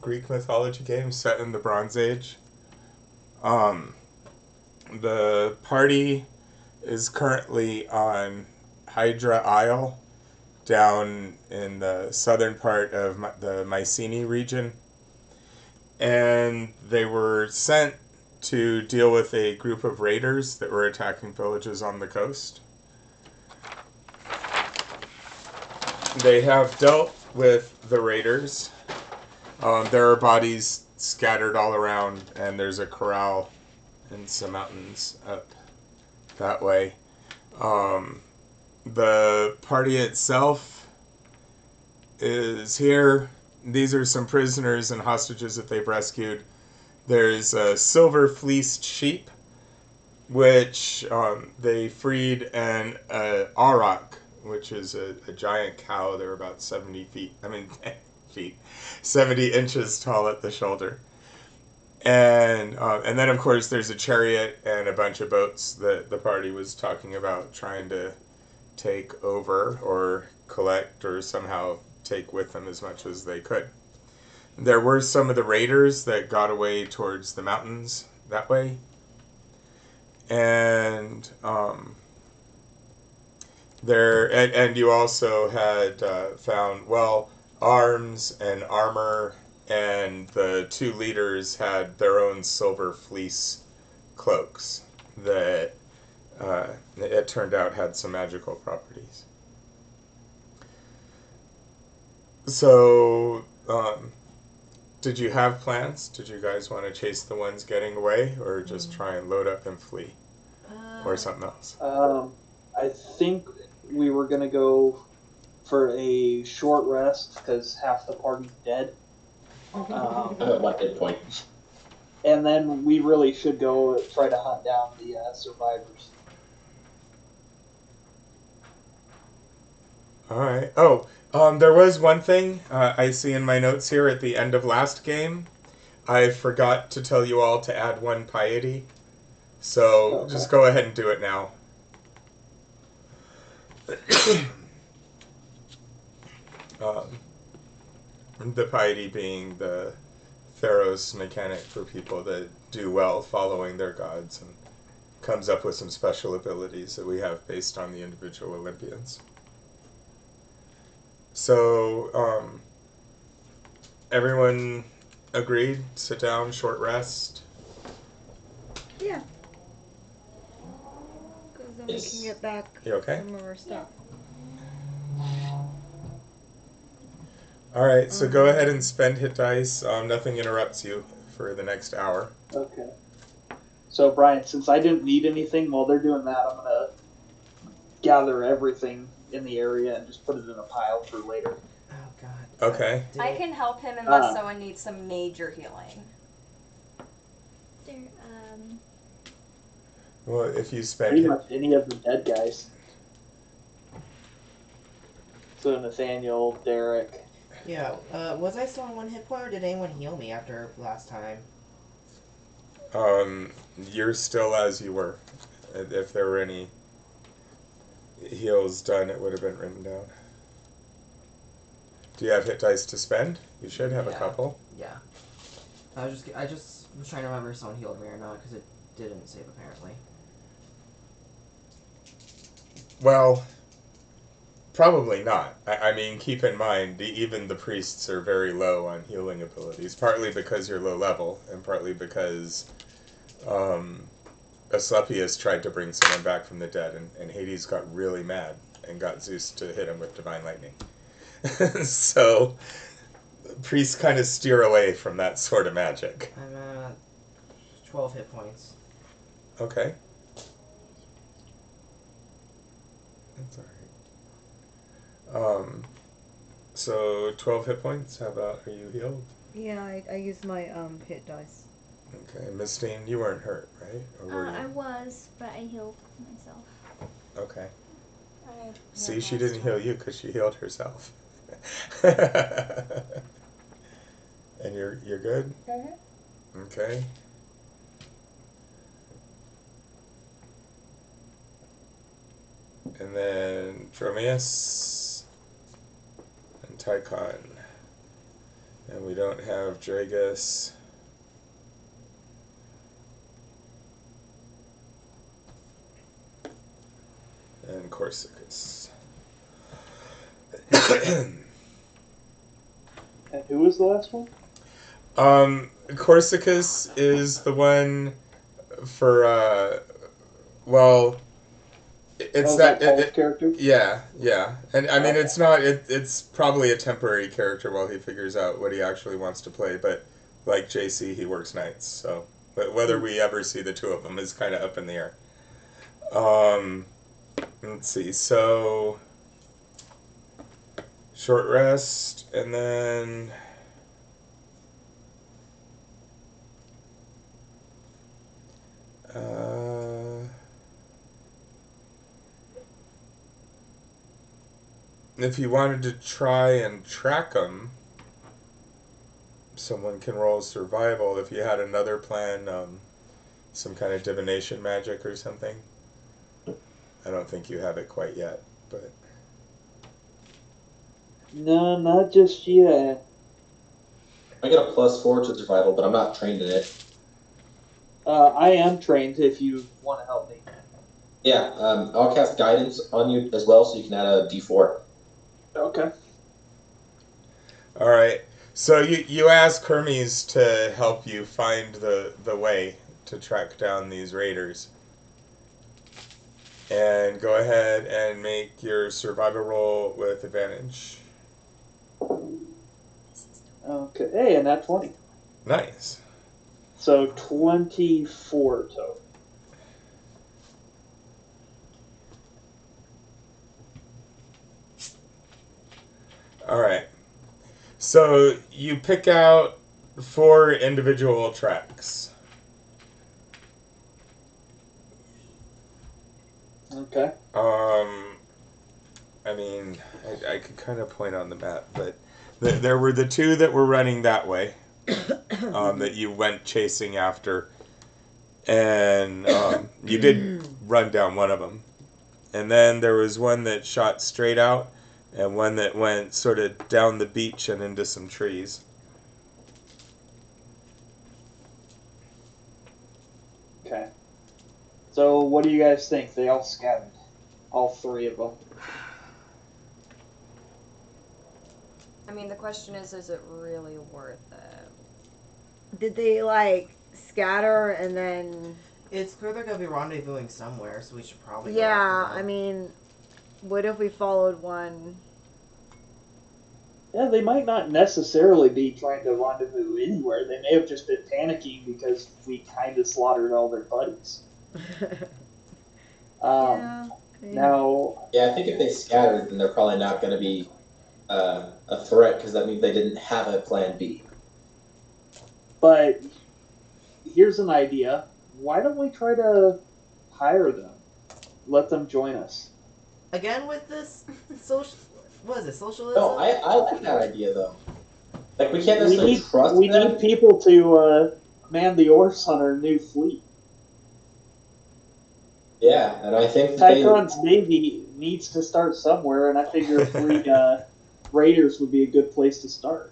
Greek mythology game set in the Bronze Age. The party is currently on Hydra Isle, down in the southern part of the Mycenae region. And they were sent to deal with a group of raiders that were attacking villages on the coast. They have dealt with the raiders. There are bodies scattered all around, and there's a corral and some mountains up that way. The party itself is here. These are some prisoners and hostages that they've rescued. There's a silver fleeced sheep, which they freed, and an auroch, which is a giant cow. They're about 70 feet, 70 inches tall at the shoulder. And then, of course, there's a chariot and a bunch of boats that the party was talking about trying to take over or collect or somehow take with them as much as they could. There were some of the raiders that got away towards the mountains that way. And and you also had found, well, arms and armor, and the two leaders had their own silver fleece cloaks that it turned out had some magical properties. So, did you have plans? Did you guys want to chase the ones getting away, or just try and load up and flee? Or something else? I think we were going to go for a short rest, because half the party's dead. I'm at 1 hit point. And then we really should go try to hunt down the survivors. Alright. Oh, there was one thing I see in my notes here at the end of last game. I forgot to tell you all to add 1 piety. So Okay. just go ahead and do it now. The piety being the Theros mechanic for people that do well following their gods and comes up with some special abilities that we have based on the individual Olympians. So, everyone agreed? Sit down, short rest? Yeah. Because then we can get back You okay? some of our stuff. Alright, so go ahead and spend hit dice. Nothing interrupts you for the next hour. Okay. So, Brian, since I didn't need anything while they're doing that, I'm going to gather everything in the area and just put it in a pile for later. Oh, God. Okay. I can help him unless someone needs some major healing. There, Well, if you spend Pretty much any of the dead guys. So, Nathaniel, Derek. Yeah, was I still on 1 hit point, or did anyone heal me after last time? You're still as you were. If there were any heals done, it would have been written down. Do you have hit dice to spend? You should have a couple. Yeah. I just was trying to remember if someone healed me or not, because it didn't save, apparently. Well, probably not. I mean, keep in mind, even the priests are very low on healing abilities, partly because you're low level, and partly because Asclepius tried to bring someone back from the dead, and Hades got really mad and got Zeus to hit him with divine lightning. So, priests kind of steer away from that sort of magic. I'm at 12 hit points. Okay. That's alright. So 12 hit points. How about, are you healed? Yeah, I used my hit dice. Okay, Mistine, you weren't hurt, right? Or were you? I was, but I healed myself. Okay. I See, she didn't heal you because she healed herself. And you're good? Mm-hmm. Okay. And then Dromeus and Tychon. And we don't have Draegus. And Corsicus. And who was the last one? Corsicus is the one for, well, it's that character? Yeah. And I mean, it's not, it's probably a temporary character while he figures out what he actually wants to play, but like JC, he works nights, so but whether we ever see the two of them is kind of up in the air. Let's see, so short rest, and then if you wanted to try and track them, someone can roll survival. If you had another plan, some kind of divination magic or something. I don't think you have it quite yet, but... No, not just yet. I get a +4 to survival, but I'm not trained in it. I am trained if you want to help me. Yeah, I'll cast guidance on you as well, so you can add a d4. Okay. All right. So you ask Hermes to help you find the way to track down these raiders. And go ahead and make your survival roll with advantage. Okay. Hey, and that's 20. Nice. So 24 total. All right. So you pick out 4 individual tracks. Okay. I mean, I could kind of point on the map, but there were the 2 that were running that way, that you went chasing after, and you did run down one of them. And then there was one that shot straight out, and one that went sort of down the beach and into some trees. Okay. So what do you guys think? They all scattered. All 3 of them. I mean, the question is it really worth it? Did they like scatter and then? It's clear they're gonna be rendezvousing somewhere, so we should probably. Go Yeah, after them. I mean, what if we followed one? Yeah, they might not necessarily be trying to rendezvous anywhere. They may have just been panicking because we kind of slaughtered all their buddies. Yeah. Now, Yeah, I think if they scattered, then they're probably not going to be a threat, because that means they didn't have a plan B. but here's an idea. Why don't we try to hire them? Let them join us. Again with this social. What is it? Socialism? No, I like that idea, though. Like, we can't We necessarily trust need them. people to man the oars on our new fleet. Yeah, and I think that Tychon's navy needs to start somewhere, and I figure a fleet raiders would be a good place to start.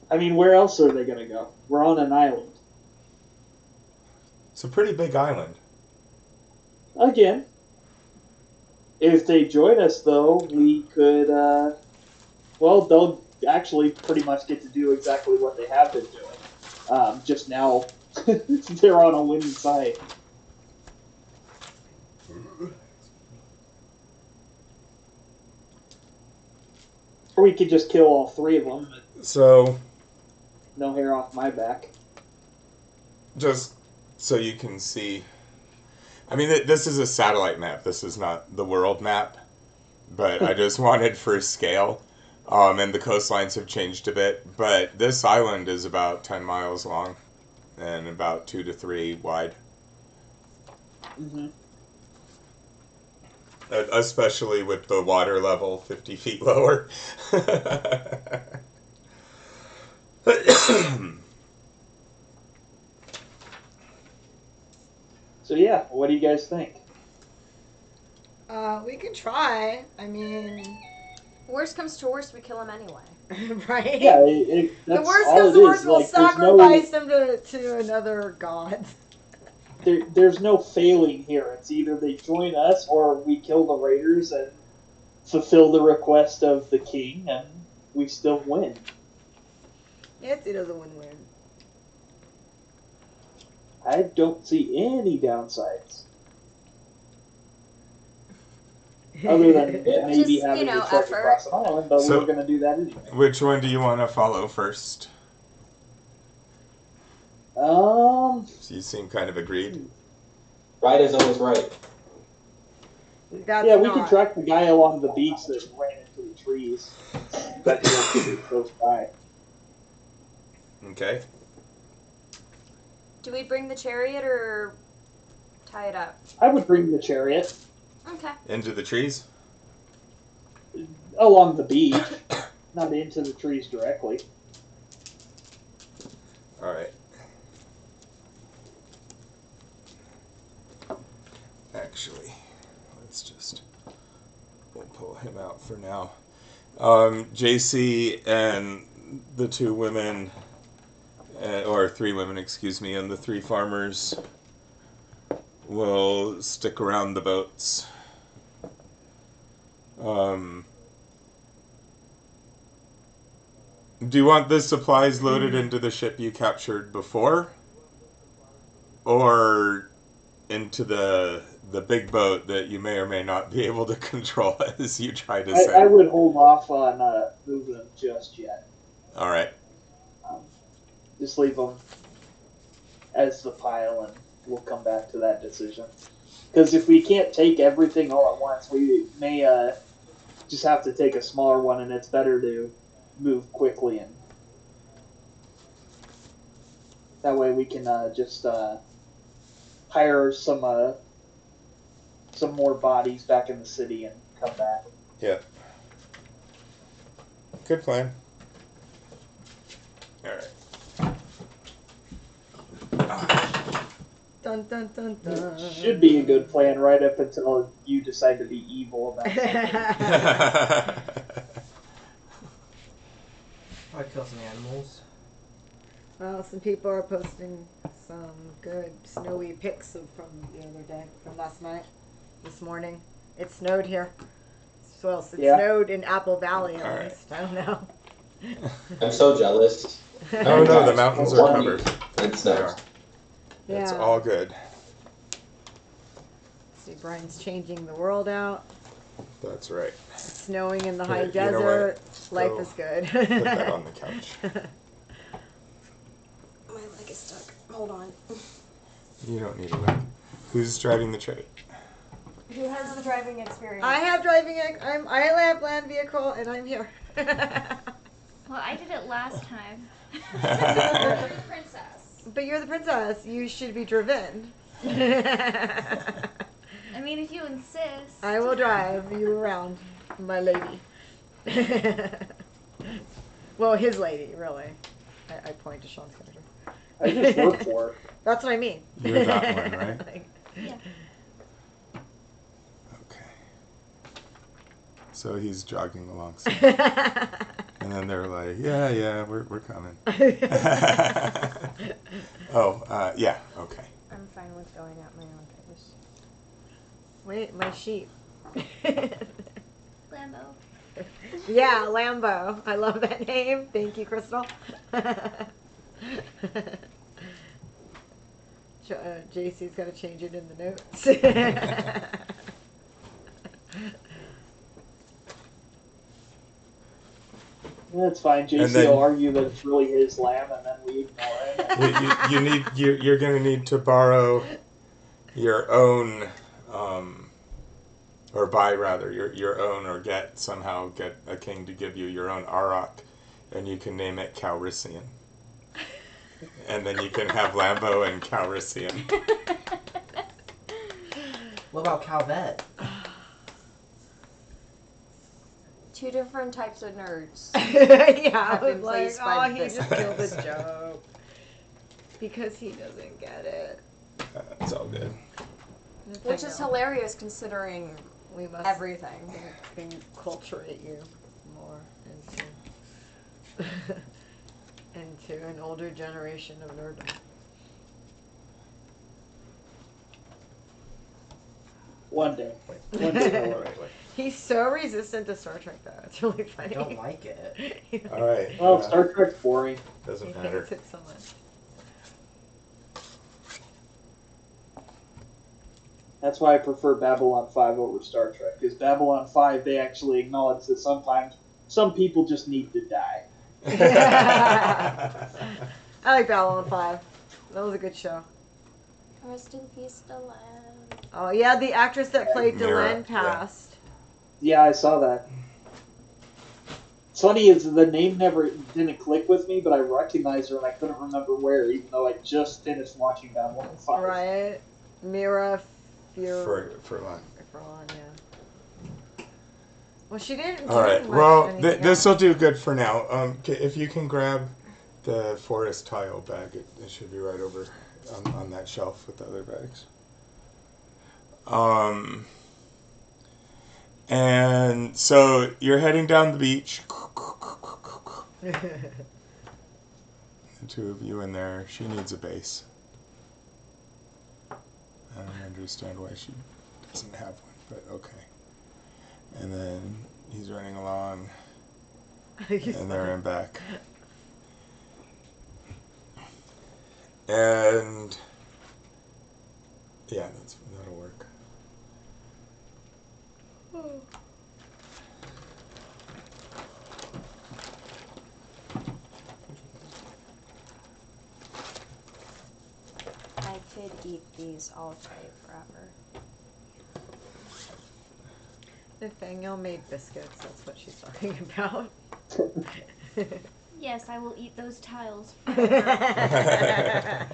I mean, where else are they going to go? We're on an island. It's a pretty big island. Again, if they join us, though, we could, well, they'll actually pretty much get to do exactly what they have been doing. Just now, they're on a winning side. Or we could just kill all 3 of them, but So, no hair off my back. just so you can see, I mean, this is a satellite map. This is not the world map, but I just wanted for scale. And the coastlines have changed a bit, but this island is about 10 miles long and about 2 to 3 wide. Mm-hmm. Especially with the water level 50 feet lower. So yeah, what do you guys think? We can try. I mean, Worst comes to worst, we kill him anyway. Right? Yeah, The that's worst all comes it to is. worst, we'll Like, there's sacrifice them to another god. there's no failing here. It's either they join us or we kill the raiders and fulfill the request of the king, and we still win. Yes, it is a win-win. I don't see any downsides. Other than maybe Just, having to trek effort. across an island, but So- we're going to do that anyway. Which one do you want to follow first? You seem kind of agreed. Right is always right. That's yeah, we not. can track the guy along the beach that ran into the trees. That's really close by. Okay. Do we bring the chariot or tie it up? I would bring the chariot Okay. Into the trees? along the beach, not into the trees directly. Alright. Actually, we'll pull him out for now. JC and the two women, or three women, excuse me, and the three farmers will stick around the boats. Do you want the supplies loaded into the ship you captured before? Or into the big boat that you may or may not be able to control as you try to sail? I would hold off on moving them just yet. Alright. Just leave them as the pile, and we'll come back to that decision. Because if we can't take everything all at once, we may just have to take a smaller one, and it's better to move quickly, and that way we can just hire some more bodies back in the city and come back. Yeah. Good plan. Alright. Dun dun dun dun. Should be a good plan right up until you decide to be evil about something. I'd kill some animals. Well, some people are posting some good snowy pics from the other day, from last night, this morning. It snowed here. Well, it snowed in Apple Valley at All right. least. I don't know. I'm so jealous. Oh no, the mountains are covered. It snows. It's Yeah. all good. See, Brian's changing the world out. That's right. It's snowing in the Here, high you know what? desert. Life Go is good. Put that on the couch. My leg is stuck. Hold on. You don't need a leg. Who's driving the chariot? Who has the driving experience? I have driving. I have land vehicle, and I'm here. Well, I did it last time. You're the princess. But you're the princess. You should be driven. I mean, if you insist. I will drive you around, my lady. Well, his lady, really. I point to Sean's character. I just work for her. That's what I mean. You're that one, right? Yeah. Okay. So he's jogging alongside. And then they're like, yeah, we're coming. Yeah, okay. I'm fine with going at my own pace. Wait, my sheep. Lambo. Yeah, Lambo. I love that name. Thank you, Crystal. JC's got to change it in the notes. That's fine. And JC then- will argue that it's really his lamb, and then we ignore it. You're going to need to borrow your own, or buy rather your own, or get a king to give you your own Auroch, and you can name it Calrissian. And then you can have Lambo and Calrissian. What about Calvet? Two different types of nerds. Yeah, I Have was been like, placed by he this just killed the joke. Because he doesn't get it. It's all good. Which is hilarious considering We must everything. enculturate you. into an older generation of nerddom. One day. One day he'll learn. He's so resistant to Star Trek, though. It's really I funny. don't like it. All right. Oh, Star Trek's boring. Doesn't He matter. hates it so much. That's why I prefer Babylon 5 over Star Trek. Because Babylon 5, they actually acknowledge that sometimes some people just need to die. I like Babylon 5. That was a good show. Rest in peace, Delenn. Oh, yeah, the actress that played Mira, Delenn passed. Yeah, I saw that. It's funny is the name never didn't click with me, but I recognized her and I couldn't remember where, even though I just finished watching Babylon 5. Right? Mira Furlan. Furlan, yeah. Well, she didn't do All right. much Well, anything this will else. do good for now. If you can grab the forest tile bag, it should be right over on that shelf with the other bags. And so you're heading down the beach. The two of you in there. She needs a base. I don't understand why she doesn't have one, but okay. And then he's running along, and they're in back. And yeah, that'll work. I could eat these all day forever. Nathaniel made biscuits. That's what she's talking about. Yes, I will eat those tiles. They're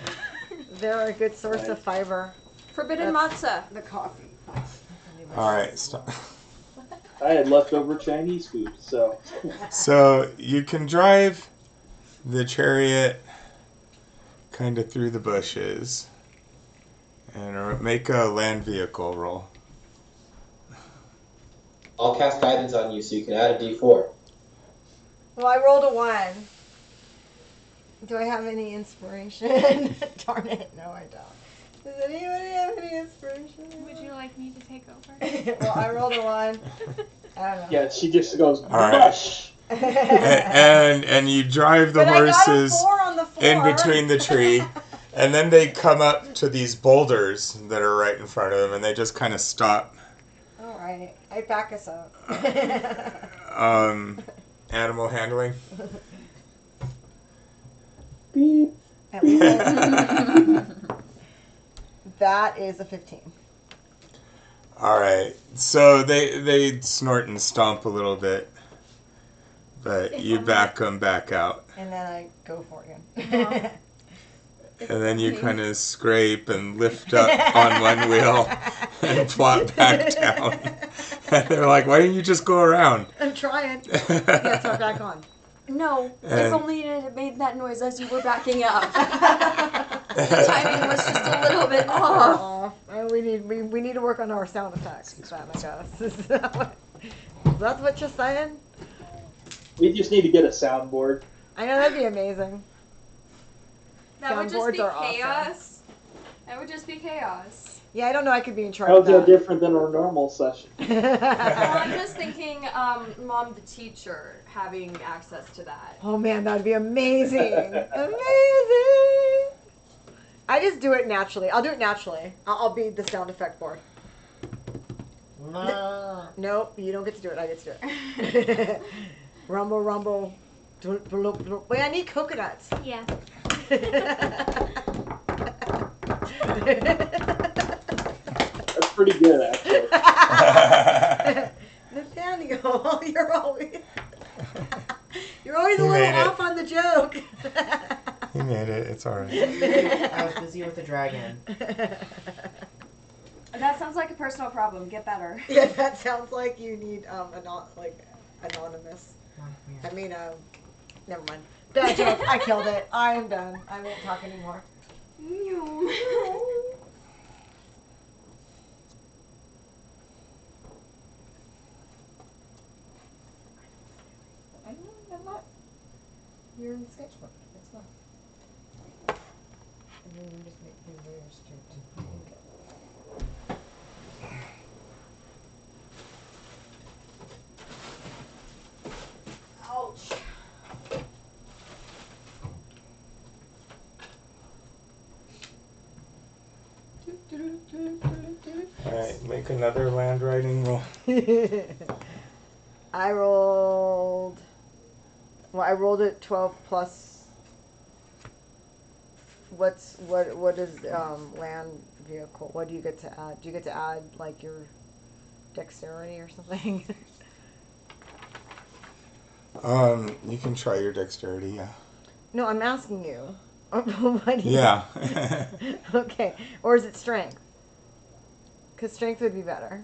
a good source of fiber. Forbidden matzah. The coffee. All right, stop. I had leftover Chinese food, so. So you can drive the chariot kind of through the bushes and make a land vehicle roll. I'll cast guidance on you so you can add a d4. Well, I rolled a 1. Do I have any inspiration? Darn it, no I don't. Does anybody have any inspiration? Would you like me to take over? Well, I rolled a 1. I don't know. Yeah, she just goes, right. rush! And you drive the But I got a horses 4 on the floor. in between the tree, and then they come up to these boulders that are right in front of them, and they just kind of stop. All right, I back us up. Animal handling. Beep. At least that is a 15. All right, so they snort and stomp a little bit, but you back them back out, And then I go for it Wow. and then you kind of scrape and lift up on one wheel and plop back down. And they're like, "Why didn't you just go around?" I'm trying. Yeah, so I'm back on. No, And- if only it had made that noise as you were backing up. The timing was just a little bit off. Aw, we need to work on our sound effects, then, I guess. Is that what you're saying? We just need to get a soundboard. I know, that'd be amazing. That would just Soundboards be are awesome. chaos. That would just be chaos. Yeah, I don't know, I could be in charge How's that of different than our normal session? Well, I'm just thinking, Mom the teacher having access to that. Oh man, that'd be amazing. Amazing. I just do it naturally. I'll do it naturally. I'll be the sound effect board. Nope, you don't get to do it. I get to do it. Rumble, rumble. Wait, I need coconuts. Yeah. That's pretty good, actually. Nathaniel, you're always a You made little it. off on the joke. You made it. It's all right. I was busy with the dragon. That sounds like a personal problem. Get better. Yeah, that sounds like you need anonymous. I mean, never mind. Bad joke. I killed it. I am done. I won't talk anymore. You're in sketchbook. That's fine. And then you just make new layers to ink it. Ouch. Alright, make another land writing roll. I rolled it 12 plus. What is land vehicle? What do you get to add? Do you get to add like your dexterity or something? You can try your dexterity, yeah. No, I'm asking you. What do you Yeah. Okay. Or is it strength? Because strength would be better.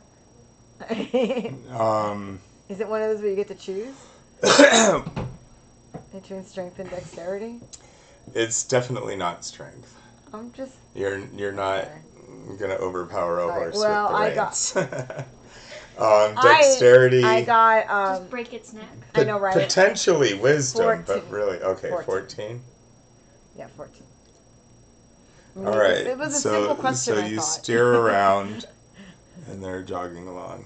Is it one of those where you get to choose? Between strength and dexterity? It's definitely not strength. I'm just... You're not gonna overpower a Sorry. horse Well, with I the reins. Dexterity. I got... Just break its neck. I know, right? Potentially wisdom, 14. but really... Okay, 14. 14? Yeah, 14. I mean, Alright, it was a simple question, so I you thought. steer around, and they're jogging along.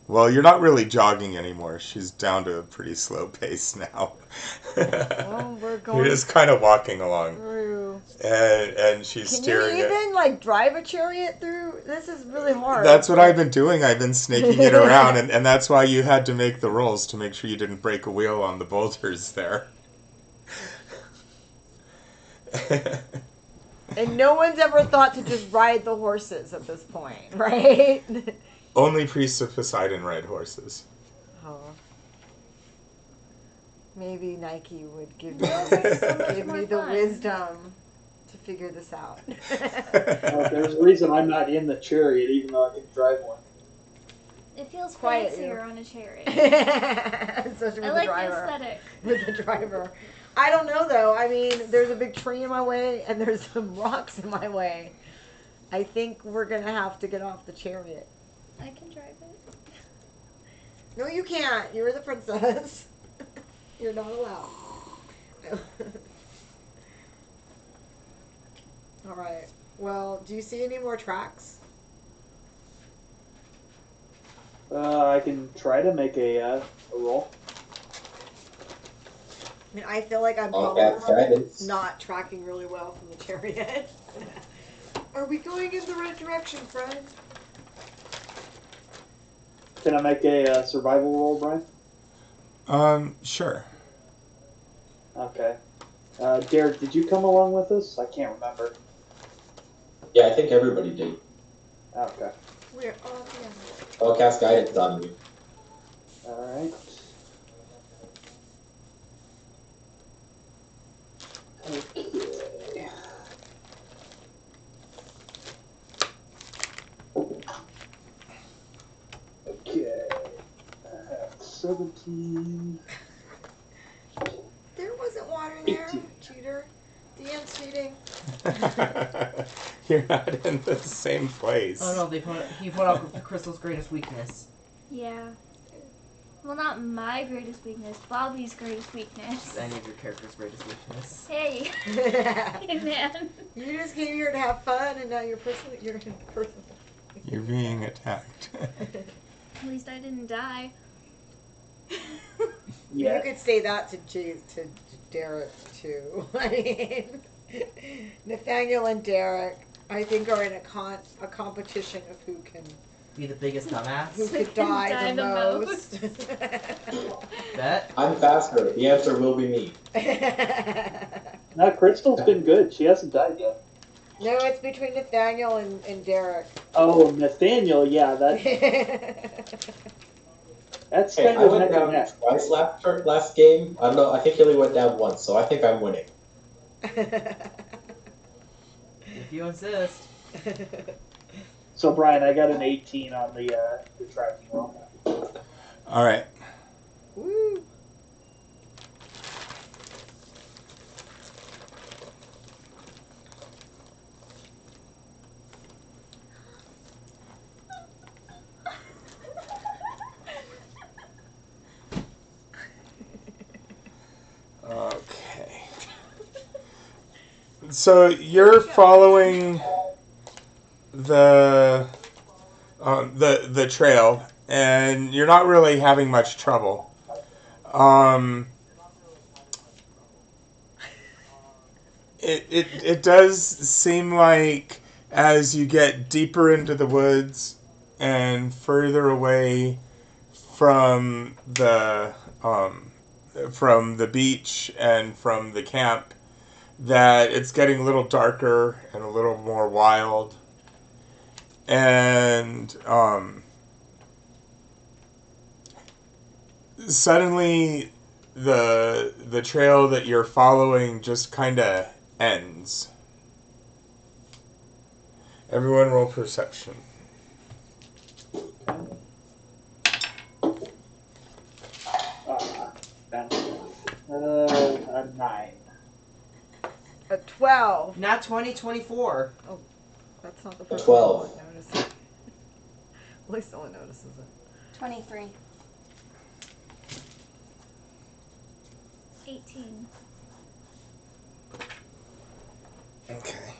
Well, you're not really jogging anymore. She's down to a pretty slow pace now. Well, we're going You're just kind of walking along. through. And she's Can steering you it. even, like, drive a chariot through? This is really hard. That's what I've been doing. I've been snaking it around, and that's why you had to make the rolls, to make sure you didn't break a wheel on the boulders there. And no one's ever thought to just ride the horses at this point, right? Only priests of Poseidon ride horses. Oh. Maybe Nike would give me the wisdom to figure this out. There's a reason I'm not in the chariot, even though I can drive one. It feels Quiet fancier on a chariot. Especially with I like the the driver. aesthetic. With the driver. I don't know though. I mean, there's a big tree in my way and there's some rocks in my way. I think we're gonna have to get off the chariot. I can drive it. No, you can't. You're the princess. You're not allowed. All right. Well, do you see any more tracks? I can try to make a roll. I mean, I feel like I'm All probably cats guidance. not tracking really well from the chariot. Are we going in the right direction, friend? Can I make a survival roll, Brian? Sure. Okay. Derek, did you come along with us? I can't remember. Yeah, I think everybody did. Okay. We're all together. All cast guidance on you. Alright. Okay. Okay. 17. There wasn't water there, 18. cheater. DM's cheating. You're not in the same place. Oh no, he put out the crystal's greatest weakness. Yeah. Well, not my greatest weakness. Bobby's greatest weakness. Any of your character's greatest weakness. Hey. Hey, man. You just came here to have fun, and now you're in person. You're being attacked. At least I didn't die. Yeah. You could say that to Derek too. I mean, Nathaniel and Derek, I think, are in a competition of who can Be the biggest dumbass. could die the most. Bet. I'm faster. The answer will be me. No, Crystal's been good. She hasn't died yet. No, it's between Nathaniel and Derek. Oh, Nathaniel, yeah, that's Hey, kind I of went neck and down neck. twice last game. I don't know. I think he only went down once, so I think I'm winning. If you insist. So, Brian, I got an 18 on the tracking roll. All right. Woo. So you're following the trail, and you're not really having much trouble. It does seem like as you get deeper into the woods and further away from the beach and from the camp, that it's getting a little darker and a little more wild. And suddenly the trail that you're following just kind of ends. Everyone roll perception. A 9. A 12. Not 20, 24. That's not the first 12. one I noticed. At least no one notices it. 23. 18. Okay.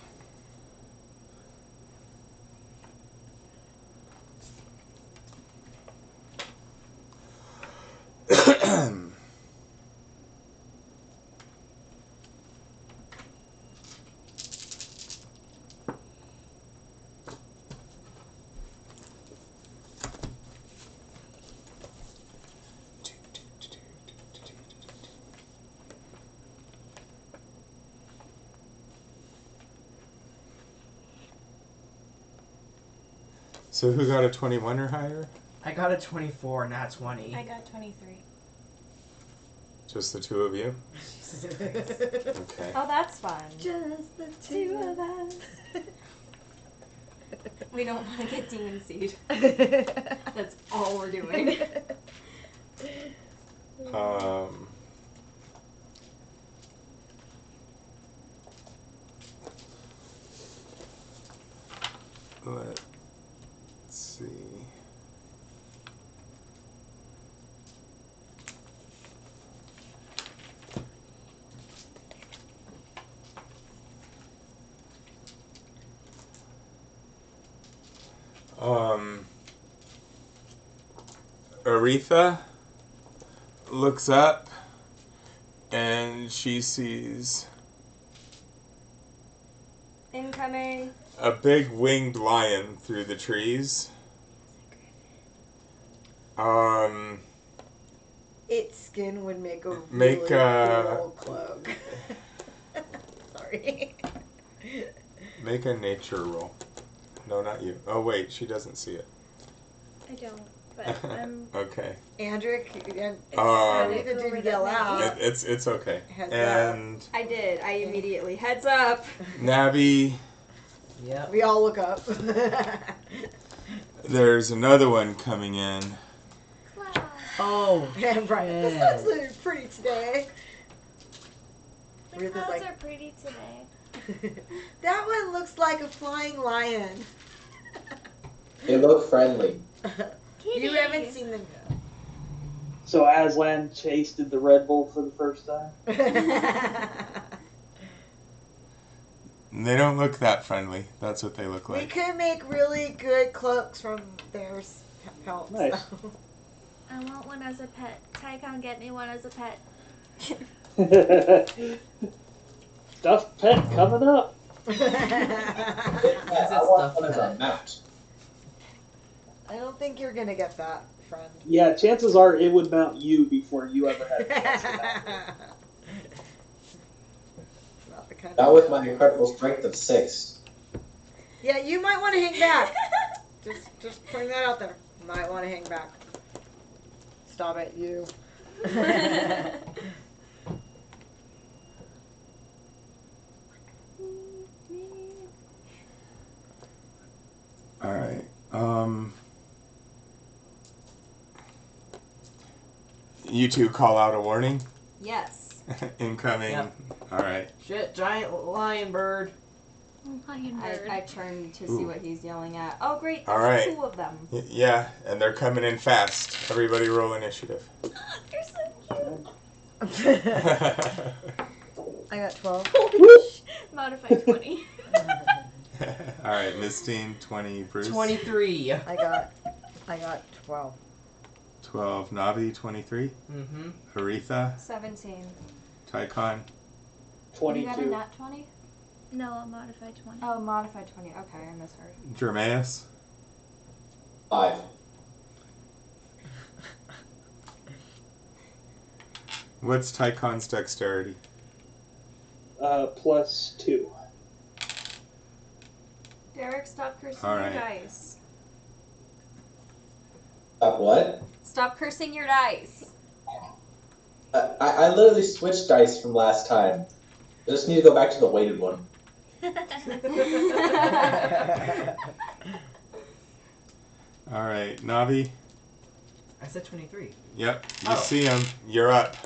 So who got a 21 or higher? I got a 24, not 20. I got 23. Just the two of you? Okay. Oh, that's fun. Just the two of us. We don't want to get demon seed. That's all we're doing. Let's see. Aretha looks up and she sees Incoming. a big winged lion through the trees. Its skin would make a Make, really cool cloak. Sorry. Make a nature roll. No, not you. Oh wait, she doesn't see it. I don't, but I'm. Okay. Andric, Aretha didn't yell out. It's okay. Heads And I did. I immediately. Heads up. Navi, Yep. We all look up. there's another one coming in. Cloud. Oh. And Brian, this Yeah. looks really pretty today. The Aretha's clouds like- are pretty today. That one looks like a flying lion. They look friendly. Kitty. You haven't seen them So Aslan tasted the Red Bull for the first time. yet. They don't look that friendly. That's what they look We like. could make really good cloaks from their pelts. Nice. though. I want one as a pet. Tychon, get me one as a pet. Stuffed pet coming up. Yeah, I want one as a mount. I don't think you're gonna get that, friend. Yeah, chances are it would mount you before you ever had a chance to mount it. Not the kind Not of- with my incredible strength of 6. Yeah, you might want to hang back. Just putting that out there. Might want to hang back. Stop it, you. All right. You two call out a warning. Yes. Incoming. Yep. All right. Shit, giant lion bird. Lion bird. I turned to see Ooh. what he's yelling at. Oh, great. All There's right. 2 of them. Yeah, and they're coming in fast. Everybody roll initiative. You're so cute. I got 12. Modify 20. All right, Mistine, 20, Bruce. 23. I got 12. 12, Navi, 23. Mm-hmm. Aretha, 17. Tychon, You got a 22. nat 20? No, I'll modify 20. Oh, modified 20. Okay, I misheard. Dromeus, 5. what's Tychon's dexterity? +2. Derek, stop cursing All your right. dice. Stop what? Stop cursing your dice. I literally switched dice from last time. I just need to go back to the weighted one. All right, Navi. I said 23. Yep, you Oh. see him. You're up.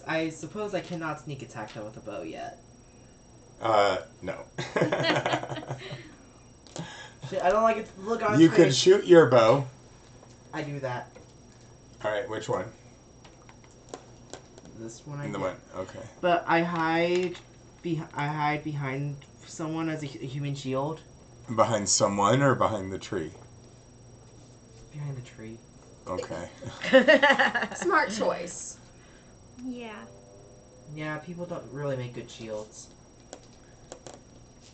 I suppose I cannot sneak attack them with a bow yet. No. Shit, I don't like it to look on his You face. could shoot your bow. I do that. All right, which one? This one I The did. one. Okay. But I hide behind someone as a human shield. Behind someone or behind the tree? Behind the tree. Okay. Smart choice. Yeah. Yeah, people don't really make good shields.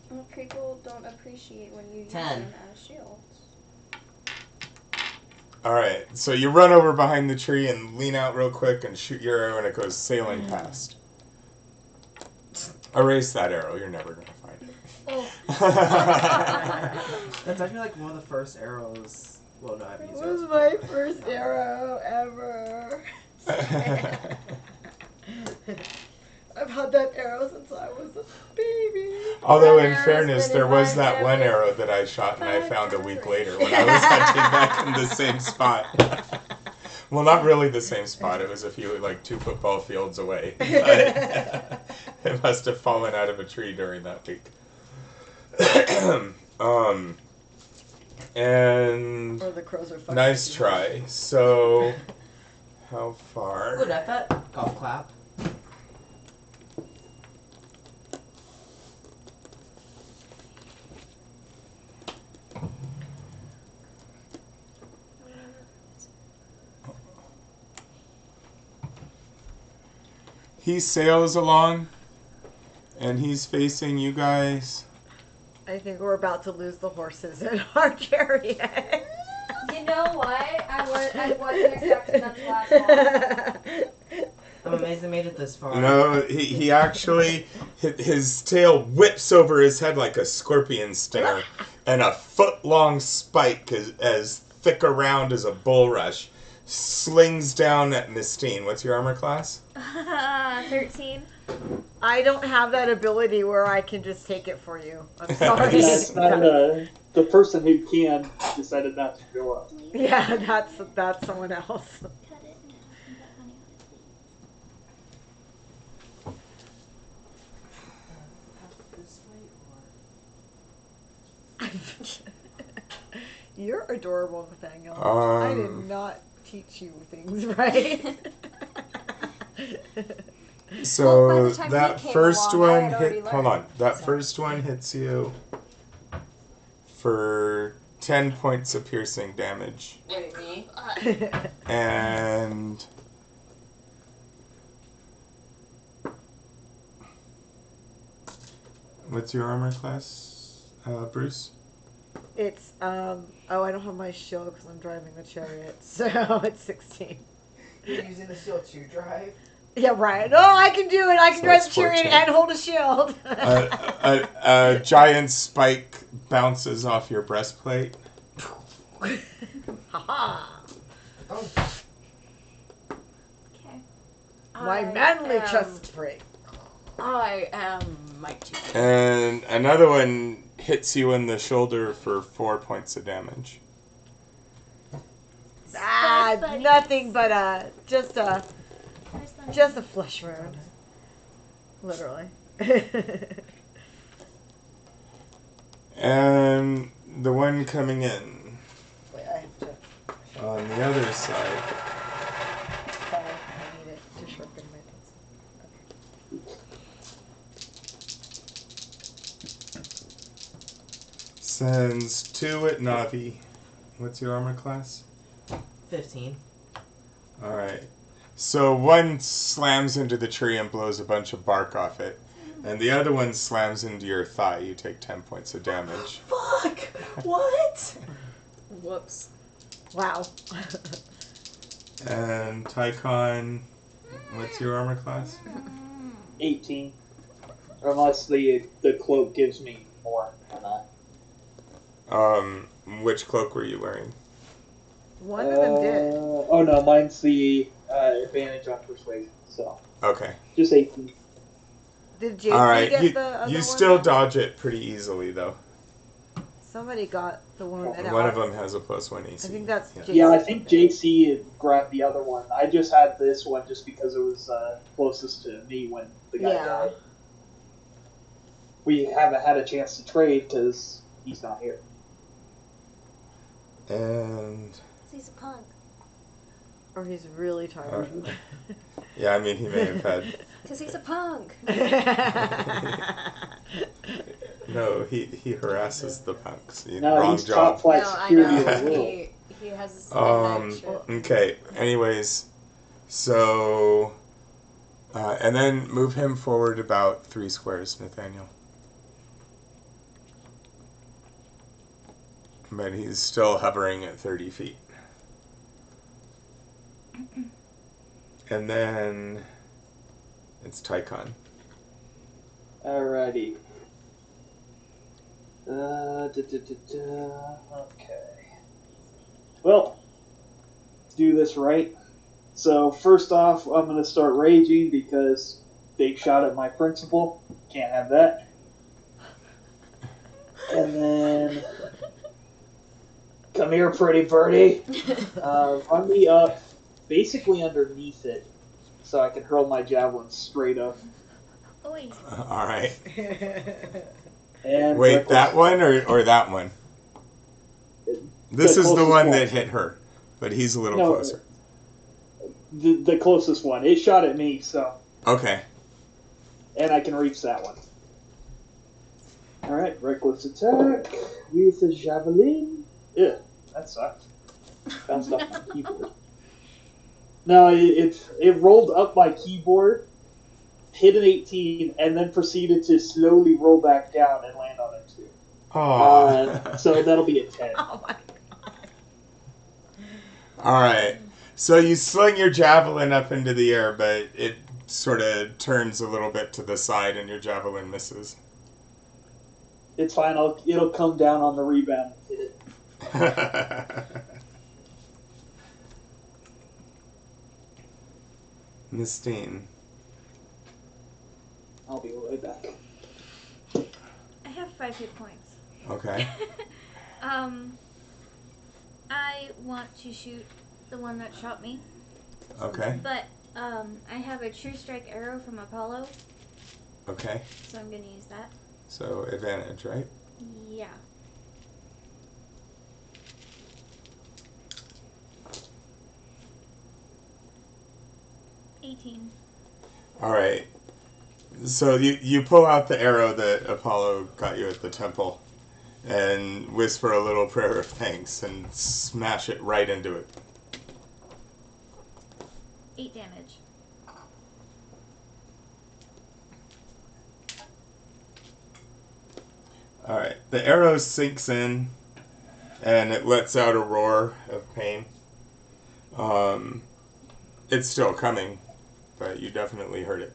Well, people don't appreciate when you use 10. them as shields. All right. So you run over behind the tree and lean out real quick and shoot your arrow, and it goes sailing past. Erase that arrow. You're never gonna find it. Oh. That's actually like one of the first arrows. Well, no, I've It used was arrows. my first arrow ever. I've had that arrow since I was a baby. Although, That in arrow's fairness, been there in was my that one family arrow that I shot and I for found a week generations. later when I was hunting back in the same spot. Well, not really the same spot. It was a few, like 2 football fields away. But it must have fallen out of a tree during that week. And Or the crows are fucking nice with you. try. So, how far? Good effort. Golf clap. He sails along, and he's facing you guys. I think we're about to lose the horses in our chariot. You know what? I wasn't expecting them to last long. I'm amazed I made it this far. No, he actually, his tail whips over his head like a scorpion stinger, and a foot-long spike as thick around as a bulrush slings down at Mistine. What's your armor class? 13. I don't have that ability where I can just take it for you. I'm sorry. That's not, the person who can decided not to go up. Yeah, that's someone else. Cut it and put honey on This way You're adorable, Nathaniel. I did not teach you things right. So Well, by the time that he came first along, I one had already hit. Hold on. learned, That so. first one hits you for 10 points of piercing damage, Wait, me? and what's your armor class, Bruce? It's oh, I don't have my shield because I'm driving the chariot, so it's 16. You're using the shield to drive. Yeah, right. No, I can do it. I can So drive the that's chariot 14. and hold a shield. A giant spike bounces off your breastplate. Haha. Oh, Okay. My manly chest plate. I am mighty. And another one hits you in the shoulder for 4 points of damage. Ah, Buddy. nothing but just a Where's the just a flesh wound, literally. And the one coming in Wait, I have to. on the other side. Sorry, I need it. sends 2 at Navi. What's your armor class? 15. Alright. So one slams into the tree and blows a bunch of bark off it. And the other one slams into your thigh. You take 10 points of damage. Fuck! What? Whoops. Wow. And Tychon, what's your armor class? 18. Unless the cloak gives me more than that. Which cloak were you wearing? One of them did. Oh no, mine's the advantage on persuasion. So Okay. just 18. Did JC Alright, get the other you one? still dodge it pretty easily, though. Somebody got the one. And One of them has a +1 AC. I think that's Yeah. JC. Yeah, I think JC had grabbed the other one. I just had this one just because it was closest to me when the guy died. We haven't had a chance to trade because he's not here. And... He's a punk. Or he's really tired. yeah, I mean, he may have had... Because he's a punk. No, he harasses the punks. No, Wrong he's job. top flight No, I security know. of the world. He has a night shift. Okay, anyways, so... and then move him forward about 3 squares, Nathaniel. But he's still hovering at 30 feet. And then it's Tychon. Alrighty. Okay. Well, let's do this right. So first off, I'm going to start raging because they shot at my principal. Can't have that. And then, come here, pretty birdie. Run me up, basically underneath it, so I can hurl my javelin straight up. Oi. All right. And Wait, that one or that one? This is the closest one that hit her, but he's a little closer. The closest one. It shot at me, so. Okay. And I can reach that one. Alright, reckless attack with a javelin. Ew, that sucked. Bounced off my keyboard. No, it rolled up my keyboard, hit an 18, and then proceeded to slowly roll back down and land on it too. Oh. So that'll be a 10. Oh my god. All right. So you sling your javelin up into the air, but it sort of turns a little bit to the side and your javelin misses. It's fine. It'll come down on the rebound and hit it. Mistine. I'll be right back. I have 5 hit points. Okay. I want to shoot the one that shot me. Okay. But I have a true strike arrow from Apollo, Okay. so I'm gonna use that. So advantage, right? Yeah. All right. So you pull out the arrow that Apollo got you at the temple and whisper a little prayer of thanks and smash it right into it. 8 damage. All right. The arrow sinks in and it lets out a roar of pain. It's still coming, but you definitely heard it.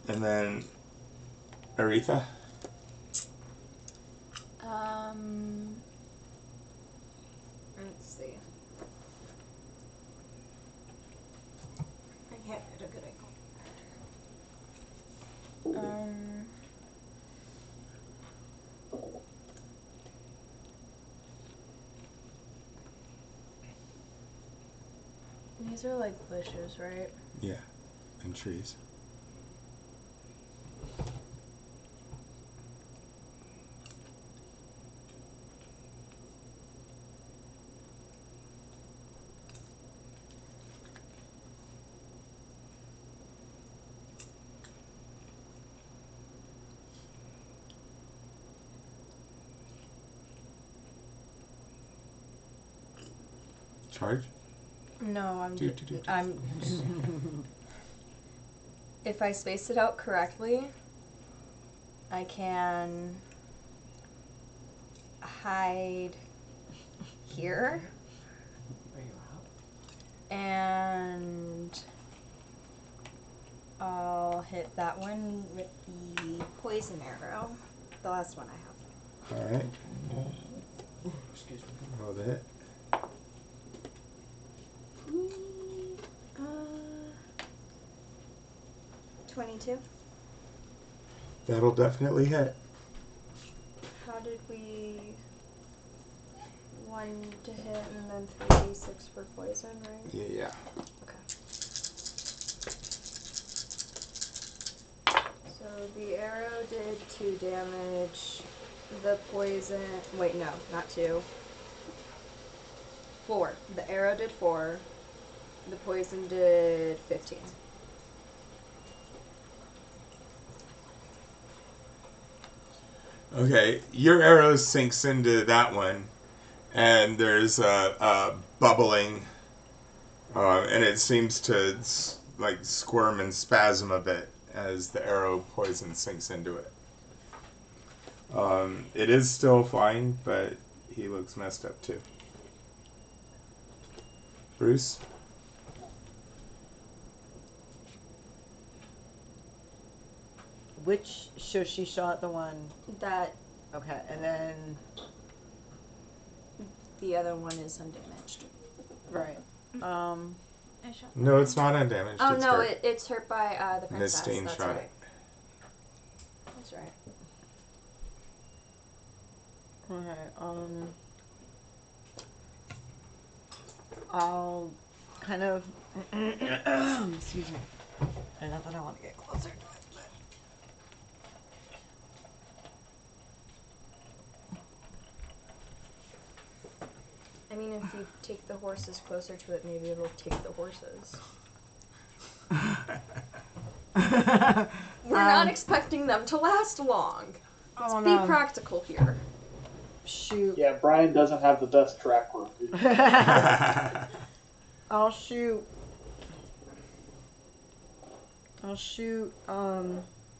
And then Aretha. Let's see. I can't get a good angle. These are like bushes, right? Yeah, and trees. Charge? No, Do. I'm. If I space it out correctly, I can hide here. Are you out? And I'll hit that one with the poison arrow. The last one I have. All right. Excuse me. Roll the hit. 22. That'll definitely hit. How did we... 1 to hit and then 3d6 for poison, right? Yeah. Okay. So the arrow did 2 damage. The poison... Wait, no, not 2. 4. The arrow did 4. The poison did 15. Okay, your arrow sinks into that one, and there's a bubbling, and it seems to like squirm and spasm a bit as the arrow poison sinks into it. It is still flying, but he looks messed up too. Bruce? Which, so she shot the one. That Okay, and then, the other one is undamaged. right. I shot No, it's not undamaged. Oh it's no, hurt. it's hurt by the princess. Mistine That's shot right. it. That's right. Okay, I'll kind of, excuse me. And not that I want to get closer to it, but. I mean, if you take the horses closer to it, maybe it'll take the horses. We're not expecting them to last long. Let's Oh, be no. practical here. Shoot. Yeah, Brian doesn't have the best track record. I'll shoot.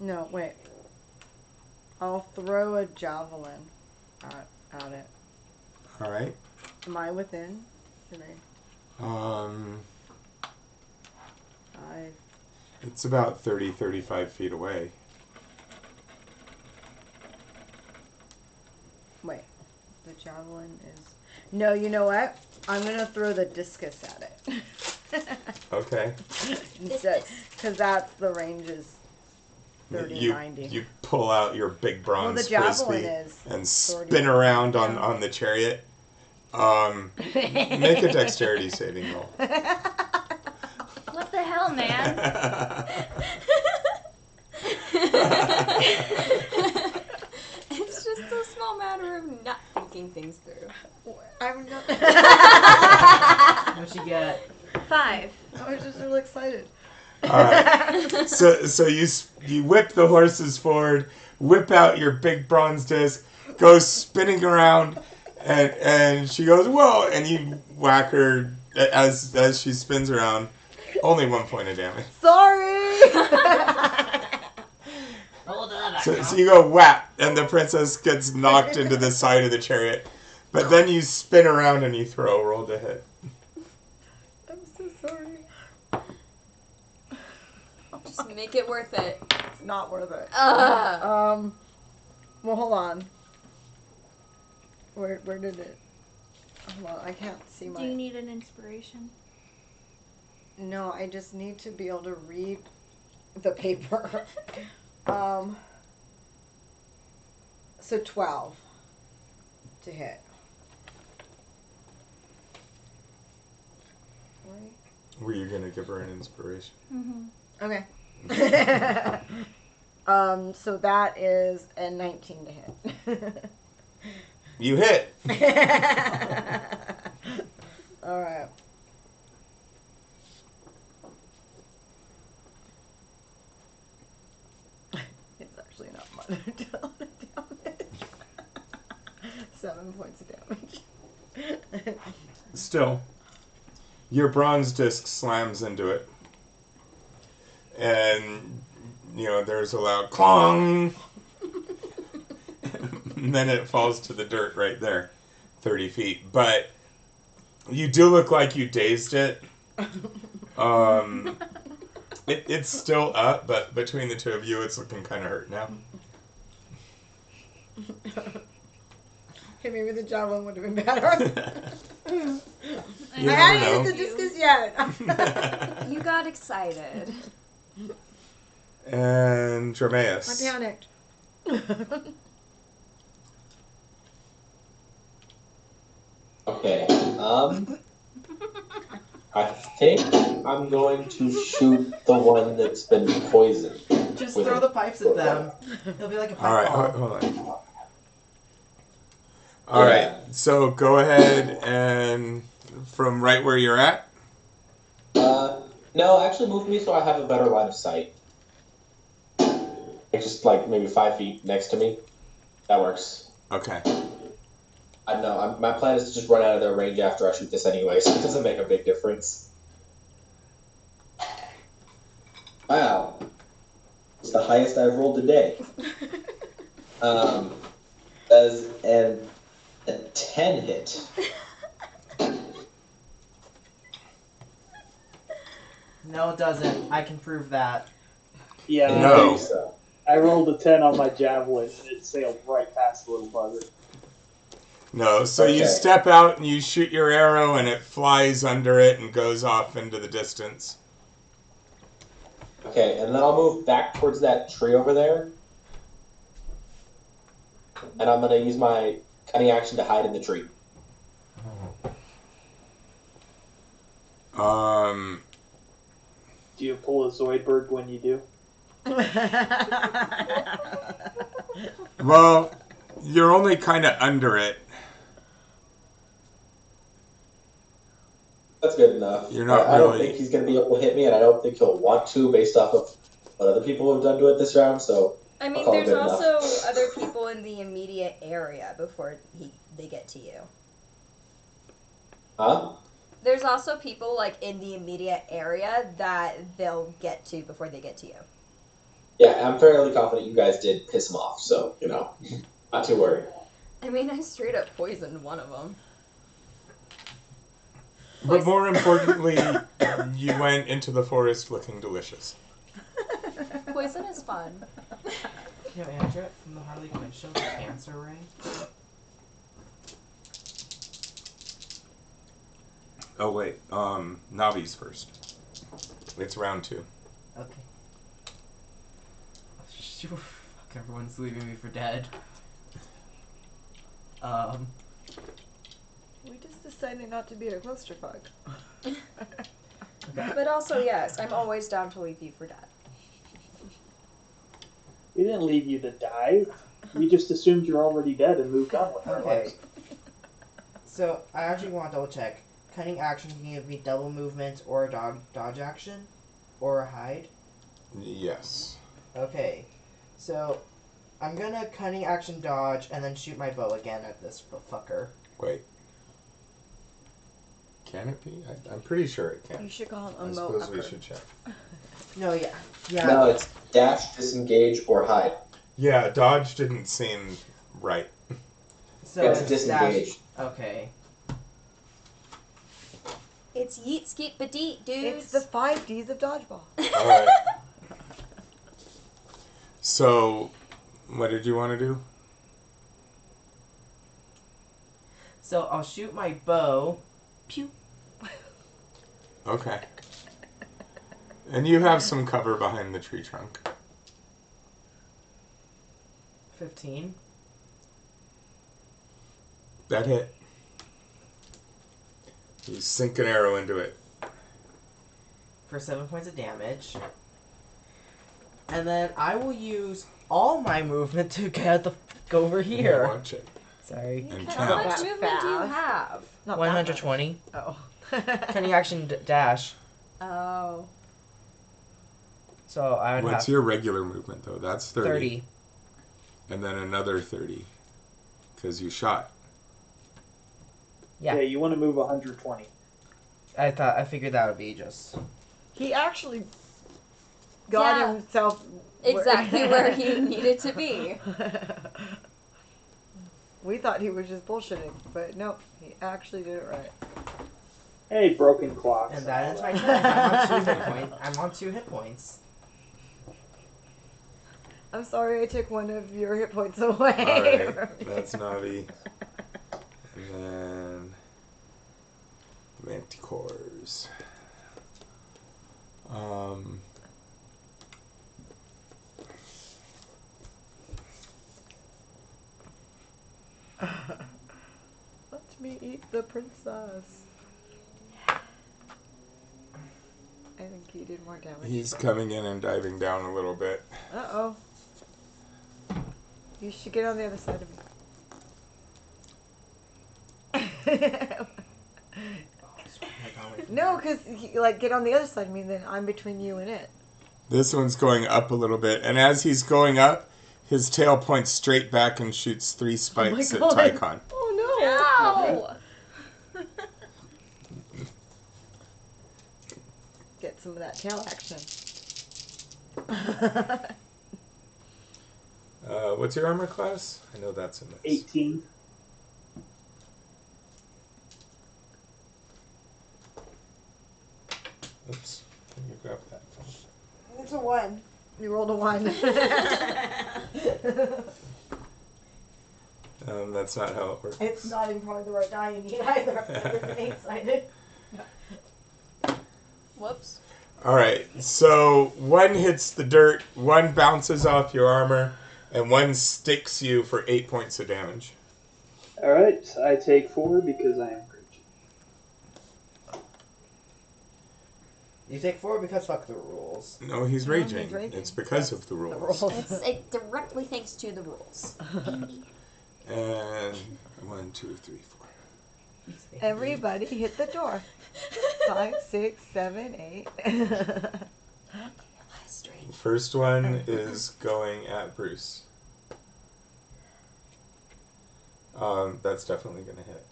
No, wait. I'll throw a javelin at it. All right. Am I within? Can I? It's about 30, 35 feet away. Wait. The javelin is. No, you know what? I'm gonna throw the discus at it. Okay. Instead, because that's the range is 30, 90. You pull out your big Well, bronze the javelin frisbee is and 30. spin around on the chariot. Make a dexterity saving roll. What the hell, man? It's just a small matter of not thinking things through. I'm not. What'd you get? 5. I was just really excited. All right. So you whip the horses forward, whip out your big bronze disc, go spinning around, and she goes, whoa, and you whack her as she spins around. Only 1 point of damage. Sorry. So you go whap, and the princess gets knocked into the side of the chariot. But then you spin around and you throw. Roll to hit. I'm so sorry. Just make it worth it. It's not worth it. Ugh. Well, hold on. Where did it? Hold on, I can't see my. Do you need an inspiration? No, I just need to be able to read the paper. So 12 to hit. Right. Were you going to give her an inspiration? Mm-hmm. Okay. So that is a 19 to hit. You hit. All right. It's actually not much damage. 7 points of damage. Still, Your bronze disc slams into it. And, there's a loud clong. And then it falls to the dirt right there, 30 feet. But you do look like you dazed it. It's still up, but between the two of you, it's looking kind of hurt now. Okay, maybe the javelin would have been better. You I never hadn't know. used the discus yet. You got excited. And I Dromeus. panicked. Okay. I think I'm going to shoot the one that's been poisoned. Just with throw a- the pipes at them. It'll be like a pipe All right, bomb. hold on. All right, so go ahead and from right where you're at. No, actually move me so I have a better line of sight. Like just like maybe 5 feet next to me. That works. Okay. I know. My plan is to just run out of their range after I shoot this anyway, so it doesn't make a big difference. Wow. It's the highest I've rolled today. Does a 10 hit? No, it doesn't. I can prove that. Yeah, No. So. I rolled a 10 on my javelin, and it sailed right past the little bugger. No, so you Okay. step out and you shoot your arrow and it flies under it and goes off into the distance. Okay, and then I'll move back towards that tree over there. And I'm going to use my cunning action to hide in the tree. Do you pull a Zoidberg when you do? Well, you're only kind of under it. That's good enough. You're not I don't really- think he's going to be able to hit me, and I don't think he'll want to based off of what other people have done to it this round, so... I mean, I'll call it there's good enough. also other people in the immediate area before they get to you. Huh? There's also people like in the immediate area that they'll get to before they get to you. Yeah, I'm fairly confident you guys did piss him off, so, not too worried. I mean, I straight up poisoned one of them. But more importantly, you went into the forest looking delicious. Poison is fun. Yo, Andrew, from the Harley Quinn show, the cancer ring. Oh wait, Navi's first. It's round 2. Okay. Sure. Fuck, everyone's leaving me for dead. We just decided not to be a clusterfuck. But also, yes, I'm always down to leave you for dead. We didn't leave you to die. We just assumed you're already dead and moved on with our Okay. lives. So, I actually want to double check. Cunning action can give me double movement or a dodge action? Or a hide? Yes. Okay. So, I'm gonna cunning action dodge and then shoot my bow again at this fucker. Wait. Can it be? I'm pretty sure it can. You should call him I a suppose we mo-upper. should check. No, yeah. Yeah. No, it's dash, disengage, or hide. Yeah, dodge didn't seem right. So It's dash- disengage. Okay. It's yeet skeet badee, dudes. It's the 5 Ds of dodgeball. Alright. So, what did you want to do? So, I'll shoot my bow. Pew. Okay. And you have some cover behind the tree trunk. 15. That hit. You sink an arrow into it. For 7 points of damage. And then I will use all my movement to get the fuck over here. Watch it. Sorry. And How count. much That movement do you fast. have? Not that 120. much. Oh. Cunning action dash. Oh. So I would What's have your regular movement, though? That's 30. 30. And then another 30. Because you shot. Yeah. Yeah, you want to move 120. I figured that would be just. He actually got Yeah. himself Exactly where he needed to be. We thought he was just bullshitting, but nope, he actually did it right. Hey, broken clocks. And that is my turn. I'm on 2 hit points. I'm sorry I took one of your hit points away. Alright, that's Navi. And then Manticores. Let me eat the princess. I think he did more damage. He's coming in and diving down a little bit. Uh-oh. You should get on the other side of me. No, because, like, get on the other side of me, then I'm between you and it. This one's going up a little bit, and as he's going up, his tail points straight back and shoots 3 spikes at Tychon. Oh, no! Get some of that tail action. What's your armor class? I know that's a miss. 18. Oops. Can you grab that? It's a 1. You rolled a 1. That's not how it works. It's not even probably the right die you need either. It's 8-sided. Whoops. Alright, so 1 hits the dirt, 1 bounces off your armor, and 1 sticks you for 8 points of damage. Alright, I take 4 because I am raging. You take 4 because fuck the rules. No, he's raging. It's because of the rules. It's directly thanks to the rules. And 1, 2, 3, 4. Everybody hit the door. 5, 6, 7, 8. First one is going at Bruce. That's definitely going to hit.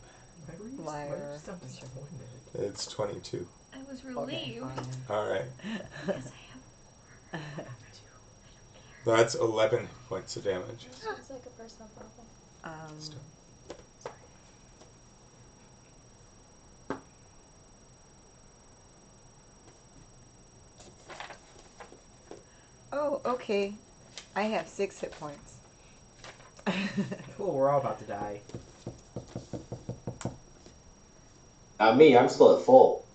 Liar. It's 22. I was relieved. Alright. Yes, I have. That's 11 points of damage. It's like a personal problem. Oh, okay. I have 6 hit points. Cool, we're all about to die. Me, I'm still at full.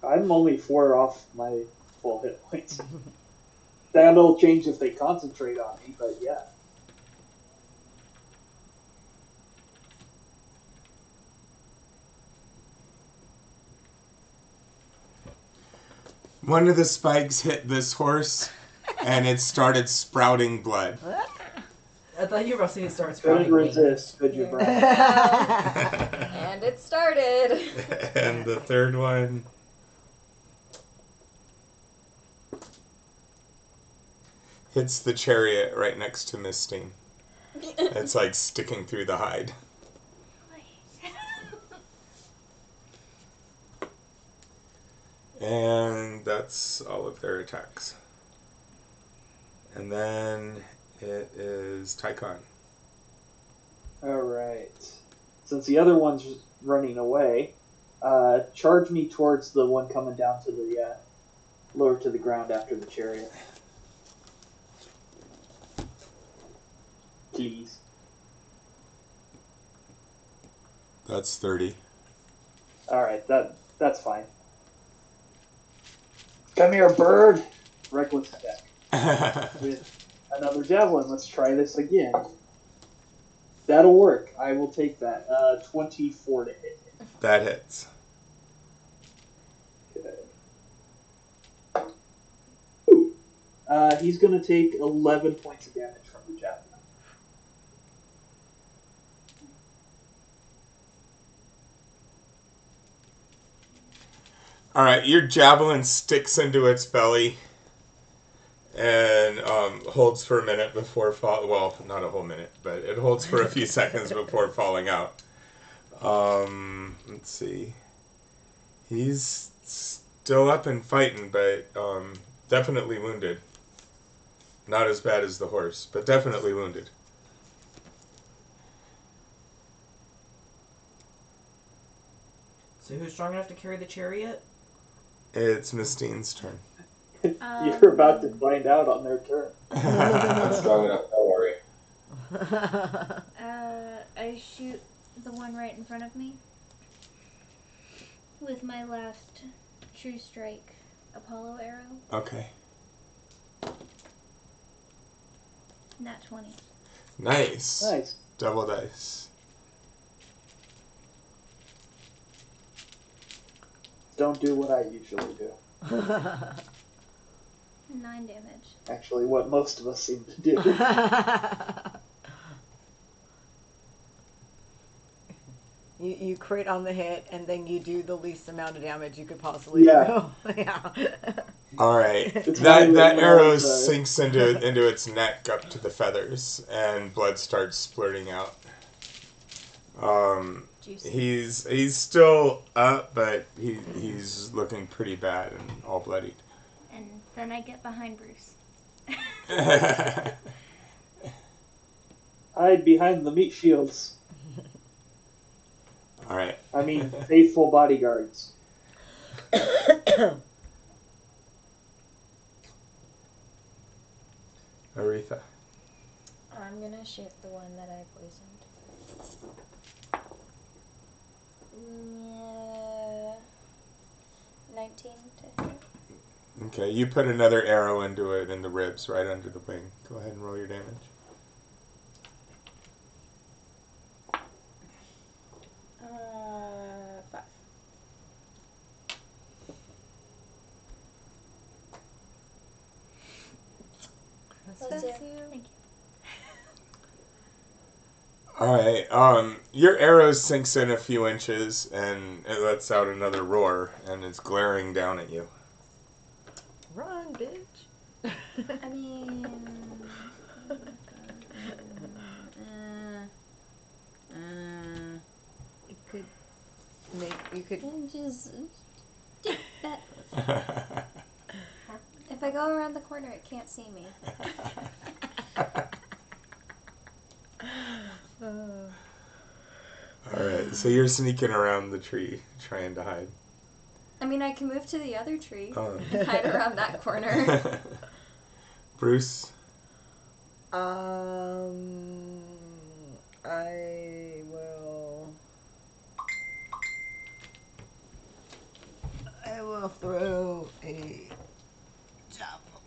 I'm only 4 off my full hit points. That'll change if they concentrate on me, but yeah. One of the spikes hit this horse, and it started sprouting blood. I thought you were saying it starts Couldn't sprouting resist. Good job. And it started. And the third one hits the chariot right next to Mistine. It's like sticking through the hide. And that's all of their attacks. And then it is Tychon. Alright. Since the other one's running away, charge me towards the one coming down to the lower to the ground after the chariot. Please. That's 30. Alright, that's fine. Come here, bird! Reckless attack. With another javelin. Let's try this again. That'll work. I will take that. 24 to hit. That hits. Good. Ooh. He's going to take 11 points of damage from the javelin. Alright, your javelin sticks into its belly and holds for a minute before fall. Well, not a whole minute, but it holds for a few seconds before falling out. Let's see. He's still up and fighting, but definitely wounded. Not as bad as the horse, but definitely wounded. So who's strong enough to carry the chariot? It's Mistine's turn. You're about to find out on their turn. I'm strong enough, don't worry. I shoot the one right in front of me with my last true strike Apollo arrow. Okay. Nat 20. Nice. Nice. Double dice. Don't do what I usually do. 9 damage. Actually, what most of us seem to do. You crit on the hit, and then you do the least amount of damage you could possibly Yeah. do. Yeah. All right. It's That really arrow nice, sinks into its neck up to the feathers, and blood starts splurting out. Juicy. He's still up, but he's looking pretty bad and all bloodied. And then I get behind Bruce. Hide behind the meat shields. All right. I mean, faithful bodyguards. Aretha. I'm gonna shoot the one that I poisoned. Yeah, 19 to hit. Okay, you put another arrow into it in the ribs, right under the wing. Go ahead and roll your damage. Uh, 5. Bless you. Thank you. All right. Your arrow sinks in a few inches, and it lets out another roar, and it's glaring down at you. Run, bitch. I mean, You could make. You could. Just that. If I go around the corner, it can't see me. All right. So you're sneaking around the tree, trying to hide. I mean, I can move to the other tree Oh. and hide around that corner. Bruce. I will. I will throw a javelin.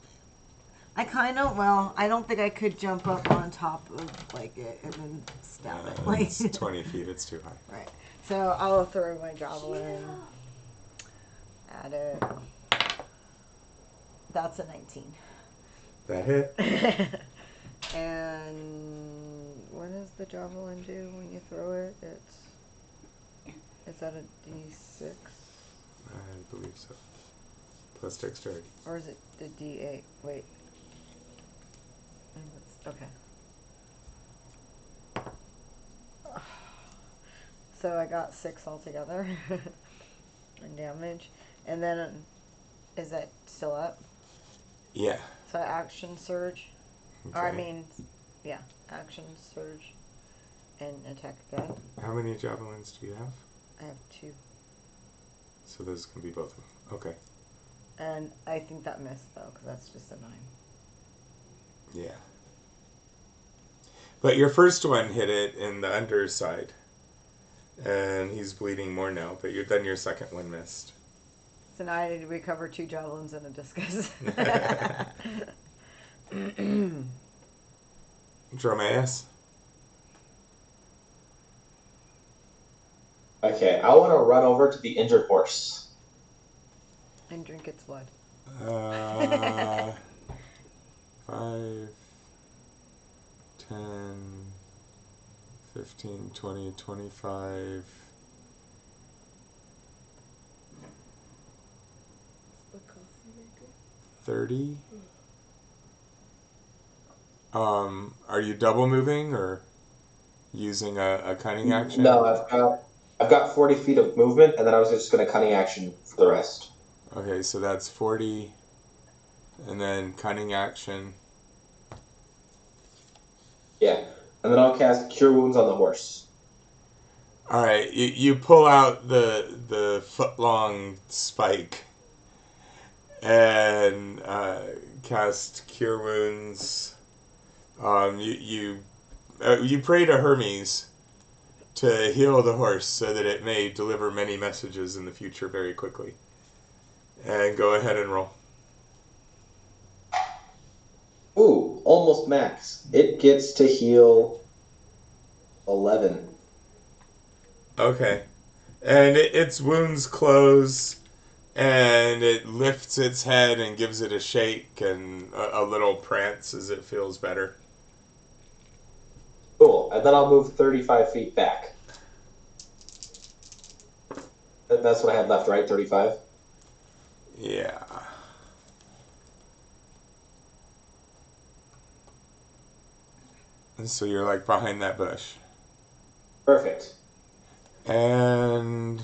I kind of, well, I don't think I could jump up on top of like it and then stab it. Like It's 20 feet. It's too high. Right. So I'll throw my javelin at it. That's a 19. That hit. And what does the javelin do when you throw it? Is that a D6? I believe so. Plus dexterity. Or is it the D8? Wait. Okay. So I got 6 altogether in damage. And then, is that still up? Yeah. So action surge. Okay. Or I mean, yeah, action surge and attack again. How many javelins do you have? I have 2. So those can be both of them. Okay. And I think that missed though, because that's just a 9. Yeah. But your first one hit it in the underside. And he's bleeding more now, but then your second one missed. So now I need to recover 2 javelins and a discus. Dromeus? Okay, I want to run over to the injured horse. And drink its blood. 5, 10, 15, 20, 25. the coffee maker. 30. Are you double moving or using a cunning action? No, I've got I've got 40 feet of movement, and then I was just going to cunning action for the rest. Okay, so that's 40, and then cunning action. Yeah, and then I'll cast Cure Wounds on the horse. All right, you pull out the foot-long spike and cast Cure Wounds. You pray to Hermes to heal the horse so that it may deliver many messages in the future very quickly. And go ahead and roll. Ooh, almost max. It gets to heal 11. Okay. And its wounds close, and it lifts its head and gives it a shake and a little prance as it feels better. Cool, and then I'll move 35 feet back. That's what I had left, right? 35? Yeah. And so you're like behind that bush. Perfect. And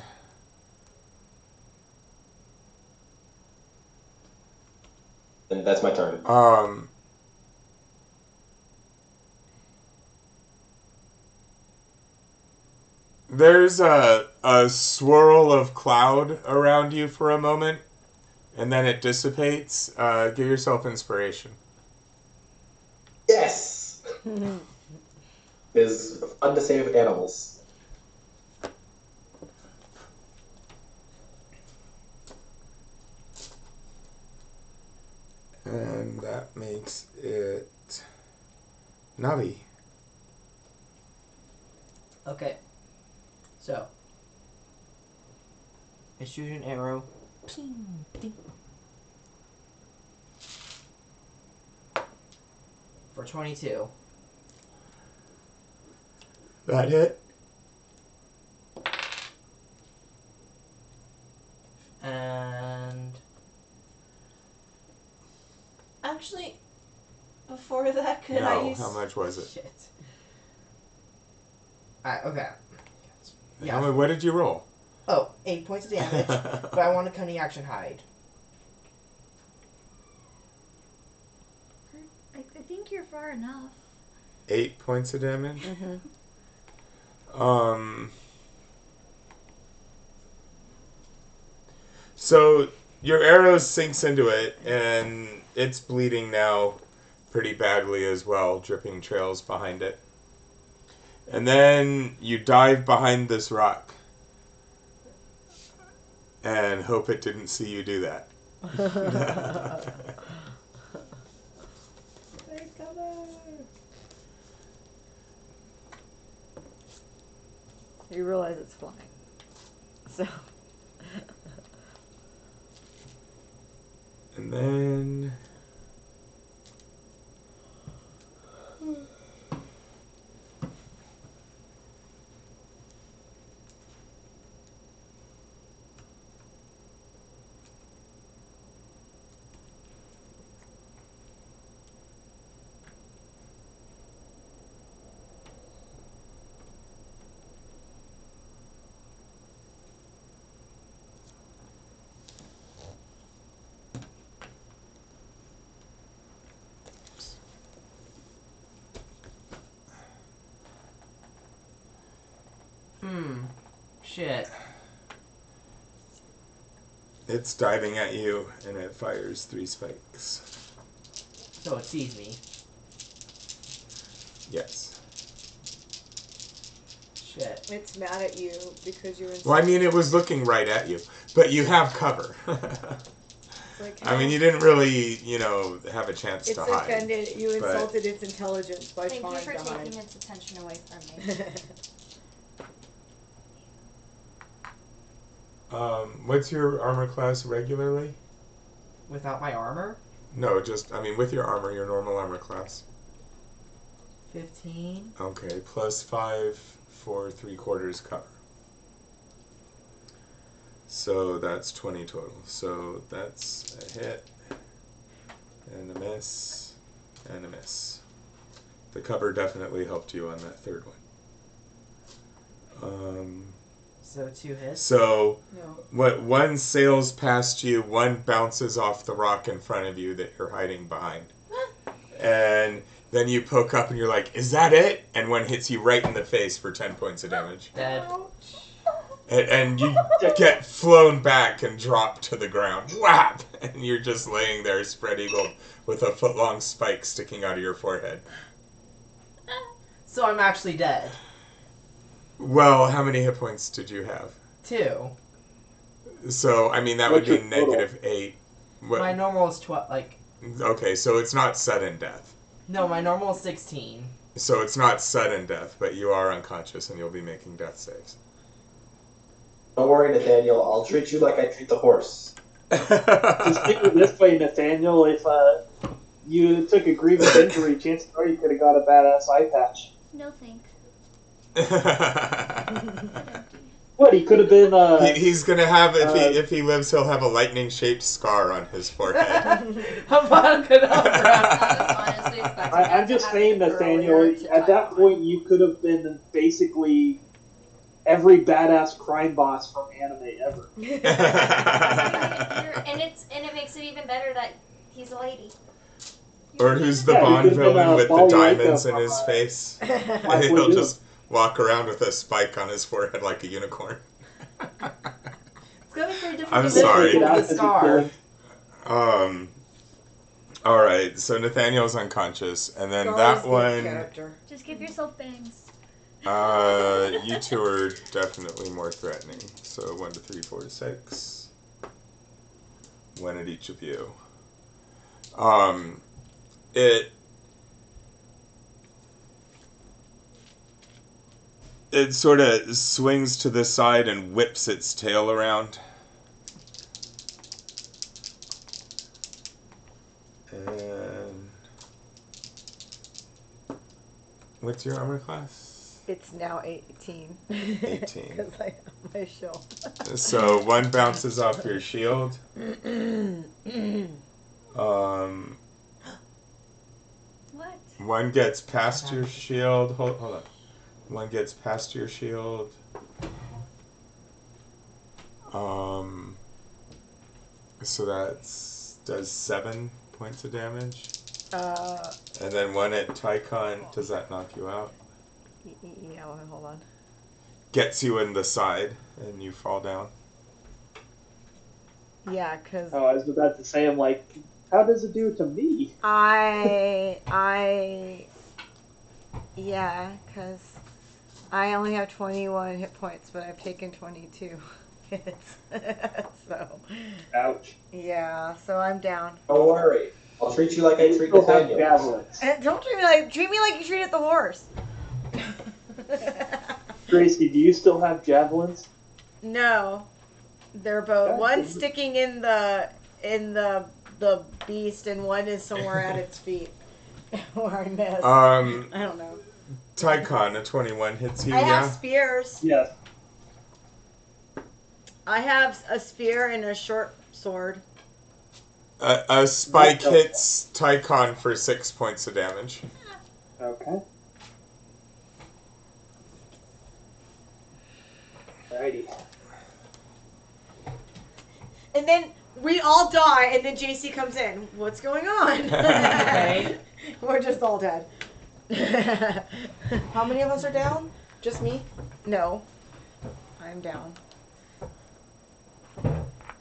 And that's my turn. There's a swirl of cloud around you for a moment, and then it dissipates. Give yourself inspiration. Yes! It is fun to save animals. And that makes it Navi. Okay. So. I shoot an arrow. Ping, ding. For 22. That hit? And actually, before that, could I No, use... how much was it? Shit. Alright, okay. Yeah. What did you roll? Oh, 8 points of damage, but I want a cunning action hide. I think you're far enough. 8 points of damage? Mm-hmm. So your arrow sinks into it, and it's bleeding now pretty badly as well, dripping trails behind it. And then you dive behind this rock and hope it didn't see you do that. You realize it's flying. So. And then... Shit. It's diving at you, and it fires 3 spikes. So it sees me. Yes. Shit. It's mad at you because you're in. Well, I mean, it was looking right at you, but you have cover. Like, I mean, you didn't really, have a chance it's to hide. offended. You but- insulted its intelligence by Thank you trying for to hide. taking its attention away from me. What's your armor class regularly? Without my armor? No, with your armor, your normal armor class. 15. Okay, plus 5 for 3/4 cover. So that's 20 total. So that's a hit, and a miss, and a miss. The cover definitely helped you on that third one. So 2 hits. So, No. one sails past you, one bounces off the rock in front of you that you're hiding behind. And then you poke up and you're like, is that it? And one hits you right in the face for 10 points of damage. Dead. And you get flown back and drop to the ground. Whap! And you're just laying there spread eagled with a foot-long spike sticking out of your forehead. So I'm actually dead. Well, how many hit points did you have? 2. So, I mean, that What's would be your total? -8. What? My normal is 12. Like, Okay, so it's not sudden death. no, my normal is 16. So it's not sudden death, but you are unconscious and you'll be making death saves. Don't worry, Nathaniel. I'll treat you like I treat the horse. Just think of it this way, Nathaniel. If you took a grievous injury, chances are you could have got a badass eye patch. No thanks. What, he could have been, He's gonna have, if he lives, he'll have a lightning-shaped scar on his forehead. I'm not gonna honestly expecting I'm just saying, Nathaniel, at that point you could have been basically every badass crime boss from anime ever. And it makes it even better that he's a lady. Or who's the Yeah, he Bond could've been, villain with the Ball diamonds in Yanko his from, face? Black He'll Widow. just walk around with a spike on his forehead like a unicorn. It's gonna be pretty difficult I'm to sorry. live with the scar. Alright, so Nathaniel's unconscious, and then Scar's that the one, character. Just give yourself bangs. you two are definitely more threatening. So 1 to 3, 4 to 6. 1 at each of you. It sort of swings to the side and whips its tail around. And what's your armor class? It's now 18. 18. Because I have my shield. So 1 bounces off your shield. What? 1 gets past your shield. Hold on. 1 gets past your shield. So does 7 points of damage. And then 1 at Tychon. Does that knock you out? Yeah, hold on. Gets you in the side, and you fall down. Yeah, because Oh, I was about to say, I'm like, how does it do it to me? yeah, because I only have 21 hit points, but I've taken 22 hits. So, Ouch. yeah, so I'm down. Don't worry. I'll treat you like I You treat still have Nathaniel. javelins. And don't treat me like you treated the horse. Gracie, do you still have javelins? No, they're both God one damn it. sticking in the beast, and one is somewhere at its feet. Or I missed. I don't know. Tychon, a 21 hits you, I have yeah? spears. Yes. I have a spear and a short sword. A spike hits Tychon for 6 points of damage. Okay. Alrighty. And then we all die, and then JC comes in. What's going on? Right. We're just all dead. How many of us are down? Just me? No. I'm down.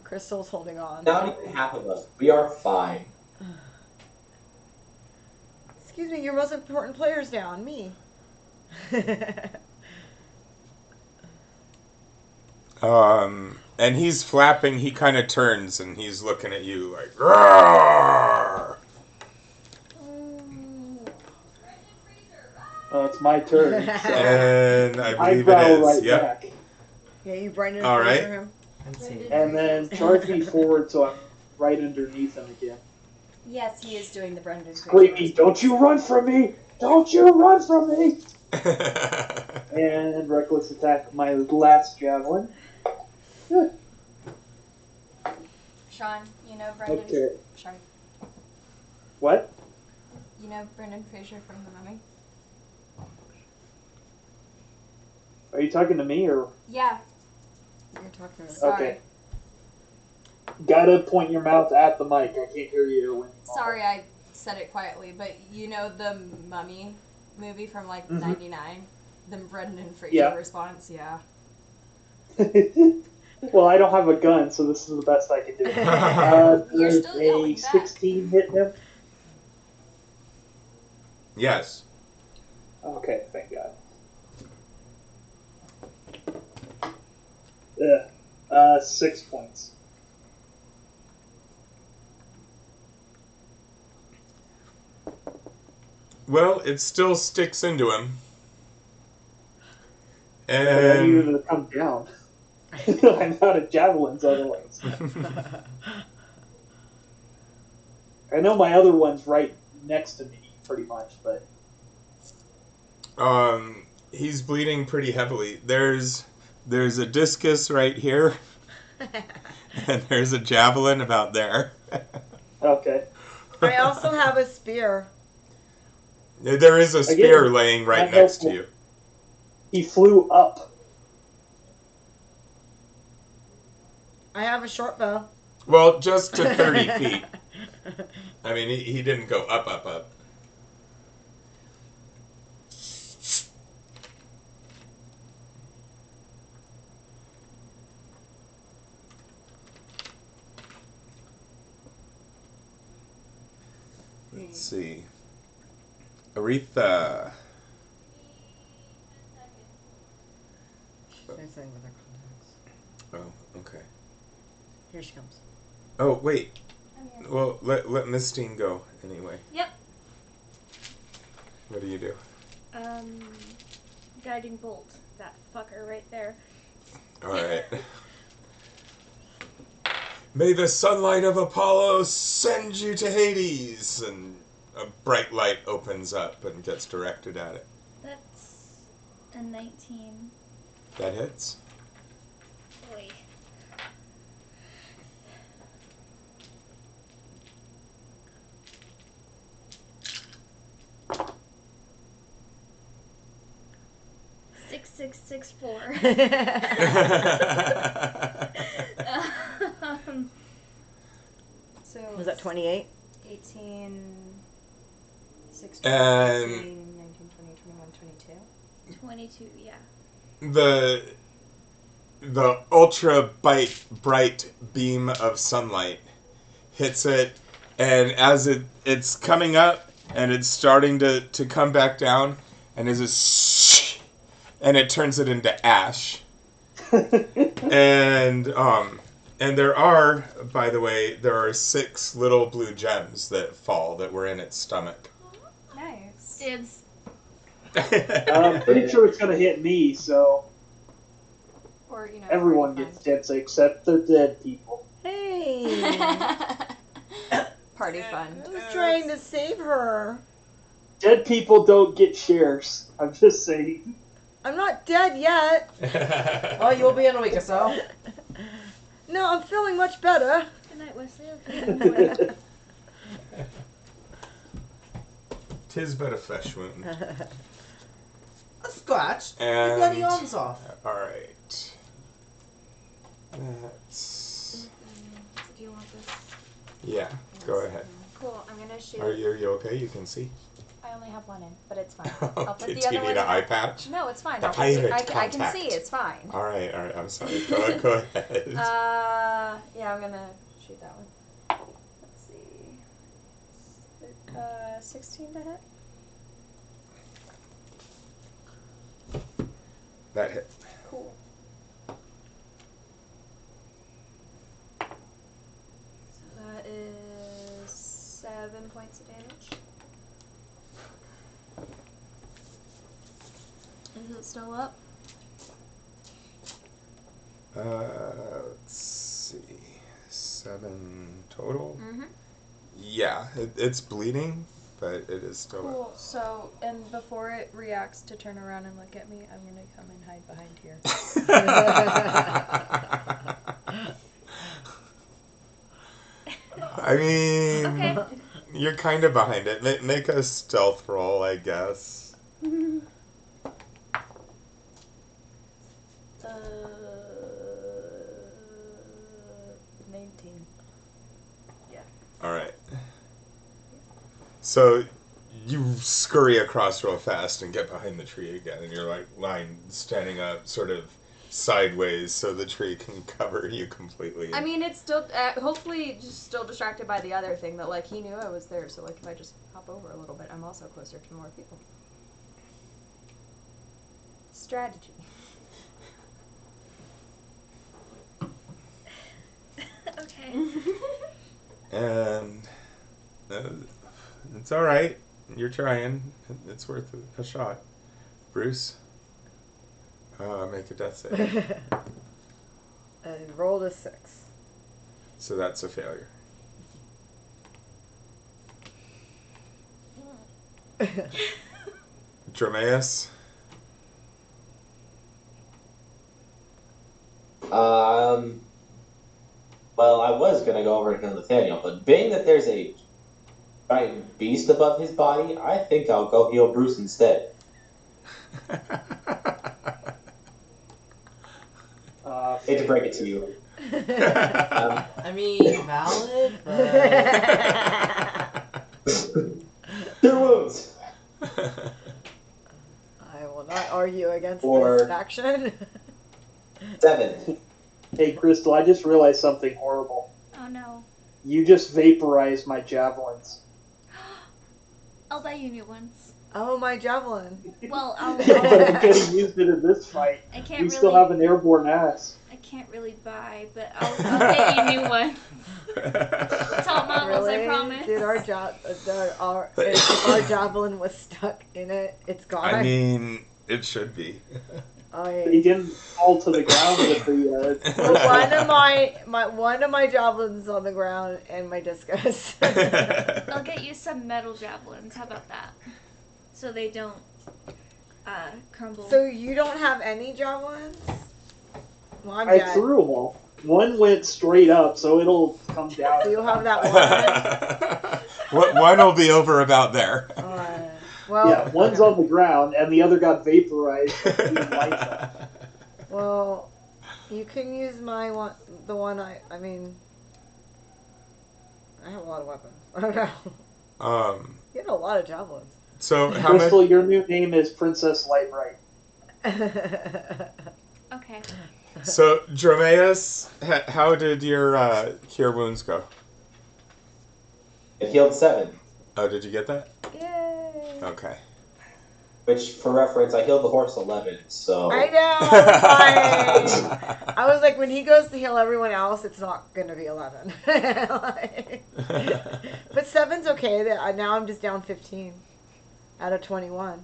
Crystal's holding on. Not even half of us. We are fine. Excuse me, your most important player's down. Me. And he's flapping, he kind of turns and he's looking at you like, "Roar!" Oh, it's my turn. So And I I believe growl it is. right Yep. back. Yeah, you Brendan All right. Fraser him. I'm seeing. And then charge me forward so I'm right underneath him again. Yes, he is doing the Brendan Fraser. Screaming, don't you run from me! Don't you run from me! And reckless attack my last javelin. Sean, you know Brendan. Okay. Sorry, What? you know Brendan Fraser from The Mummy. Are you talking to me or? Yeah, talking about? Sorry. Okay. Gotta point your mouth at the mic. I can't hear you. When you Sorry, I said it quietly, but you know the Mummy movie from like Mhm. '99, the Brendan Fraser Yeah. response. Yeah. Well, I don't have a gun, so this is the best I can do. You're Does still a yelling back. 16 hit him? Yes. Okay, thank God. 6 points. Well, it still sticks into him. I need him And to come down. I'm out of javelins otherwise. I know my other one's right next to me, pretty much, but he's bleeding pretty heavily. There's a discus right here, and there's a javelin about there. okay. I also have a spear. There is a spear laying right next to you. He flew up. I have a short bow. Well, just to 30 feet. I mean, he didn't go up, up, up. Let's see. Aretha. They're saying with their contacts. Oh, okay. Here she comes. Oh, wait. I'm here. Well, let Mistine go anyway. Yep. What do you do? Guiding bolt. That fucker right there. Alright. May the sunlight of Apollo send you to Hades! And a bright light opens up and gets directed at it. That's a 19. That hits. Boy. Six, 6, 4. So Was that 28? 18, 16, And 18, 19, 20, 21, 22. 22, yeah. the ultra bright beam of sunlight hits it, and as it's coming up and it's starting to come back down, and there's a and it turns it into ash. And there are, by the way, 6 little blue gems that fall that were in its stomach. Nice. Dibs. I'm pretty sure it's going to hit me, so Or, you know, everyone party gets dips except the dead people. Hey! fun. Party fun. I was trying to save her. Dead people don't get shares. I'm just saying. I'm not dead yet. Well, you will be in a week or so. No, I'm feeling much better. Good night, Wesley. Okay. Tis but a flesh wound. A scratch. And Get the arms off. alright. That's... Do you want this? Yeah, go ahead. Cool. I'm gonna shoot. Are you okay? You can see? I only have one in, but it's fine. I'll put Okay, the do other you one need an in. eye patch? No, it's fine. The I'll put pirate I can contact. see. It's fine. Alright, I'm sorry. Go ahead. Yeah, I'm gonna shoot that one. Let's see. 16 to hit. That hit. Cool. So that is 7 points of damage. Is it still up? Let's see. 7 total? Mm-hmm. Yeah, it's bleeding, but it is still up. Cool. So, and before it reacts to turn around and look at me, I'm gonna come and hide behind here. I mean, Okay. you're kind of behind it. Make a stealth roll, I guess. So you scurry across real fast and get behind the tree again, and you're like standing up sort of sideways so the tree can cover you completely. I mean, it's still hopefully just still distracted by the other thing that like he knew I was there. So like if I just hop over a little bit, I'm also closer to more people. Strategy. Okay. And it's all right. You're trying. It's worth a shot. Bruce, make a death save. And rolled a 6. So that's a failure. Dromeus? Well, I was gonna go over and kill Nathaniel, but being that there's a giant beast above his body, I think I'll go heal Bruce instead. Hate to break it to you. I mean, valid, but... Cure wounds! I will not argue against Or- this action. 7. Hey, Crystal, I just realized something horrible. Oh no. You just vaporized my javelins. I'll buy you new ones. Oh, my javelin. Well, I'll But I'm getting used in this fight. I We can't still really. have an airborne ass. I can't really buy, but I'll get you new one. Top models, I promise. Dude, if our javelin was stuck in it, it's gone. I mean, it should be. They didn't fall to the ground with the. One of my javelins on the ground and my discus. I'll get you some metal javelins. How about that? So they don't crumble. So you don't have any javelins? Well, I'm I dead. threw them all. One went straight up, so it'll come down. Do you have that one? One will be over about there. Well, Yeah, one's on the ground, and the other got vaporized. With lights up. Well, you can use my one. The one I mean, I have a lot of weapons. I don't know. You had a lot of javelins. So how Crystal, many? your new name is Princess Lightbright. Okay. So Dromeus, how did your cure wounds go? It healed 7. Oh, did you get that? Yay! Okay. Which, for reference, I healed the horse 11, so... I know. I'm fine. I was like, when he goes to heal everyone else, it's not gonna be 11. But 7's okay. Now I'm just down 15 out of 21.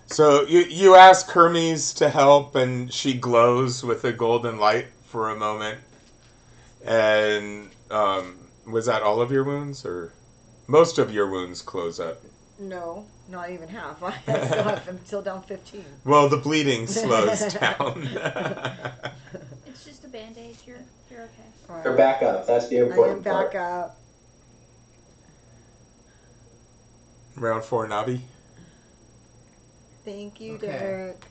So you ask Hermes to help, and she glows with a golden light for a moment. And was that all of your wounds, or most of your wounds close up? No, not even half. I'm still down 15. Well, the bleeding slows down. It's just a band-aid. You're okay. Right. You're back up. That's the I am important back part. up. Round 4, Navi. Thank you, Okay. Derek.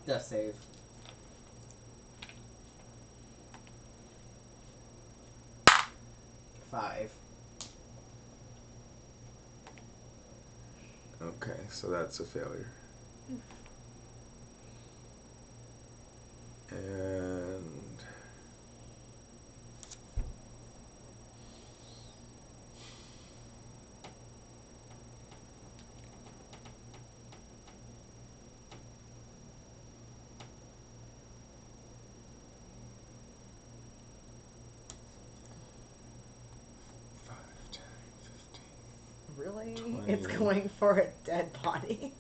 Death save. Five. Okay, so that's a failure. And Really? 20. It's going for a dead body.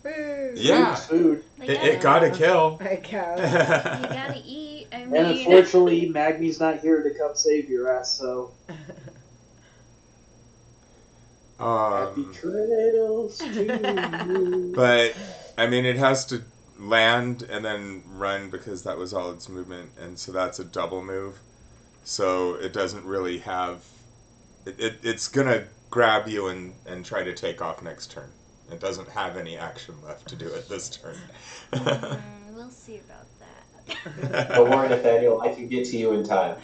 Food. yeah, Food. it got a kill. I guess. You gotta eat. I mean, And unfortunately, Magni's not here to come save your ass, so. Happy trails to you. But I mean, it has to land and then run because that was all its movement, and so that's a double move. So it doesn't really have. It's gonna grab you and try to take off next turn. It doesn't have any action left to do it this turn. we'll see about that. Don't worry, Nathaniel. I can get to you in time.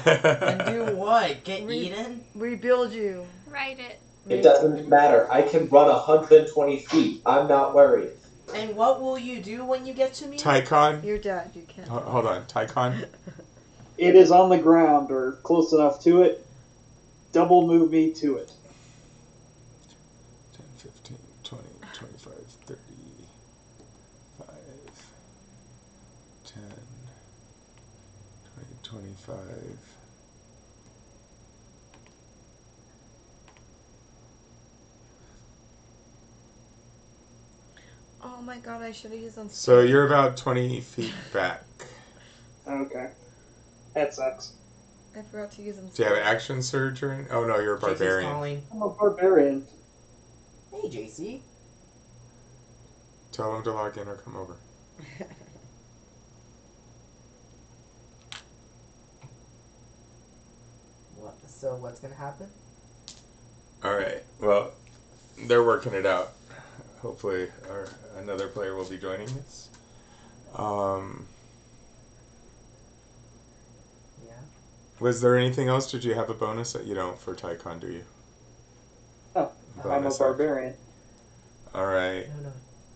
And do what? Get eaten? Rebuild you. Write it. It doesn't matter. I can run 120 feet. I'm not worried. And what will you do when you get to me? Tychon? You're dead. You can't. Hold on. Tychon? It is on the ground or close enough to it. Double move me to it. 10, 15, 20, 25, 30, 5, 10, 20, 25. Oh my god, I should have used on. So you're about 20 feet back. Okay. That sucks. I forgot to use them. Do you have action surge or anything? Oh no, you're a JC's barbarian. calling. I'm a barbarian. Hey, JC. Tell him to log in or come over. What? So what's gonna happen? Alright, well, they're working it out. Hopefully another player will be joining us. Yeah. Was there anything else? Did you have a bonus that you don't for Tychon, do you? Oh, I'm a barbarian. Alright. No.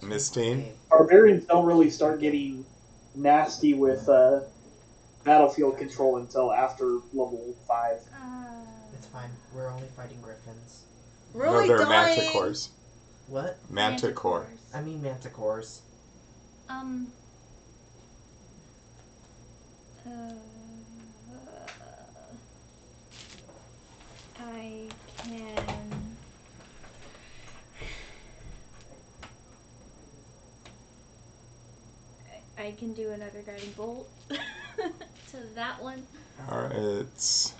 Mistine? Okay. Barbarians don't really start getting nasty with battlefield control until after level 5. It's fine. We're only fighting griffins. No, they're manticores. What? Manticore. I mean manticores. I can. I can do another guiding bolt to that one. Alright, it's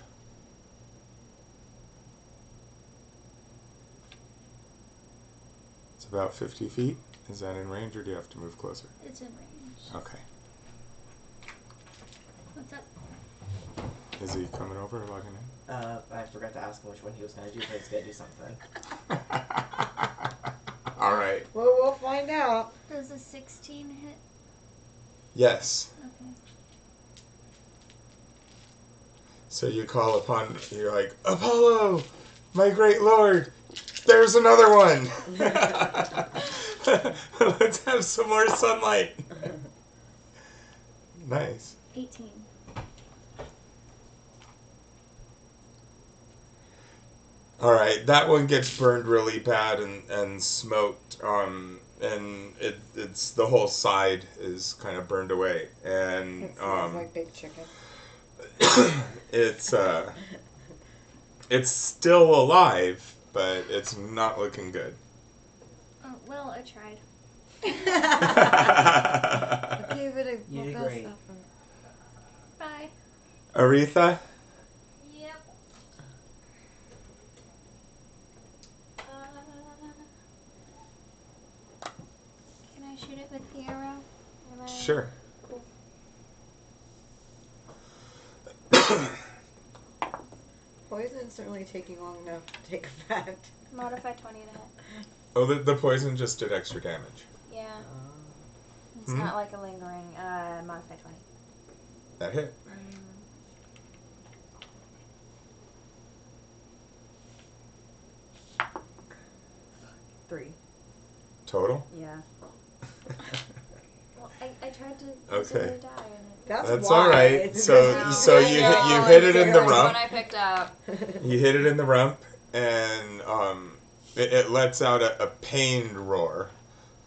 about 50 feet. Is that in range or do you have to move closer? It's in range. Okay. What's up? Is he coming over or logging in? I forgot to ask him which one he was gonna do, but he's gonna do something. Alright. Well, we'll find out. Does a 16 hit? Yes. Okay. So you call upon, you're like, Apollo, my great lord, there's another one. Let's have some more sunlight. Nice. 18. All right, that one gets burned really bad and smoked, and it's the whole side is kind of burned away, and It smells like baked chicken. it's still alive, but it's not looking good. Oh, well, I tried. I gave it a You did best great. effort. Bye. Aretha? Yep. Can I shoot it with the arrow? Am I... Sure. Cool. Poison's certainly taking long enough to take effect. Modify 20 to hit. Oh, the poison just did extra damage. Yeah. It's not like a lingering. Modify 20. That hit. 3. Total? Yeah. Well, I tried to use Okay. another die and it... That's why. all right. It's So because so I you know, hit it it's in the the rump. one I picked up. You hit it in the rump, and it lets out a pained roar,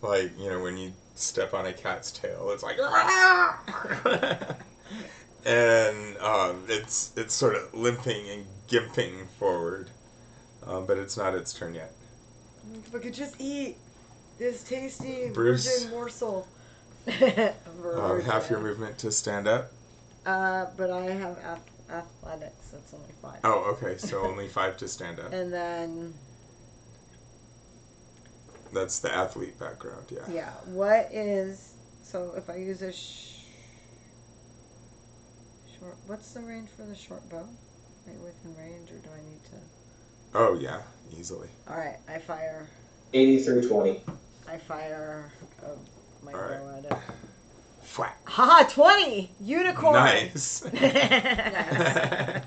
like when you step on a cat's tail. It's like, and it's sort of limping and gimping forward, but it's not its turn yet. If I could just eat this tasty Bruce. virgin morsel. Half your movement to stand up. But I have athletics. That's only 5. Oh, okay. So only 5 to stand up. And then That's the athlete background. Yeah. yeah, what is so if I use a short? What's the range for the short bow? Are you within range, or do I need to? Oh yeah, easily. All right, I fire. 80 through 20. I fire my All right. bow at it. Whack. Haha, 20! Unicorn! Nice. Nice.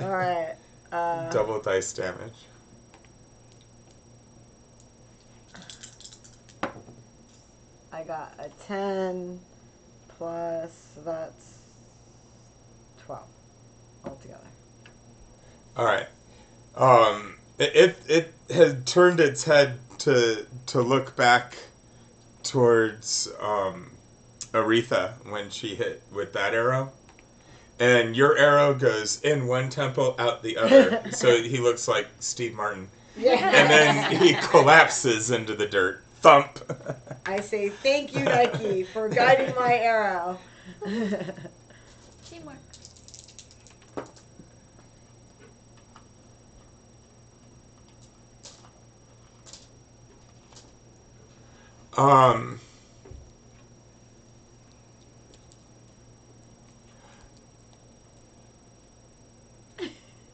Alright. Double dice damage. I got a 10 plus, so that's 12 altogether. Alright. It had turned its head to look back towards Aretha when she hit with that arrow. And your arrow goes in one temple, out the other. So he looks like Steve Martin. Yeah. And then he collapses into the dirt. Thump. I say, thank you, Nike, for guiding my arrow. Teamwork.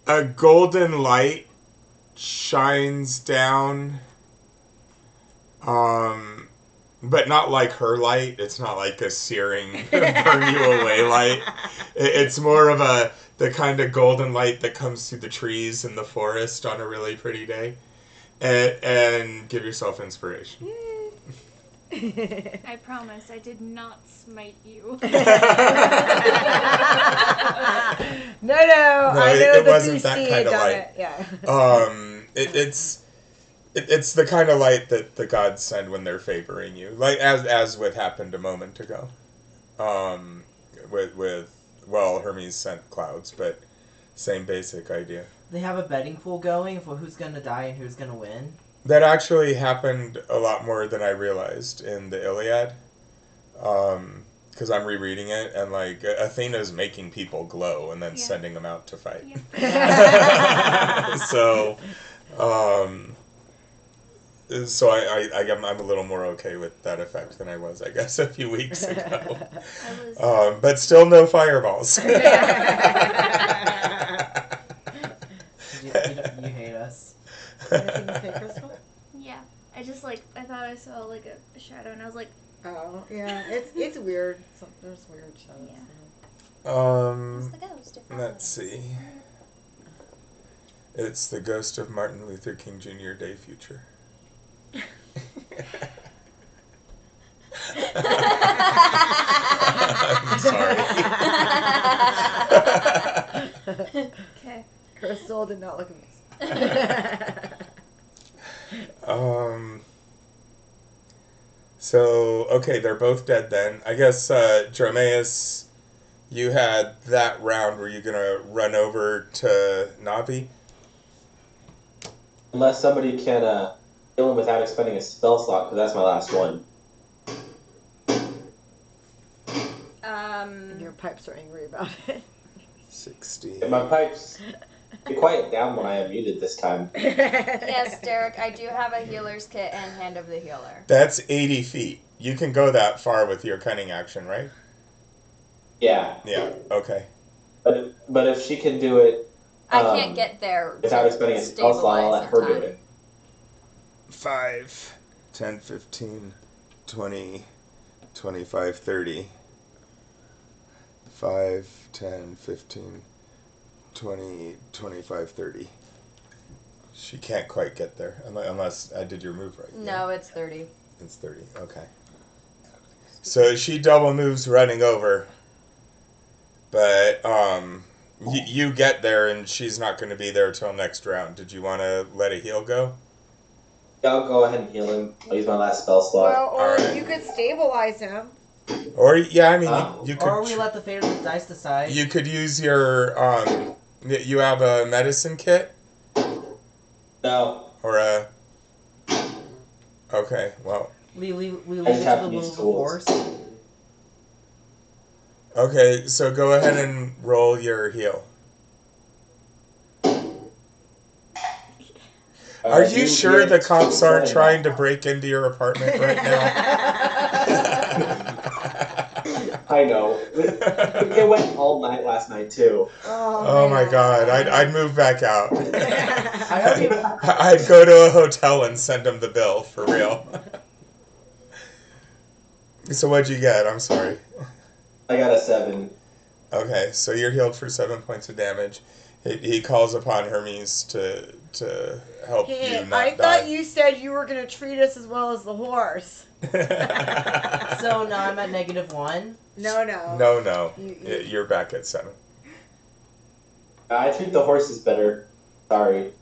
A golden light shines down, but not like her light. It's not like a searing, burn you away light. It's more of the kind of golden light that comes through the trees in the forest on a really pretty day. And give yourself inspiration. I promise I did not smite you. No, I know it the wasn't DC that kind of done light. it. Yeah. It's the kind of light that the gods send when they're favoring you, like as what happened a moment ago. With Hermes sent clouds, but same basic idea. They have a betting pool going for who's gonna die and who's gonna win. That actually happened a lot more than I realized in the Iliad. Because I'm rereading it, and like Athena's making people glow and then sending them out to fight. Yep. So I'm a little more okay with that effect than I was, I guess, a few weeks ago. But still no fireballs. You hate us. Anything you say, Crystal? Yeah. I just I thought I saw like a shadow and I was like, Oh, yeah. It's weird. There's weird shadows. it's the ghost. Let's see. It's the ghost of Martin Luther King Jr. Day future. I'm sorry. Okay. Crystal did not look amazing. So, okay, they're both dead then. I guess, Dromeus, you had that round. Were you going to run over to Navi? Unless somebody can kill him without expending a spell slot, because that's my last one. Your pipes are angry about it. 60. And my pipes quiet down when I am muted this time. Yes, Derek, I do have a healer's kit and Hand of the Healer. That's 80 feet. You can go that far with your cunning action, right? Yeah. Yeah, okay. But if she can do it... I can't get there without expending a spell slot, I'll let her do it. 5, 10, 15, 20, 25, 30. 5, 10, 15, 20, 25, 30. She can't quite get there unless I did your move right. No, it's 30. It's 30, okay. So she double moves running over. But you get there and she's not going to be there till next round. Did you want to let a heal go? Yeah, I'll go ahead and heal him. I'll use my last spell slot. Well, or Alright. you could stabilize him. Or, yeah, I mean, you could... Or we let the fate of the dice decide. You could use your, you have a medicine kit? No. Or a... Okay, well... We leave it to the will of the force. Okay, so go ahead and roll your heal. Are you sure the cops aren't trying to break into your apartment right now? I know. It went all night last night, too. Oh my god, I'd move back out. I I'd go to a hotel and send them the bill, for real. So what'd you get? I'm sorry. I got a 7. Okay, so you're healed for 7 points of damage. He calls upon Hermes to help Hey, you not I die. thought you said you were going to treat us as well as the horse. So now I'm at -1. No. No. You're back at 7. I treat the horses better. Sorry.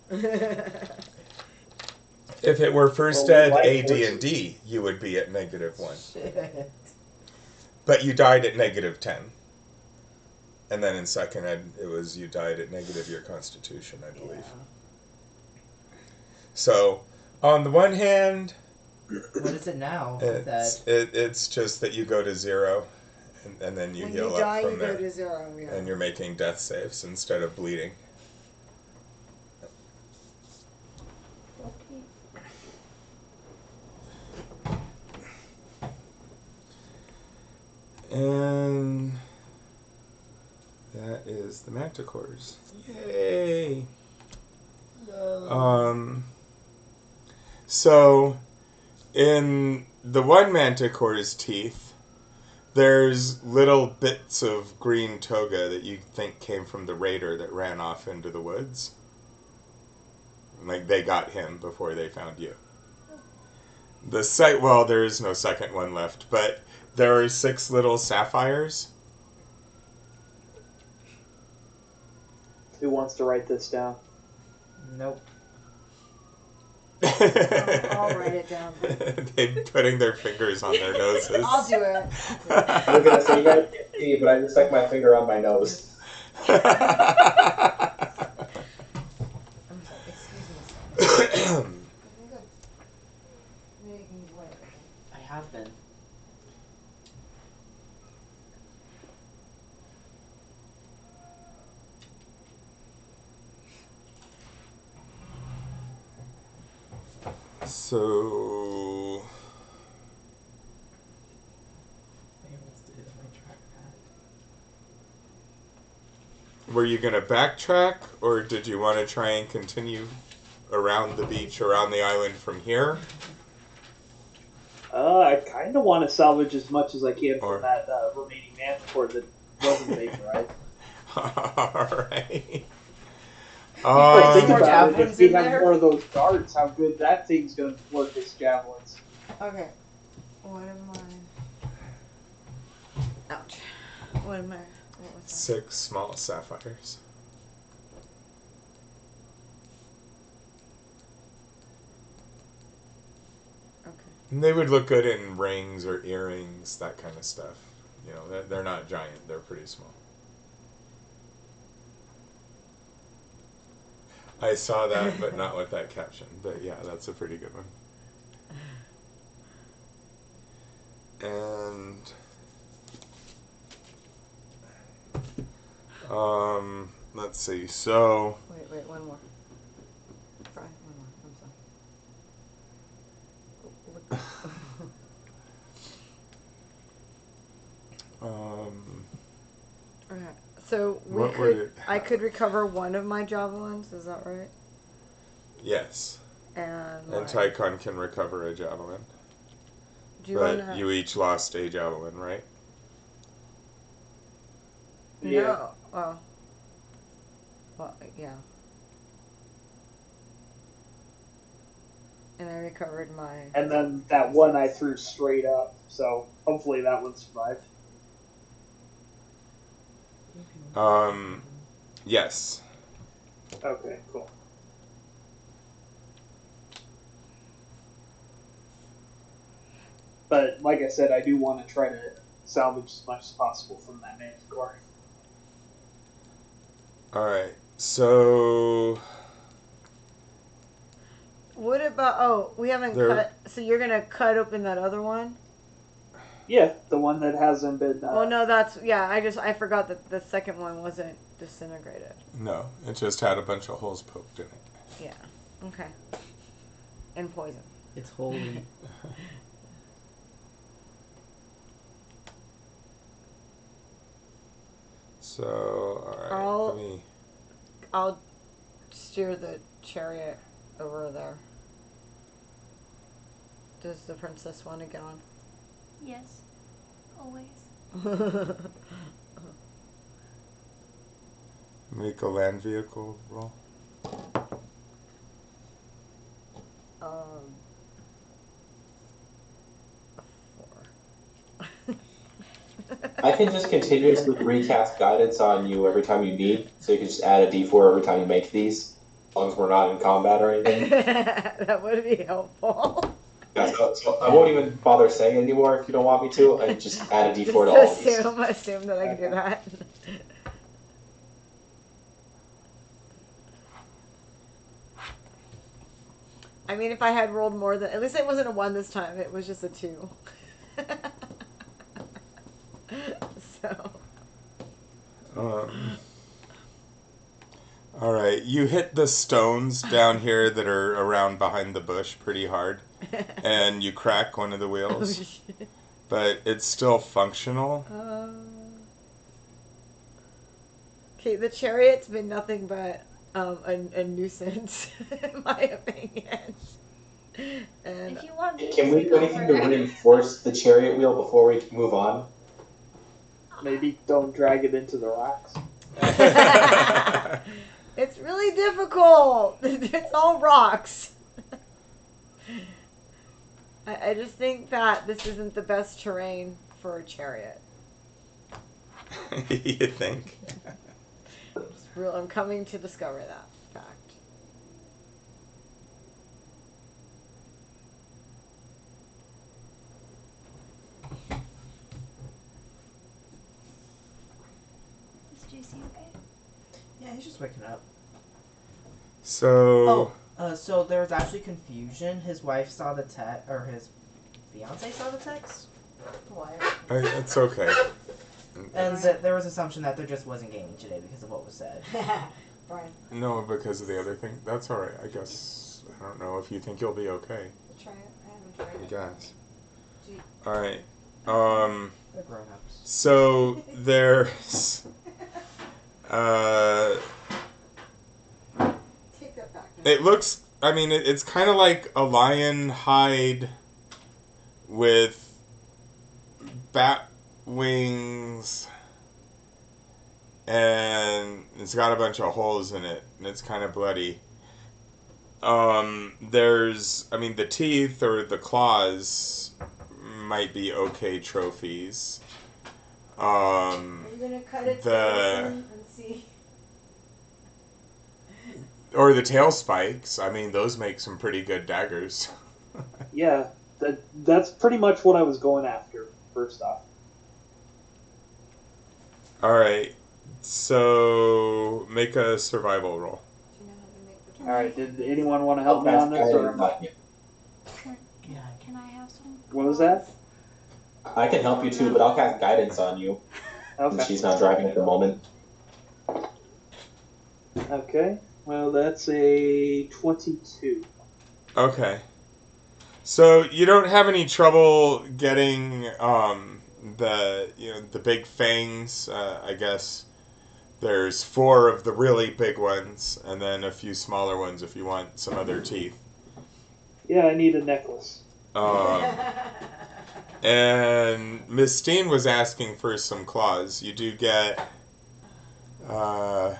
If it were first Well, we ed like AD&D, you would be at -1. Shit. But you died at -10. And then in second ed, it was you died at negative your constitution, I believe. Yeah. So, on the one hand, What is it now? it's just that you go to 0, and then you when heal you die, up from you there. go to 0. Yeah. And you're making death saves instead of bleeding. Okay. And that is the manticores. Yay! So, in the one manticore's teeth, there's little bits of green toga that you think came from the raider that ran off into the woods. Like, they got him before they found you. Well, there is no second one left, but there are 6 little sapphires. Who wants to write this down? Nope. I'll write it down. They're putting their fingers on their noses. I'll do it. I was going to say, you guys can't see, but I just stuck my finger on my nose. I'm sorry, excuse me. I have been. So, Maybe let's do it on my trackpad. were you going to backtrack, or did you want to try and continue around the beach, around the island from here? I kind of want to salvage as much as I can Or- from that remaining manticore that wasn't vaporized. Alright. Think more about it. If javelins we in have there? more of those darts, how good that thing's going to work as javelins. Okay. What am I? Ouch. What am I? What was that? 6 small sapphires. Okay. And they would look good in rings or earrings, that kind of stuff. You know, they're not giant, they're pretty small. I saw that, but not with that caption. But yeah, that's a pretty good one. And let's see. So Wait, one more. Try one more. I'm sorry. Okay. So I could recover one of my javelins. Is that right? yes. And Tychon can recover a javelin. do you But wanna? you each lost a javelin, right? Yeah. No. Well, yeah. And I recovered my. And then that one I threw straight up, so hopefully that one survived. Yes. Okay, cool. But like I said, I do want to try to salvage as much as possible from that manticore. Alright. So What about? Oh, we haven't cut. So you're gonna cut open that other one? Yeah, the one that hasn't been. Well, no, that's I forgot that the second one wasn't disintegrated. no, it just had a bunch of holes poked in it. Yeah. Okay. And poison. It's holy. So, alright. I'll steer the chariot over there. Does the princess want to get on? Yes. Always. Make a land vehicle roll. I can just continuously recast guidance on you every time you need, so you can just add a d4 every time you make these, as long as we're not in combat or anything. That would be helpful. Yeah, so I won't even bother saying it anymore if you don't want me to. I just add a d4 to all of these. Assume that I can do that. I mean, if I had rolled more than... At least it wasn't a 1 this time. It was just a 2. So... Alright, you hit the stones down here that are around behind the bush pretty hard. And you crack one of the wheels. Oh, shit. But it's still functional. Okay, the chariot's been nothing but a nuisance, in my opinion. And If you want Can we do anything to reinforce the chariot wheel before we move on? Maybe don't drag it into the rocks. it's really difficult. It's all rocks. I just think that this isn't the best terrain for a chariot. You think? I'm coming to discover that fact. Is Juicy okay? Yeah, he's just waking up. So... So there was actually confusion. His wife saw the text, or his fiance saw the text. What? It's okay. And there was assumption that there just wasn't gaming today because of what was said. Brian. No, because of the other thing. That's alright, I guess. I don't know if you think you'll be okay. Try it. I haven't I tried it. guess. Gee. Alright. They're grown-ups. So there's Take that back. it looks, I mean, it's kind of like a lion hide with bat wings, and it's got a bunch of holes in it, and it's kind of bloody. There's, I mean, the teeth or the claws might be okay trophies. Are you gonna cut its tail open and see? Or the tail spikes. I mean, those make some pretty good daggers. Yeah, that's pretty much what I was going after, first off. Alright, so make a survival roll. Do you know how to make the Alright, did anyone want to help me on this? Or Can I have some? what was that? I can help you too, but I'll cast guidance on you. Okay. She's not driving at the moment. Okay. Well, that's a 22. Okay. So you don't have any trouble getting the big fangs. I guess there's 4 of the really big ones, and then a few smaller ones if you want some other teeth. Yeah, I need a necklace. And Mistine was asking for some claws. You do get how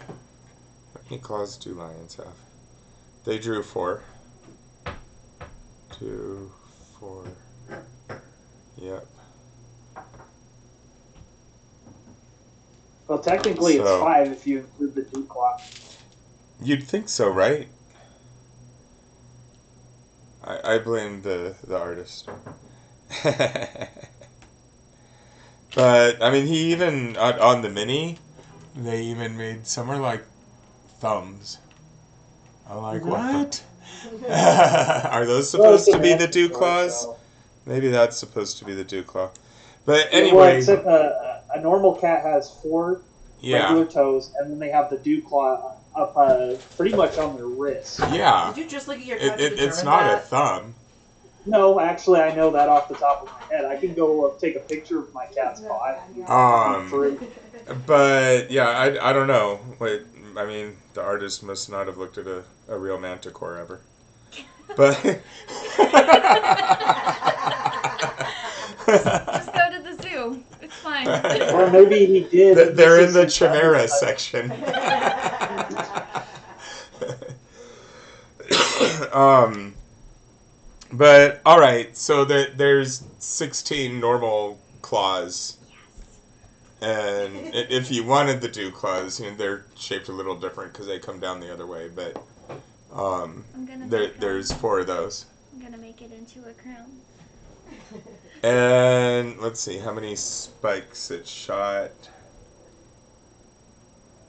many claws do lions have? They drew 4. 2, 4. Yep. Well, technically it's So- 5 if you include the dew claw. You'd think so, right? I blame the artist. But, I mean, he even, on the mini, they even made, some are like thumbs. I'm like, what? Are those supposed to be the dew claws? Maybe that's supposed to be the dew claw. But Well, anyway, except a normal cat has 4 yeah. regular toes, and then they have the dew claw up pretty much on their wrist. Yeah. Did you just look at your cat to It's determine not a that? thumb. No, actually, I know that off the top of my head. I can go take a picture of my cat's paw. Free. But yeah, I don't know. Wait, I mean, the artist must not have looked at a real manticore ever. But Just go to the zoo. Or maybe he did. They're in the Chimera section. But all right, so there's 16 normal claws, and if you wanted the dew claws, they're shaped a little different because they come down the other way. But there's 4 of those. I'm gonna make it into a crown. And let's see how many spikes it shot.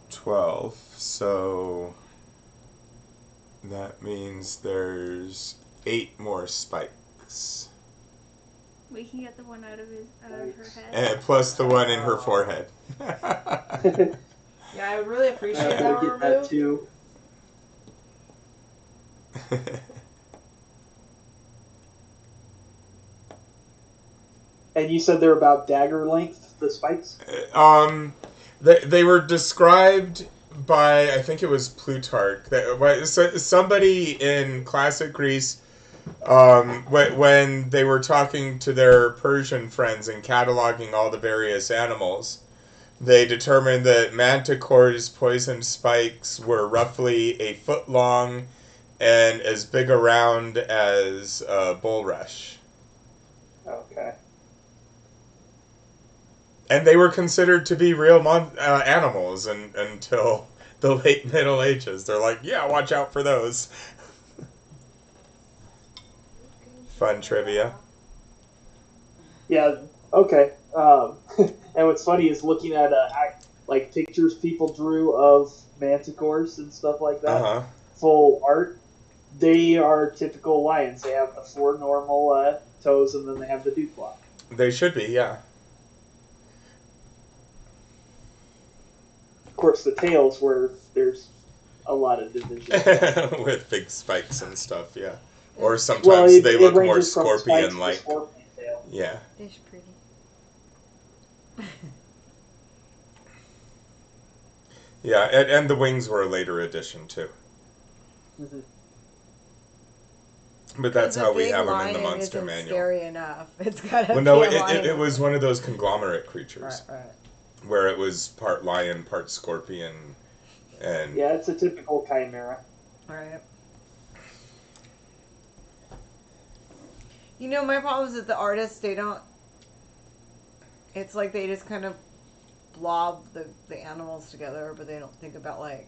12. So that means there's 8 more spikes. We can get the one out of her head. And plus the one in her forehead. Yeah, I would really appreciate I that get removed. that too. And you said they're about dagger length, the spikes? They were described by, I think it was Plutarch, somebody in classic Greece, when they were talking to their Persian friends and cataloging all the various animals, they determined that manticore's poisoned spikes were roughly a foot long and as big around as a bulrush. Okay. And they were considered to be real animals until the late Middle Ages. They're like, yeah, watch out for those. Fun trivia. Yeah, okay. And what's funny is looking at like pictures people drew of manticores and stuff like that, full art. They are typical lions. They have the 4 normal toes, and then they have the dew claw. They should be, yeah. Of course, the tails where there's a lot of division. With big spikes and stuff, yeah. Or sometimes they look more scorpion-like. Scorpion tail. Yeah. It's pretty. Yeah, and the wings were a later addition, too. Mm-hmm. But that's how we big have them in the lion monster isn't manual. Scary enough. It's got Well, no, it was one of those conglomerate creatures. Right. Where it was part lion, part scorpion, and... Yeah, it's a typical chimera. Right. You know, my problem is that the artists, they don't... It's like they just kind of blob the animals together, but they don't think about, like...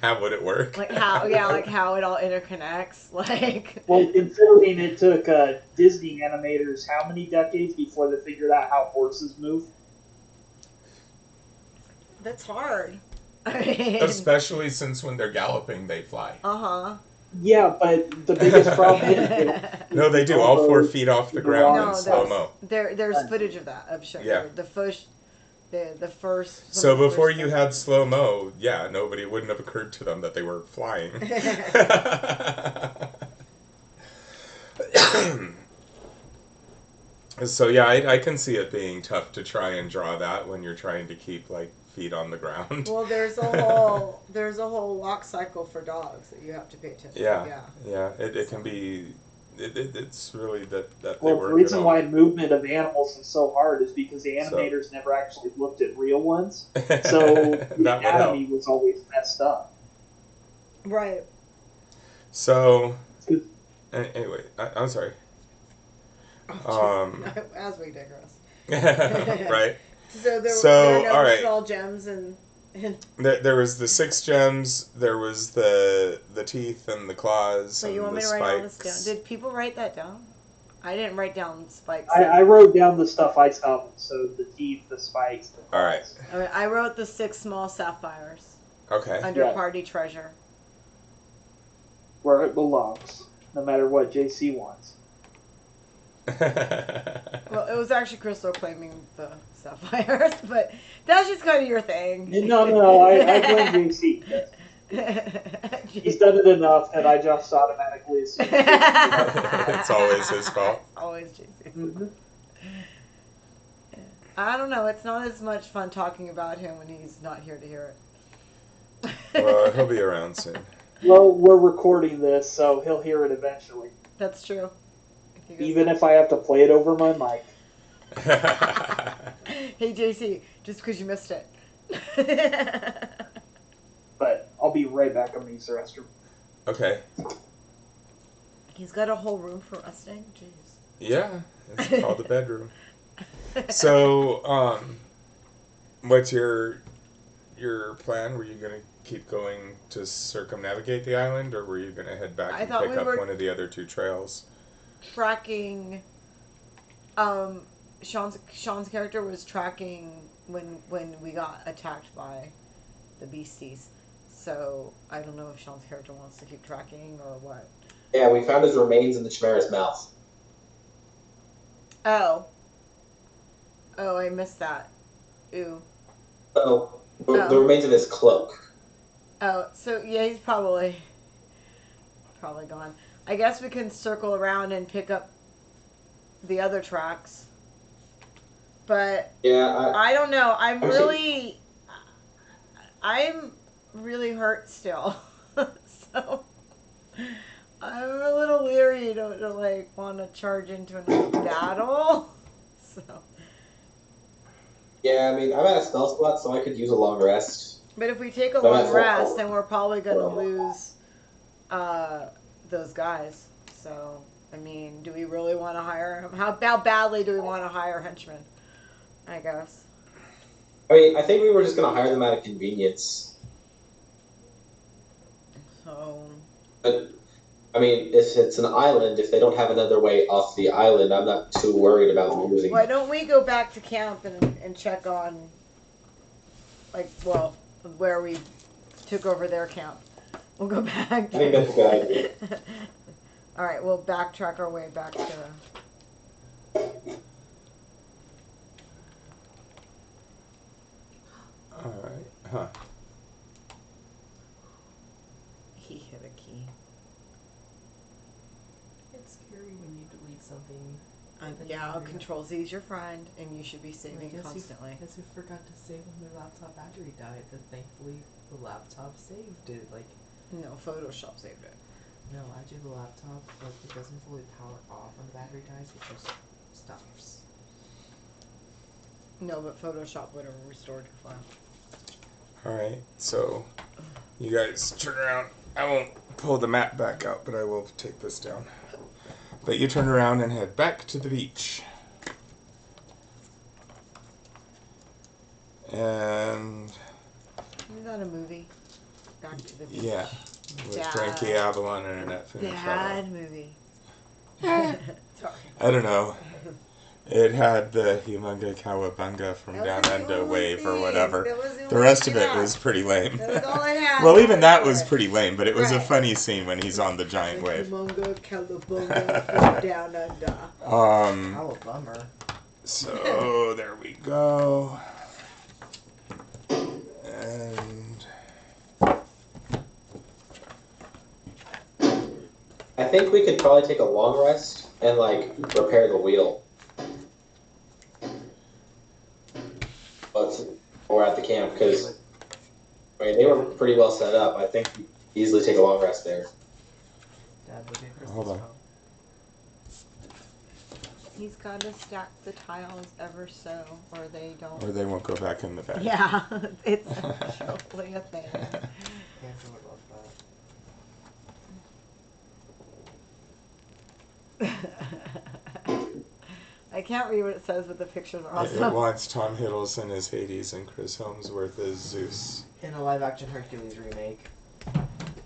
how would it work? Like how, yeah, like how it all interconnects, like... Well, considering it took Disney animators how many decades before they figured out how horses move? That's hard. I mean, Especially since when they're galloping, they fly. Uh-huh. Yeah, but the biggest problem is... No, they do. All 4 feet off the ground in slow-mo. There's footage of that. Of showing the first... So before you had slow-mo, yeah, nobody wouldn't have occurred to them that they were flying. So yeah, I can see it being tough to try and draw that when you're trying to keep like feet on the ground. Well, there's a whole walk cycle for dogs that you have to pay attention to. Yeah. It can be. It's really that well, the reason why movement of animals is so hard is because the animators never actually looked at real ones, so the anatomy was always messed up. Right. So, anyway, I'm sorry. As we digress. Right. So there are all right. small gems and there was the 6 gems. There was the teeth and the claws. So and you want me to spikes. write all this down? Did people write that down? I didn't write down spikes. I wrote down the stuff I saw. So the teeth, the spikes, the claws. All right. Okay, I wrote the 6 small sapphires. Okay. Under party treasure. Where it belongs, no matter what JC wants. Well, it was actually Crystal claiming the sapphires, but that's just kind of your thing. No, I blame JC. He's done it enough, and I just automatically assume it's always his fault. Always JC. Mm-hmm. I don't know. It's not as much fun talking about him when he's not here to hear it. Well, he'll be around soon. Well, we're recording this, so he'll hear it eventually. That's true. Even if I have to play it over my mic. Hey, JC, just because you missed it. But I'll be right back on the restroom. Okay. He's got a whole room for resting? Jeez. Yeah, it's called the bedroom. So, what's your plan? Were you going to keep going to circumnavigate the island, or were you going to head back and pick up one of the other 2 trails? Tracking. Sean's character was tracking when we got attacked by the beasties. So I don't know if Sean's character wants to keep tracking or what. Yeah, we found his remains in the Chimera's mouth. Oh, I missed that. Ooh. Oh, the remains of his cloak. Oh, so yeah, he's probably gone. I guess we can circle around and pick up the other tracks. But yeah, I don't know. I'm really hurt still. So I'm a little leery to like want to charge into another battle. So. Yeah, I mean, I'm at a spell slot, so I could use a long rest. But if we take a long rest, then we're probably going to lose those guys. So, I mean, do we really want to hire them? How badly do we want to hire henchmen? I guess. I mean, I think we were just going to hire them out of convenience. So. But, I mean, if it's an island, if they don't have another way off the island, I'm not too worried about losing. Why don't we go back to camp and check on, where we took over their camp? We'll go back. I think that's a good idea. All right, we'll backtrack our way back to. All right. Huh. He hit a key. It's scary when you delete something. Yeah, Control Z is your friend, and you should be saving constantly. I guess you forgot to save when the laptop battery died, but thankfully the laptop saved it. No, Photoshop saved it. No, actually the laptop, it doesn't fully power off when the battery dies, it just stops. No, but Photoshop would have restored your file. Alright, so you guys turn around. I won't pull the map back out, but I will take this down. But you turn around and head back to the beach. And... Isn't that a movie? Back to the beach. Yeah. With Frankie Avalon and Annette Funicello. Bad movie. Sorry. I don't know. It had the Humunga Cowabunga from Down Under wave or whatever. The rest of it was pretty lame. That was all it had. Well, even that was pretty lame, but it was a funny scene when he's on the giant wave. Humunga Cowabunga from Down Under. Oh, bummer. So, there we go. And... I think we could probably take a long rest and, repair the wheel. But we're at the camp, because they were pretty well set up. I think we easily take a long rest there. Dad, look at Christmas. Hold on. He's got to stack the tiles ever so, or they don't. Or they won't go back in the bag. Yeah, it's actually a thing. Andrew would love that. I can't read what it says, but the pictures are awesome. It wants Tom Hiddleston as Hades and Chris Hemsworth as Zeus. In a live-action Hercules remake.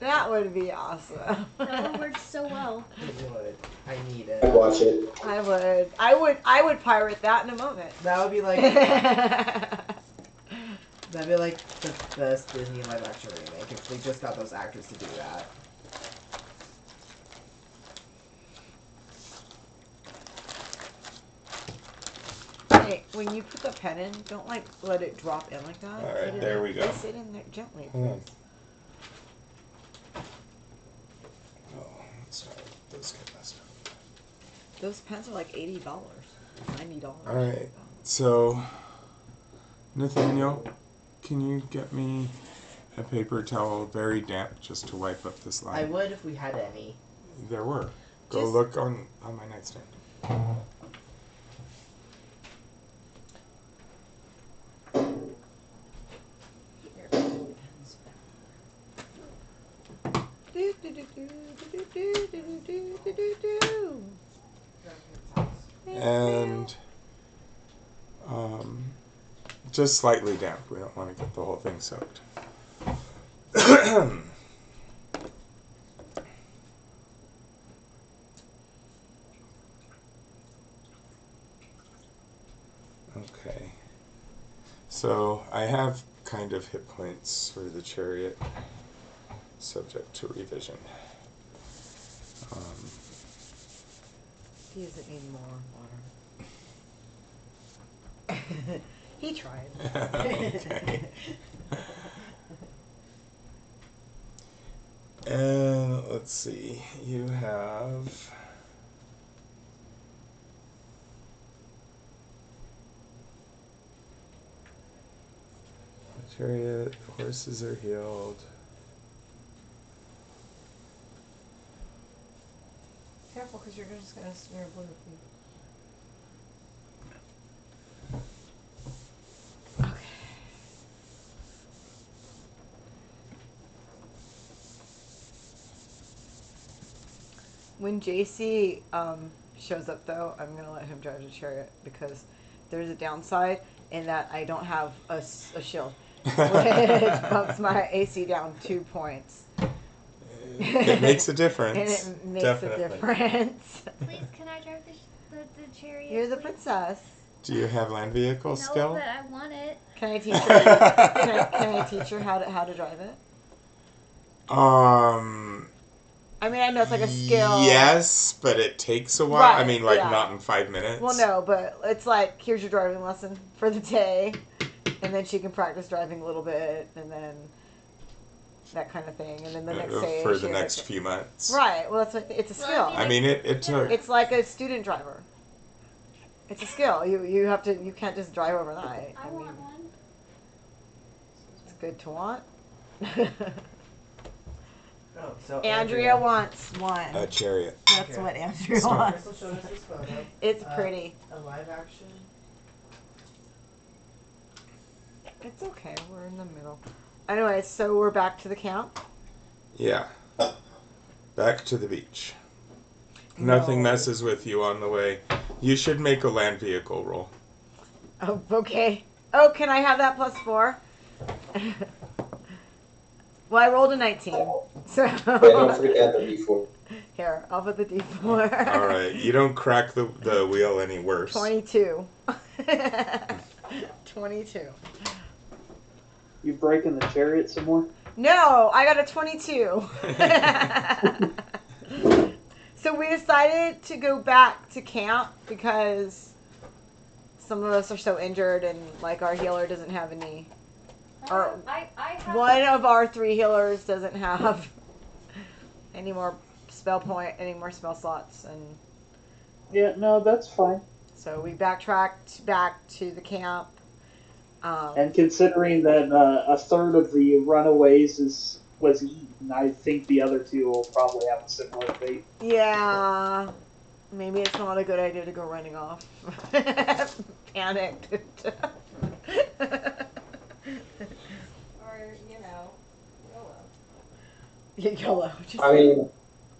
That would be awesome. That would work so well. It would. I need I'd it. watch it. I would pirate that in a moment. That would be like... That'd be like the best Disney live-action remake if they just got those actors to do that. Hey, when you put the pen in, don't let it drop in like that. Alright, there we go. Place it in there gently. Hold on. Oh, sorry. Those get messed up. Those pens are like $80, $90. Alright, so Nathaniel, can you get me a paper towel very damp just to wipe up this line? I would if we had any. There were. Go Just- look on my nightstand. And just slightly damp. We don't want to get the whole thing soaked. Okay. So I have kind of hit points for the chariot, subject to revision. He doesn't need more water. He tried. Okay. And let's see, you have the chariot, the horses are healed. Careful, because you're just going to smear blue. Okay. When JC shows up, though, I'm going to let him drive the chariot because there's a downside in that I don't have a shield, which bumps my AC down 2 points. It makes a difference. And it makes Definitely. a difference. Please, can I drive the chariot? You're the please? princess. Do you have land vehicle No, skill? but I want it. Can I teach her? can I teach her how to drive it? I mean, I know it's like a skill. Yes, but it takes a while. Right, I mean, like yeah. not in 5 minutes. Well, no, but it's like, here's your driving lesson for the day, and then she can practice driving a little bit, and then that kind of thing, and then the next day for she the has next to- few months. Right. Well, that's what, it's a skill. I mean, it took. It's like a student driver. It's a skill. You have to. You can't just drive overnight. I want one. It's good to want. Oh, so Andrea wants one. A chariot. That's Okay. what Andrea So- wants. Crystal showed us this photo. It's pretty. A live action. It's okay. We're in the middle. Anyway, so we're back to the camp. Yeah. Back to the beach. Nothing No. messes with you on the way. You should make a land vehicle roll. Oh, okay. Oh, can I have that +4? Well, I rolled a 19. So Yeah, don't forget the D4. here, I'll put the D4. All right. You don't crack the wheel any worse. 22. 22. You breaking the chariot some more? No, I got a 22. So we decided to go back to camp because some of us are so injured and like our healer doesn't have any. Or I have one of our 3 healers doesn't have any more spell slots, and Yeah, no, that's fine. so we backtracked back to the camp. And considering that a third of the runaways was eaten, I think the other 2 will probably have a similar fate. Yeah, maybe it's not a good idea to go running off. Panicked. or YOLO. YOLO. Just I mean,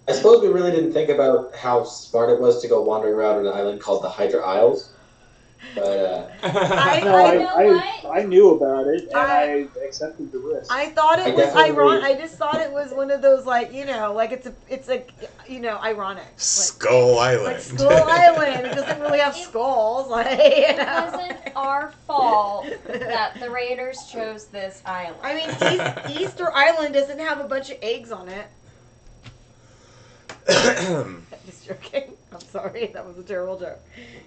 I suppose we really didn't think about how smart it was to go wandering around an island called the Hydra Isles. But I knew about it, and I accepted the risk. I thought it I was definitely ironic. agree. I just thought it was one of those like it's like ironic. Skull Island. Like Skull Island. It doesn't really have skulls. Like It wasn't our fault that the raiders chose this island. I mean, Easter Island doesn't have a bunch of eggs on it. Just joking. I'm sorry. That was a terrible joke.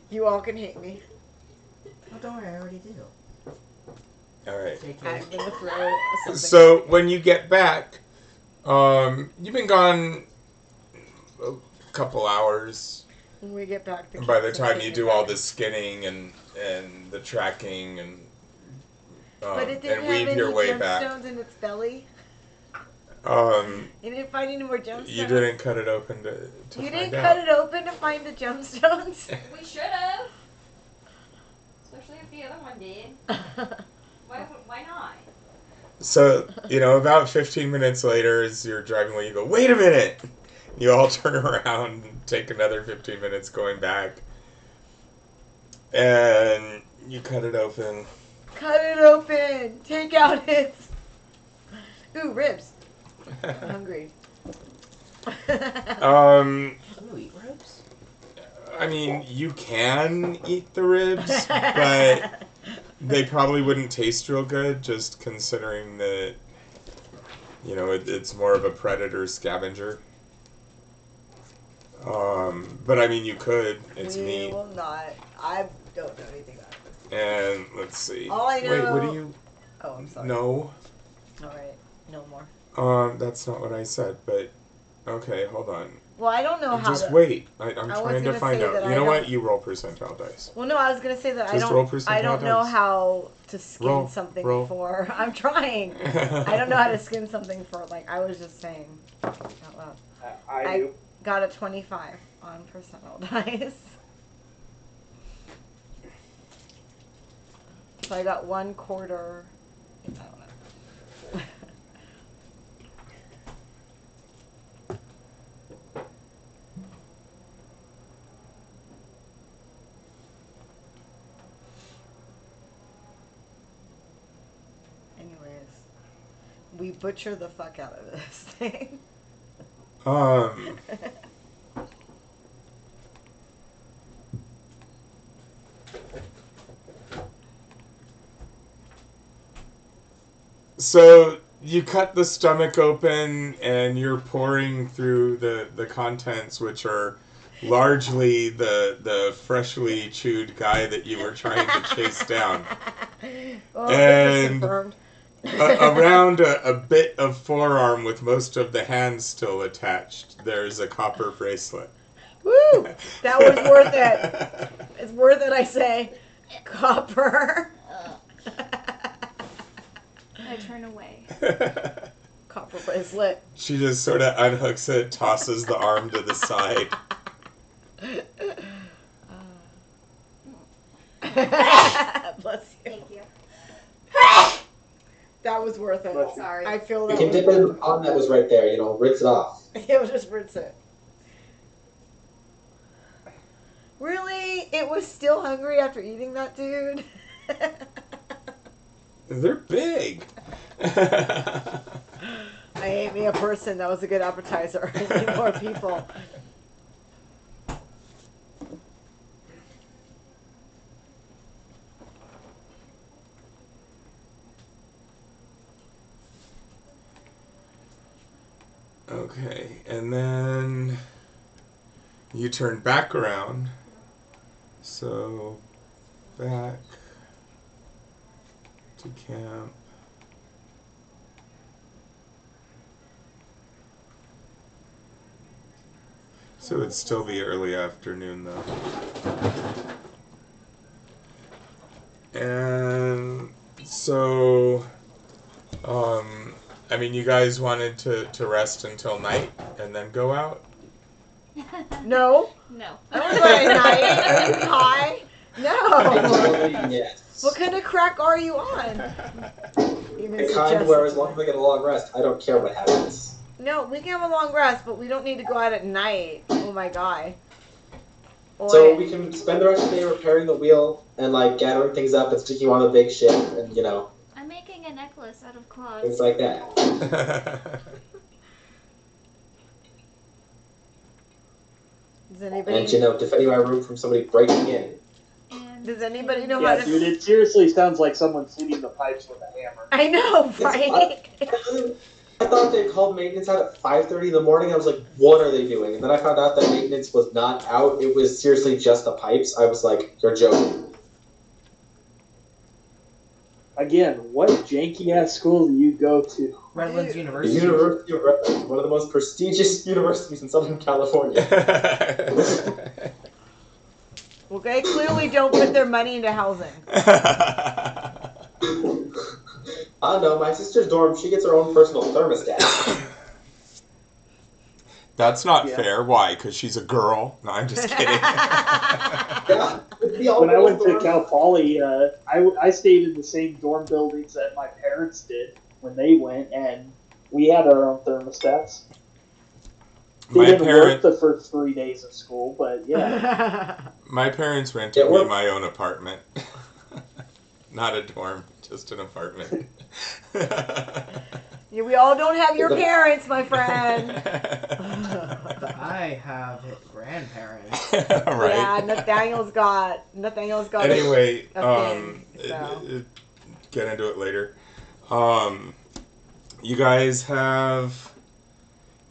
You all can hate me. Oh, don't worry, I already do. All right. Take I'm it. gonna throw something. So when you get back, you've been gone a couple hours. When we get back, And by the time you do all the skinning and the tracking and but it didn't and have weave any your way back, gemstones in its belly. you You didn't find any more gemstones. didn't cut it open to You find didn't out. cut it open to find the gemstones. We should have. Especially if the other one did. Why not? So, about 15 minutes later, as you're driving away, you go, wait a minute! You all turn around and take another 15 minutes going back. And you cut it open. Cut it open! Take out its... Ooh, ribs. I'm hungry. Can you eat ribs? I mean, you can eat the ribs, but they probably wouldn't taste real good, just considering that, it's more of a predator scavenger. But I mean, you could. It's meat. We will not. I don't know anything about it. And let's see. All I know... Wait, what do you... Oh, I'm sorry. No. Alright, no more. That's not what I said, but... Okay, hold on. Well, I don't know how Just to... wait. I'm trying to find out. You know what? don't- You roll percentile dice. Well, no, I was going to say that Just roll percentile I don't know dice. how to skin Roll, something roll. for... I'm trying. I don't know how to skin something for, I was just saying out loud. I do. Got a 25 on percentile dice. So I got 1/4. I don't know. Anyways, we butcher the fuck out of this thing. So you cut the stomach open and you're pouring through the contents, which are largely the freshly chewed guy that you were trying to chase down. Well, And- confirmed. Around a bit of forearm with most of the hands still attached, there's a copper bracelet. Woo! That was worth it. It's worth it, I say. Copper. I turn away. Copper bracelet. She just sort of unhooks it, tosses the arm to the side. Bless you. Thank you. That was worth it. Bless you. Sorry. I feel You that can was dip it in the pond that was right there, rinse it off. It was just rinse it. Really? It was still hungry after eating that, dude? They're big. I ate me a person. That was a good appetizer. I need more people. Okay, and then you turn back around. So, back to camp. So it'd still be early afternoon though. And so, I mean, you guys wanted to rest until night and then go out? No. No. I don't want to night. Are you high? No. Yes. What kind of crack are you on? Even The kind where as suggested. long as we get a long rest, I don't care what happens. No, we can have a long rest, but we don't need to go out at night. Oh my god. So Oi. we can spend the rest of the day repairing the wheel and gathering things up and sticking on the big ship and I'm making a necklace out of claws. things like that. Does anybody, And defending my room from somebody breaking in. And does anybody know how Yeah, to... dude, it seriously sounds like someone's hitting the pipes with a hammer. I know, right? I thought they called maintenance out at 5:30 in the morning. I was like, what are they doing? And then I found out that maintenance was not out. It was seriously just the pipes. I was like, you're joking. Again, what janky-ass school do you go to? Redlands The University. University of Redlands, one of the most prestigious universities in Southern California. Well, they clearly don't put their money into housing. I don't know. My sister's dorm, she gets her own personal thermostat. That's not Yeah. fair. Why? Because she's a girl? No, I'm just kidding. Yeah, When I went to Cal Poly, I stayed in the same dorm buildings that my parents did. when they went, and we had our own thermostats. They My didn't work parent, the first 3 days of school, but yeah. my parents rented It me worked. my own apartment. Not a dorm, just an apartment. Yeah, we all don't have your parents, my friend. I have grandparents. Right. Yeah, Nathaniel's got Anyway, a thing, so. get into it later. You guys have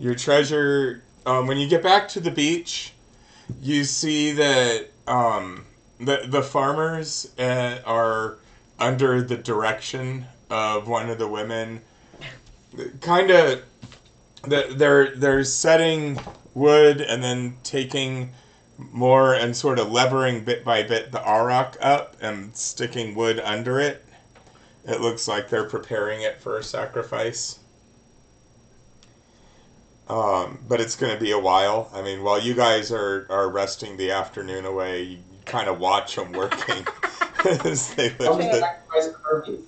your treasure. When you get back to the beach, you see that the farmers are under the direction of one of the women. Kind of, they're setting wood and then taking more and sort of levering bit by bit the auroch up and sticking wood under it. It looks like they're preparing it for a sacrifice. But it's going to be a while. I mean, while you guys are resting the afternoon away, you kind of watch them working as they lift Come to it. sacrifice it to Hermes.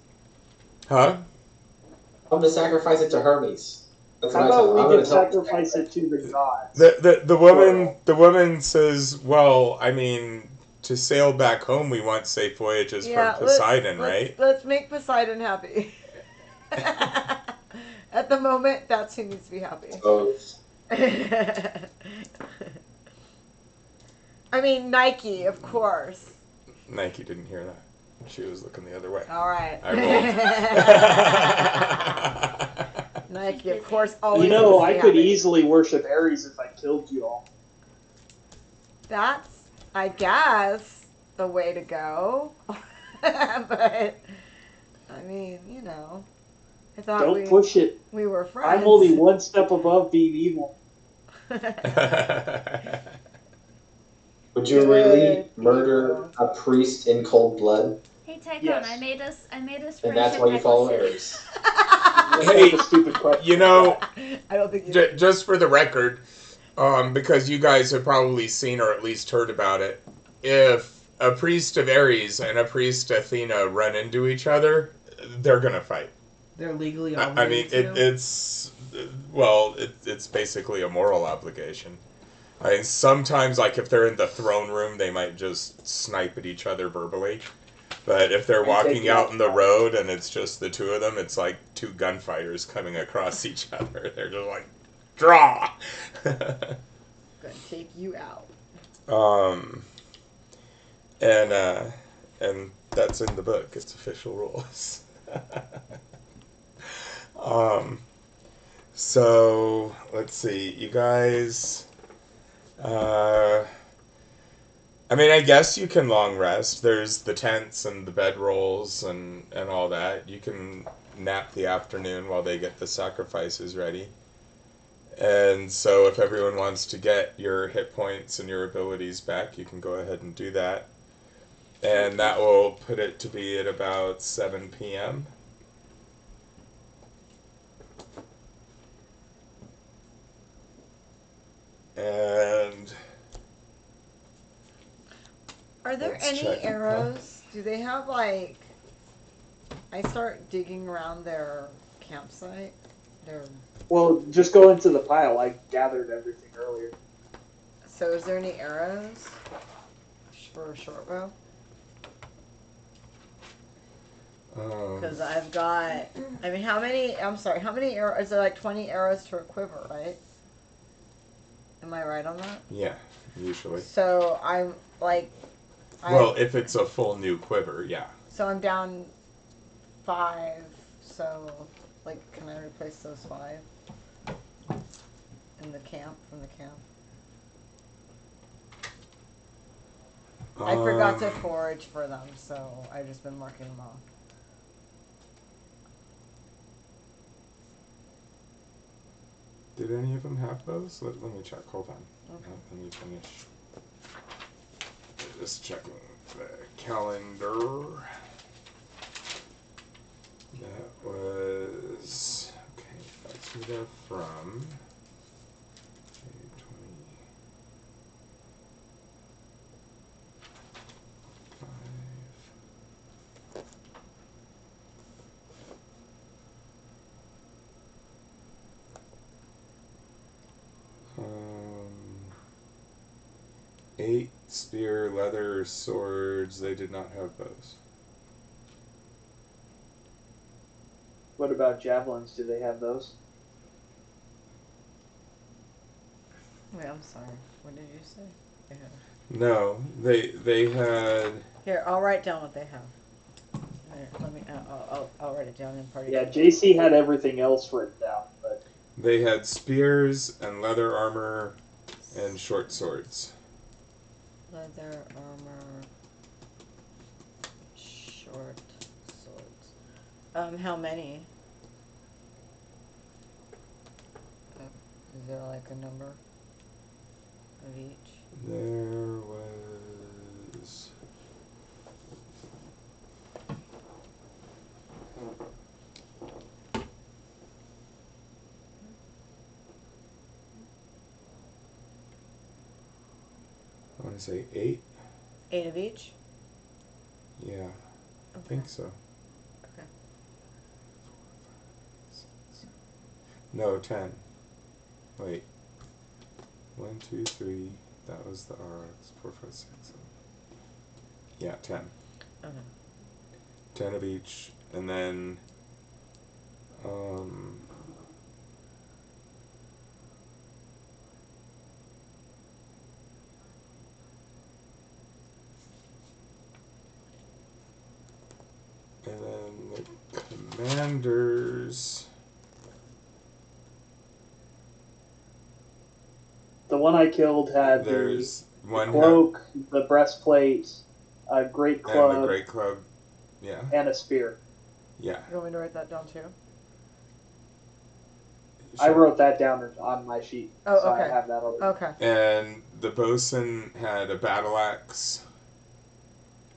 Huh? Come to sacrifice it to Hermes. That's How what I tell about them. I'm we going can to tell them. sacrifice it to the gods? The woman says, "Well, I mean, to sail back home, we want safe voyages from Poseidon, right?" Let's make Poseidon happy. At the moment, that's who needs to be happy. So, I mean, Nike, of course. Nike didn't hear that. She was looking the other way. All right. I rolled. Nike, of course, always. You know, needs to I be could happy. easily worship Ares if I killed you all. That's, I guess, the way to go. But, I mean, you know, I thought Don't push it. we were friends. I'm only one step above being evil. would you really murder a priest in cold blood? Hey Tychon, Yes. I made us And that's friendship why you follow necklaces. Ares. Hey, That's a stupid question. you know, I don't think you just for the record, because you guys have probably seen or at least heard about it, if a priest of Ares and a priest Athena run into each other, they're gonna fight. They're legally I obligated mean, to. it's basically a moral obligation. I mean, sometimes, like if they're in the throne room, they might just snipe at each other verbally. But if they're And walking take out it in the outside. road and it's just the two of them, it's like two gunfighters coming across each other. They're just like, draw! gonna take you out. And that's in the book. It's official rules. So let's see, you guys. I mean, I guess you can long rest. There's the tents and the bedrolls and all that. You can nap the afternoon while they get the sacrifices ready. And so if everyone wants to get your hit points and your abilities back, you can go ahead and do that. And that will put it to be at about 7 p.m. And Are there let's any check. arrows? Do they have like? I start digging around their campsite. Their. Well, just go into the pile. I gathered everything earlier. So is there any arrows for a short bow? Because I've got. I mean, how many? I'm sorry. How many arrows? Is there like 20 arrows to a quiver, right? Am I right on that? Yeah, usually. So I'm like. Well, if it's a full new quiver, yeah. So I'm down 5. So, like, can I replace those 5 in the camp from the camp? I forgot to forage for them, so I've just been marking them off. Did any of them have those? Let me check. Hold on. Okay. Let me finish. Just checking the calendar. That was okay. That's who they're from. 8 spear, leather, swords. They did not have bows. What about javelins? Do they have those? Wait, I'm sorry. What did you say? They have. No, they had. Here, I'll write down what they have. Here, let me. I'll write it down in party. Yeah, JC had everything else written down, but They had spears and leather armor and short swords. Leather armor, short swords. How many? Is there like a number of each? There was. I want to say 8. 8 of each? Yeah, I think so. Okay. No, 10. Wait. 1, 2, 3. That was the RX. 4, 5, 6, 7. Yeah, 10. Okay. 10 of each. And then, the commanders. the one I killed had There's the one cloak, the breastplate, a great club, and the great club. Yeah. and a spear. Yeah. You want me to write that down too? I Sure. wrote that down on my sheet. Oh, so okay. I have that already. Okay. And the bosun had a battle axe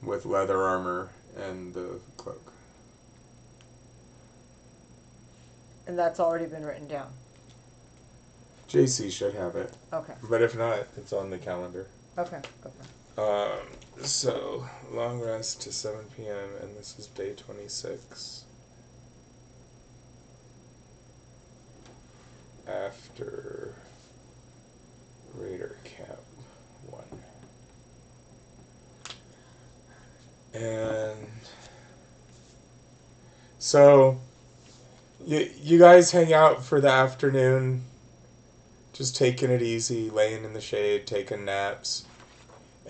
with leather armor and the cloak. And that's already been written down. JC should have it. Okay. But if not, it's on the calendar. Okay. Okay. So, long rest to 7 p.m., and this is day 26. After Raider Cap 1. And so, you guys hang out for the afternoon, just taking it easy, laying in the shade, taking naps.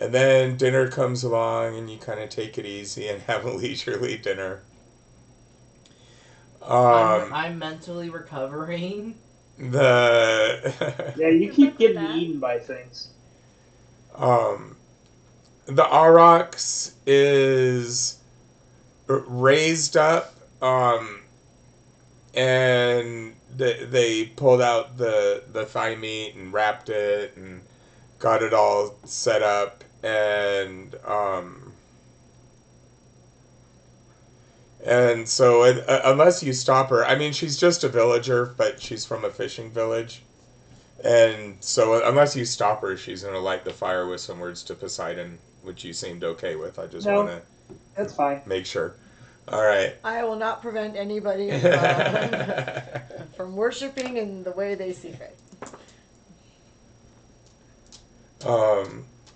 And then dinner comes along, and you kind of take it easy and have a leisurely dinner. I'm mentally recovering. Yeah, you keep getting eaten by things. The aurochs is raised up, and they pulled out the thigh meat and wrapped it and got it all set up, and so unless you stop her, I mean, she's just a villager, but she's from a fishing village. And so unless you stop her, she's going to light the fire with some words to Poseidon, which you seemed okay with. I just want to that's fine. make sure. All right. I will not prevent anybody from worshiping in the way they see fit.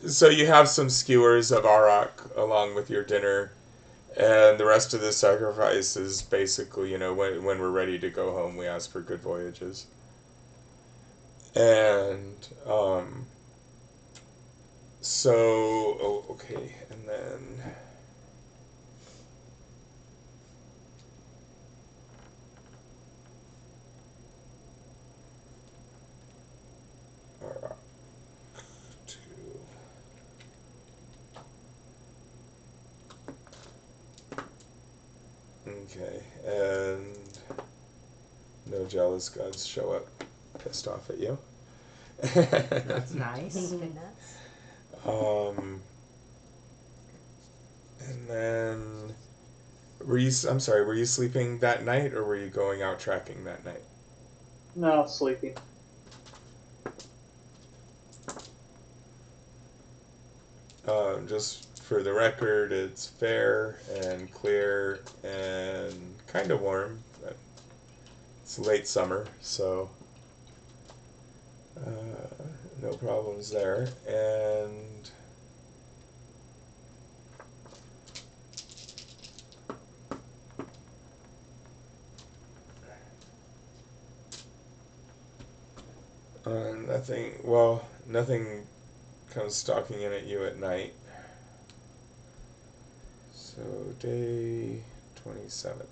So you have some skewers of auroch along with your dinner. And the rest of the sacrifice is basically, when we're ready to go home, we ask for good voyages. And, okay, and then... Okay, and no jealous gods show up pissed off at you. That's nice. And then were you sleeping that night, or were you going out tracking that night? No, sleeping. Just for the record, it's fair and clear and kind of warm. It's late summer, so No problems there. And nothing comes stalking in at you at night. So day 27.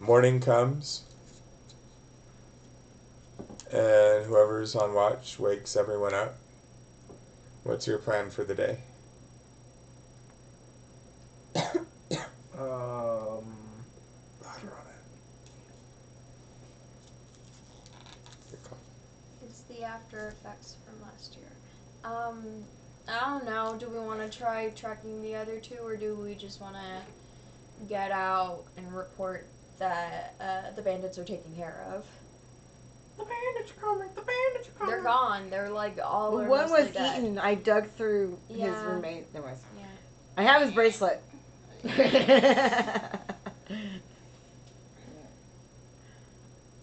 Morning comes, and whoever's on watch wakes everyone up. What's your plan for the day? Louder on it. It's the after effects from last year. I don't know. Do we want to try tracking the other two, or do we just want to get out and report that the bandits are taken care of? The bandits are coming. The bandits are coming. They're gone. They're like all Well, are one mostly was dead. eaten. I dug through his Yeah. roommate. There was. Yeah. I have his bracelet. I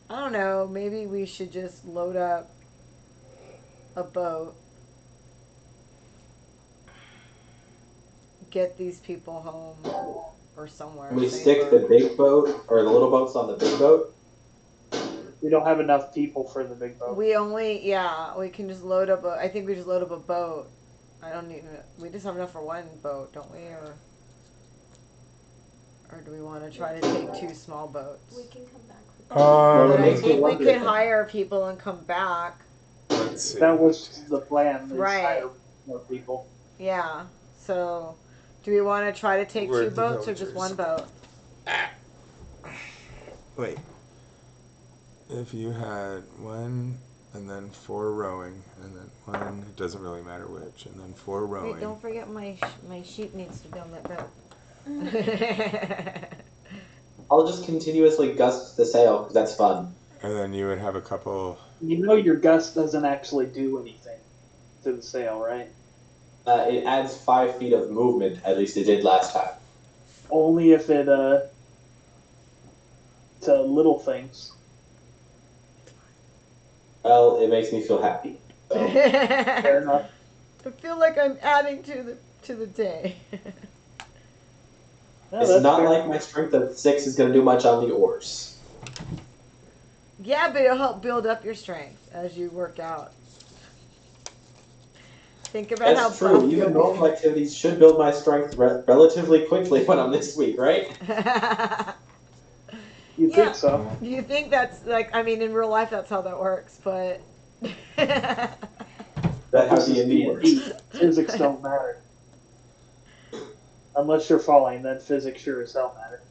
don't know. Maybe we should just load up a boat, get these people home or somewhere. We safer. stick the big boat or the little boats on the big boat. We don't have enough people for the big boat. We can just load up I think we just load up a boat. I don't need. We just have enough for one boat, don't we? Or do we want to try to take two small boats? We can come back. Well, But it I makes me think we wonder could if- hire people and come back. Let's see. That was the plan. Is Right. hire more people. Yeah. So, do we want to try to take We're two the boats or just villagers. one boat? Wait. If you had one and then 4 rowing and then one, it doesn't really matter which, and then 4 rowing. Wait, don't forget my sheep needs to be on that boat. I'll just continuously gust the sail because that's fun. And then you would have a couple. You know your gust doesn't actually do anything to the sail, right? It adds 5 feet of movement. At least it did last time. Only if it to little things. Well, it makes me feel happy. So. Fair enough. I feel like I'm adding to the day. No, It's that's not fair. like my strength of 6 is going to do much on the oars. Yeah, but it'll help build up your strength as you work out. Think about That's how true. buff Even you'll normal activities should build my strength relatively quickly when I'm this weak, right? be. You Yeah. think so? Do you think that's like? I mean, in real life, that's how that works, but. That's how This is D&D works. D&D. Physics don't matter. Unless you're falling, then physics sure as hell matter.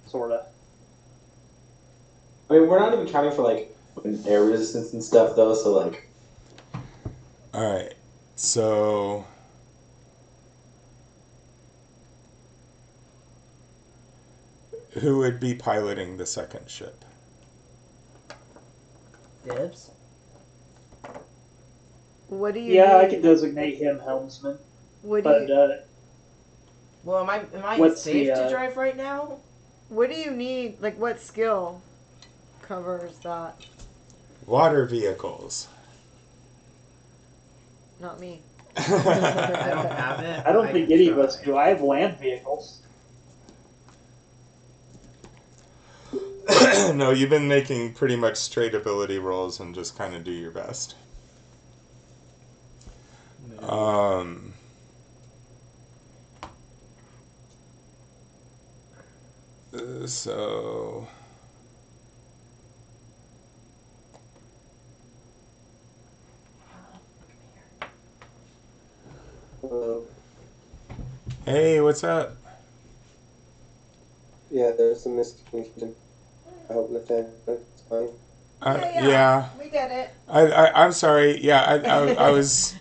Sorta. I mean, we're not even counting for, like, air resistance and stuff, though, so, like... Alright. So. Who would be piloting the second ship? Dibs. What do you? Yeah, I need? can designate him helmsman. What do But you? Well, am I What's safe the, to drive right now? What do you need? Like, what skill covers that? Water vehicles. Not me. I don't have it. I don't think any of try. us do. I have land vehicles. No, you've been making pretty much straight ability rolls and just kind of do your best. So. Hey, what's up? Yeah, there's some miscommunication. I hope Nathaniel's fine. Yeah. We get it. I'm sorry. Yeah, I was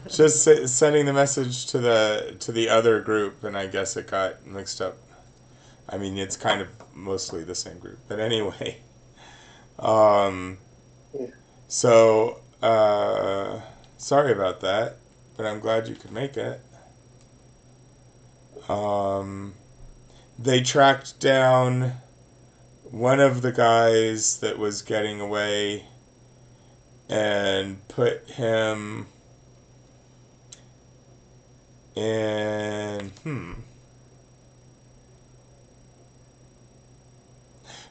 just sending the message to the other group, and I guess it got mixed up. I mean, it's kind of mostly the same group, but anyway. So sorry about that, but I'm glad you could make it. They tracked down one of the guys that was getting away and put him in...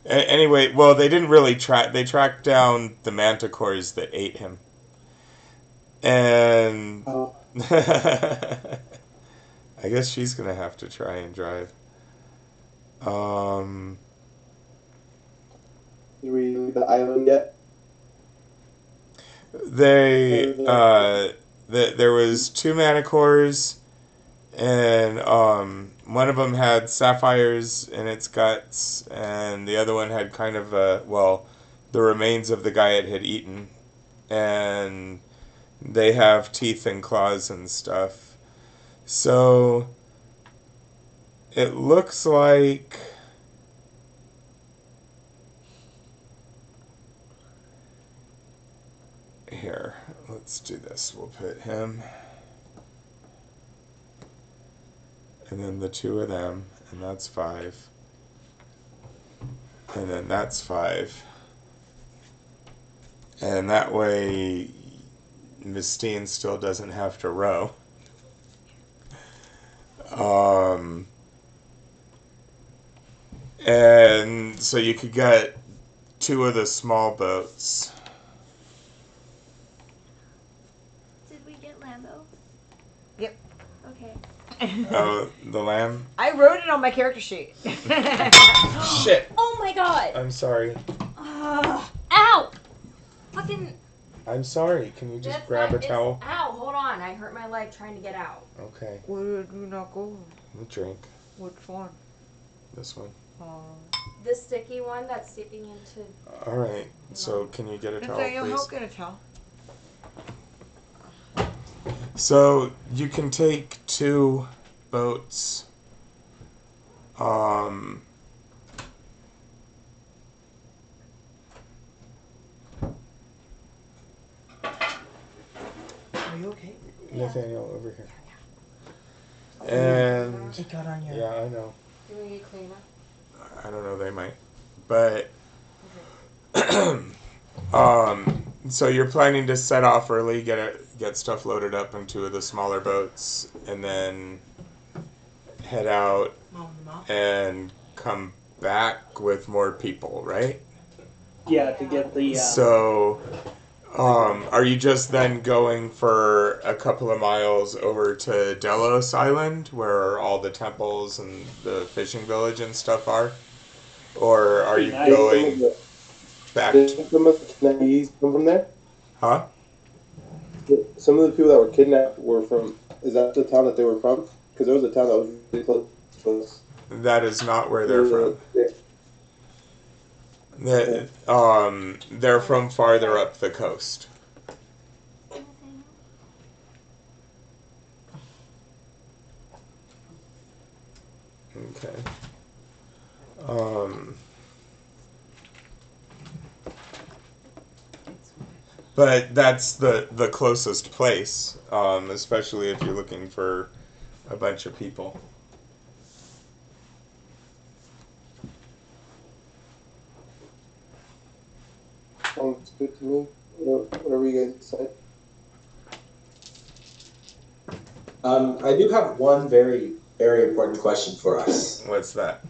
Anyway, well, they didn't really track... They tracked down the manticores that ate him. And... Oh, I guess she's gonna have to try and drive. did we leave the island yet? There was 2 manticores, and one of them had sapphires in its guts, and the other one had kind of the remains of the guy it had eaten, and they have teeth and claws and stuff. So it looks like here, let's do this. We'll put him and then the 2 of them, and that's 5. And then that's 5. And that way Mistine still doesn't have to row. And so you could get 2 of the small boats. Did we get Lambo? Yep. Okay. Oh, the lamb? I wrote it on my character sheet. Shit. Oh my god! I'm sorry. Ow! Fucking. I'm sorry. Can you just That's grab not- a towel? Ow, hold on. I hurt my leg trying to get out. Okay. Where did you not go? We'll drink. Which one? This one. The sticky one that's seeping into. Alright. So can you get a towel, please? Get a towel. So you can take 2 boats. Are you okay? Nathaniel, over here. And It got on your... yeah, I know. Do we need cleaner? I don't know, they might. But so you're planning to set off early, get stuff loaded up in 2 of the smaller boats, and then head out and come back with more people, right? Yeah, to get the. So, are you just then going for a couple of miles over to Delos Island, where all the temples and the fishing village and stuff are? Or are you going back Did to... some of the kidnappees come from there? Huh? Some of the people that were kidnapped were from. Is that the town that they were from? Because there was a town that was really close to us. That is not where they're from. They're from farther up the coast. Okay. But that's the closest place, especially if you're looking for a bunch of people. Sounds good to me. Whatever you guys decide. I do have one very, very important question for us. What's that?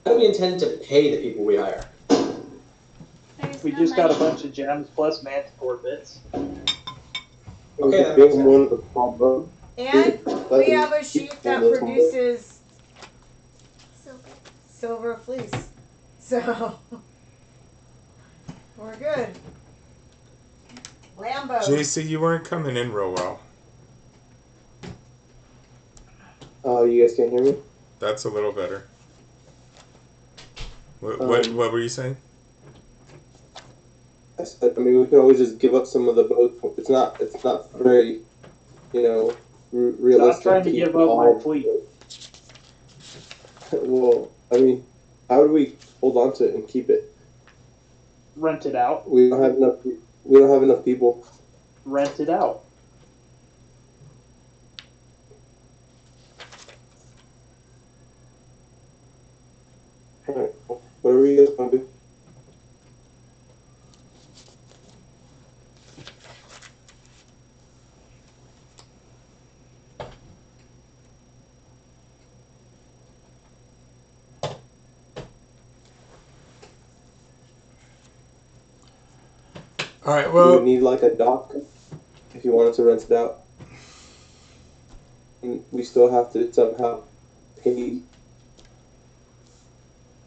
How do we intend to pay the people we hire? There's We no just got a money. bunch of gems plus manticore bits. Okay, that Build makes one of the small boat. And we have a sheep that produces Silver. silver fleece. So, we're good. Lambo. JC, you weren't coming in real well. Oh, you guys can't hear me? That's a little better. What were you saying? I said, I mean, we can always just give up some of the boats. It's not very, realistic. Not trying to give up my fleet. Well, I mean, how do we hold on to it and keep it? Rent it out. We don't have enough. We don't have enough people. Rent it out. All right. We Well, would need like a dock if you wanted to rent it out. And we still have to somehow pay.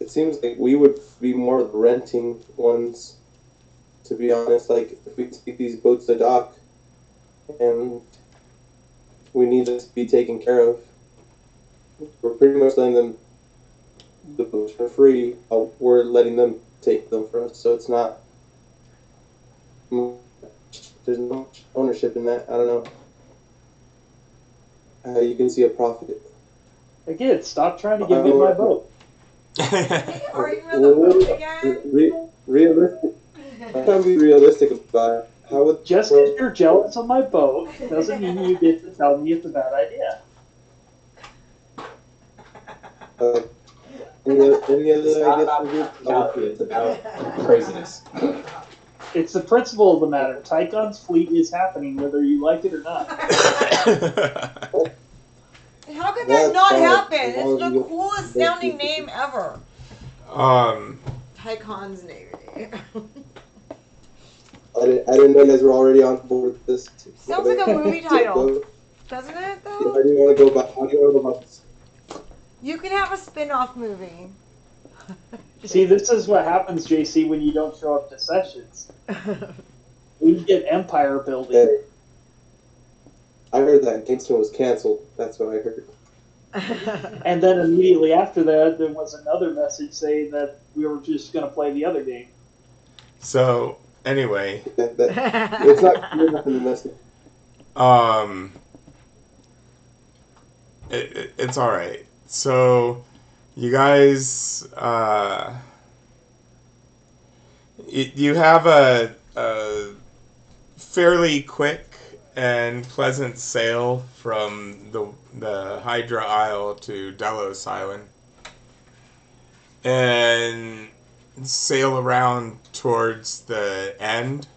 It seems like we would be more the renting ones, to be honest. Like, if we take these boats to dock and we need this to be taken care of, we're pretty much letting them the boats for free. We're letting them take them for us, so it's not. There's no ownership in that. I don't know how you can see a profit. Again, stop trying to give me my boat. Arguing with the boat again? Realistic. I'm trying to be realistic about it. How would Just because you're jealous of my boat doesn't mean you get to tell me it's a bad idea. any other It's not about ideas? practicality, it's about craziness. It's the principle of the matter. Tychon's fleet is happening whether you like it or not. How could that That's not fine, happen? as It's long as the you- coolest sounding name ever. Tychon's Navy. I didn't know you guys were already on board with this. Sounds like a movie title. Doesn't it, How though? do you want to go about? How do you want to go about this? You can have a spin-off movie. See, this is what happens, JC, when you don't show up to sessions. We get empire building. Hey, I heard that Kingston was canceled. That's what I heard. And then immediately after that, there was another message saying that we were just going to play the other game. So anyway, It's not clear enough in the message. it's all right. So you guys, you have a fairly quick and pleasant sail from the Hydra Isle to Delos Island, and sail around towards the end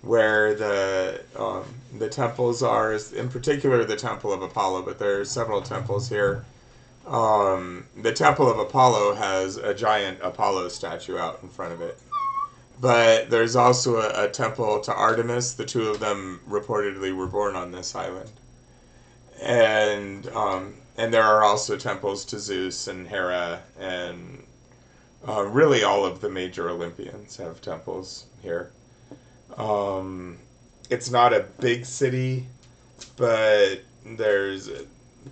where the temples are, in particular the Temple of Apollo, but there are several temples here. The Temple of Apollo has a giant Apollo statue out in front of it. But there's also a temple to Artemis. The two of them reportedly were born on this island. And there are also temples to Zeus and Hera, and really all of the major Olympians have temples here. It's not a big city, but there's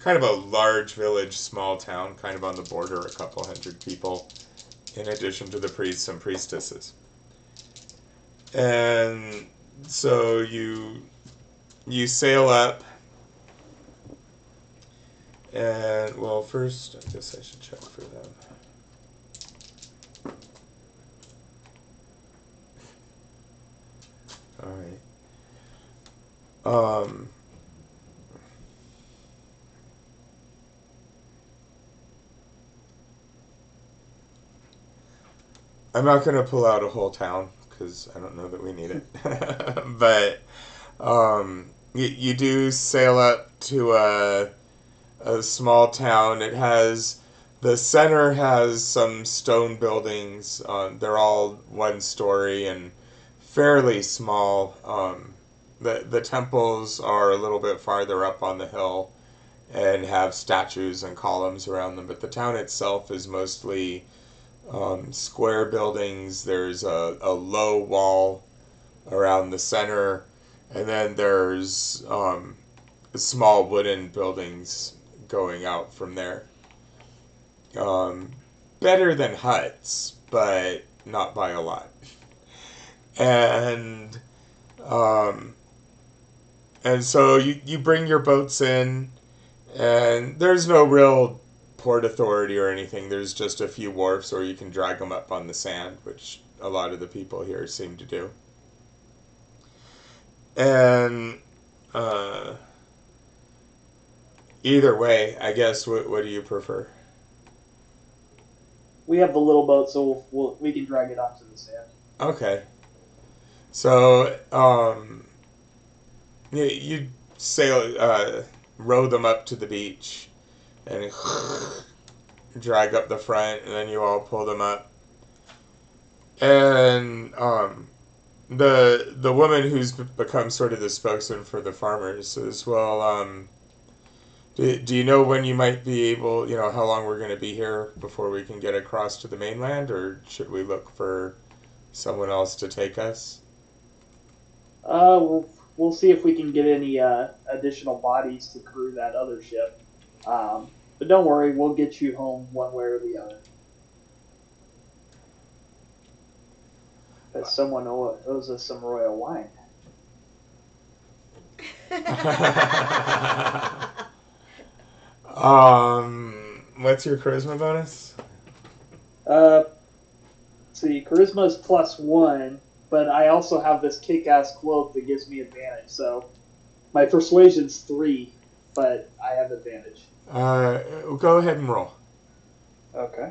kind of a large village, small town, kind of on the border, a couple hundred people, in addition to the priests and priestesses. And so you sail up, and well, first I guess I should check for them. All right. I'm not going to pull out a whole town because I don't know that we need it. But you do sail up to a small town. It has, the center has some stone buildings. They're all one story and fairly small. The temples are a little bit farther up on the hill and have statues and columns around them. But the town itself is mostly square buildings. There's a low wall around the center, and then there's small wooden buildings going out from there. Better than huts, but not by a lot. And so you bring your boats in, and there's no real port authority or anything. There's just a few wharfs where you can drag them up on the sand, which a lot of the people here seem to do. And either way, I guess, what do you prefer? We have the little boat, so we can drag it onto the sand. Okay. So you sail, row them up to the beach, and drag up the front, and then you all pull them up. And the woman who's become sort of the spokesman for the farmers as well. Do you know when you might be able, how long we're going to be here before we can get across to the mainland, or should we look for someone else to take us? We'll see if we can get any additional bodies to crew that other ship. But don't worry, we'll get you home one way or the other. But someone owes us some royal wine. What's your charisma bonus? See, charisma is +1, but I also have this kick-ass cloak that gives me advantage. So my persuasion's 3, but I have advantage. Go ahead and roll. Okay.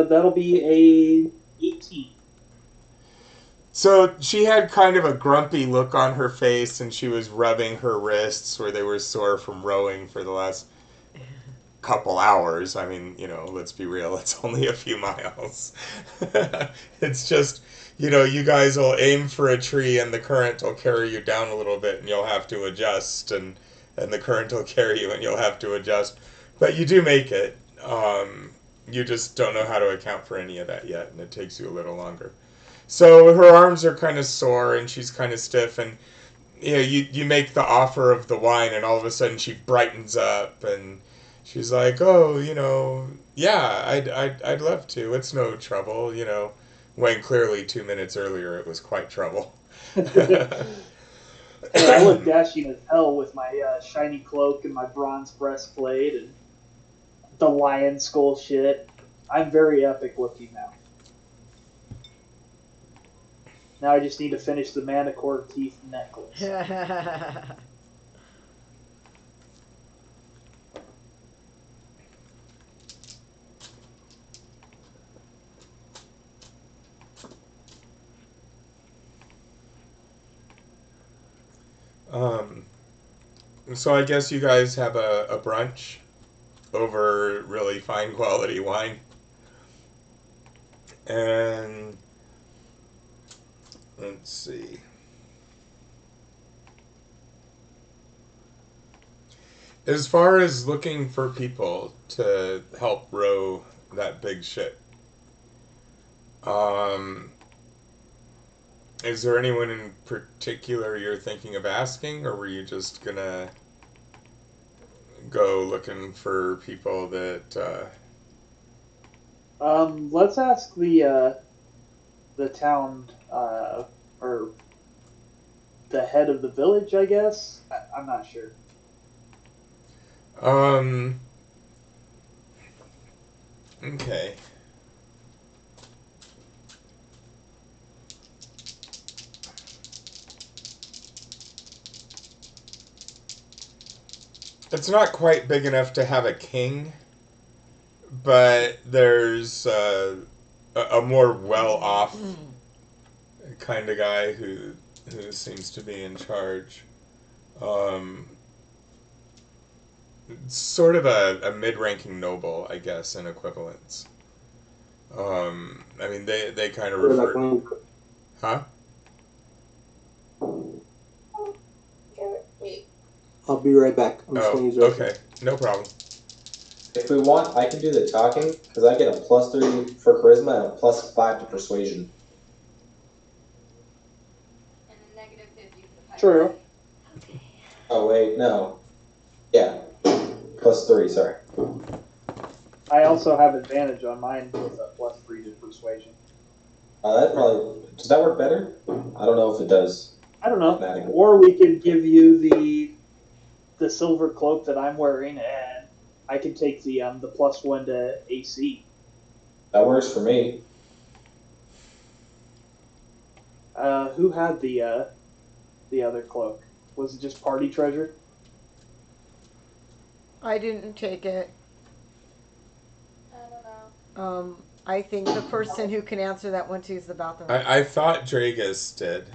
That'll be a 18. So she had kind of a grumpy look on her face, and she was rubbing her wrists where they were sore from rowing for the last couple hours. I mean, let's be real, it's only a few miles. It's just, you guys will aim for a tree and the current will carry you down a little bit and you'll have to adjust, and the current will carry you and you'll have to adjust. But you do make it. You just don't know how to account for any of that yet, and it takes you a little longer. So her arms are kind of sore and she's kind of stiff, and you make the offer of the wine, and all of a sudden she brightens up and she's like, "Oh, yeah, I'd love to. It's no trouble, When clearly 2 minutes earlier it was quite trouble." Hey, I look dashing as hell with my shiny cloak and my bronze breastplate and the lion skull shit. I'm very epic looking now. Now I just need to finish the manicore teeth necklace. So I guess you guys have a brunch over really fine quality wine. And let's see. As far as looking for people to help row that big ship, is there anyone in particular you're thinking of asking, or were you just gonna go looking for people that? Let's ask the town or the head of the village, I guess. I'm not sure. Okay. It's not quite big enough to have a king, but there's a more well-off kind of guy who seems to be in charge. Sort of a mid-ranking noble, I guess, in equivalence. I mean, they kind of refer... Huh? I'll be right back. Okay. No problem. If we want, I can do the talking, because I get a +3 for charisma and a +5 to persuasion. And a -50 for the True. Oh, wait, no. Yeah. +3, sorry. I also have advantage on mine with a +3 to persuasion. That probably... Does that work better? I don't know if it does. I don't know. Or we could give you the silver cloak that I'm wearing, and I can take the +1 to AC. That works for me. Who had the other cloak? Was it just party treasure? I didn't take it. I don't know. I think the person who can answer that one to use the bathroom. I thought Draegus did.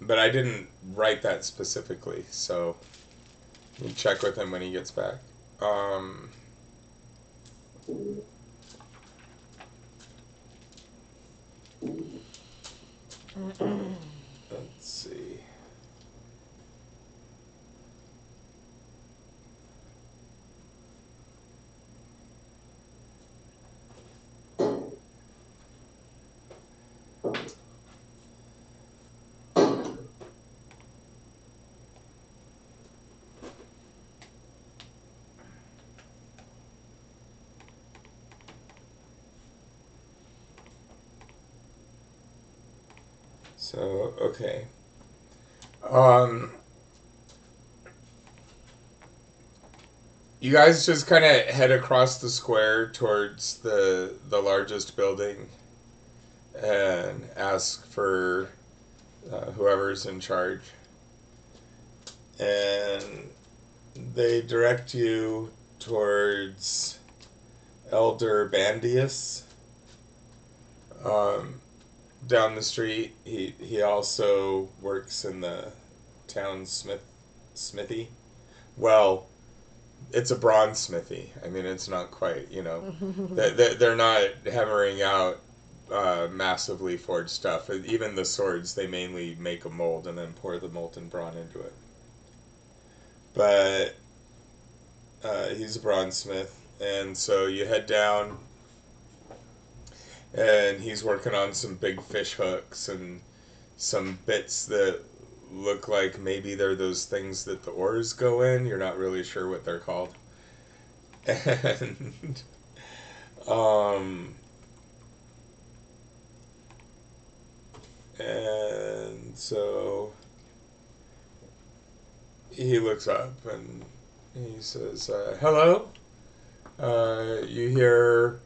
But I didn't write that specifically, so... You check with him when he gets back. Let's see. So, okay. You guys just kind of head across the square towards the largest building and ask for whoever's in charge. And they direct you towards Elder Bandius. Down the street, he also works in the town smithy. Well, it's a bronze smithy. I mean, it's not quite, they're not hammering out massively forged stuff. Even the swords, they mainly make a mold and then pour the molten brawn into it. But he's a bronzesmith, and so you head down, and he's working on some big fish hooks and some bits that look like maybe they're those things that the oars go in. You're not really sure what they're called. And and so he looks up and he says, hello? You here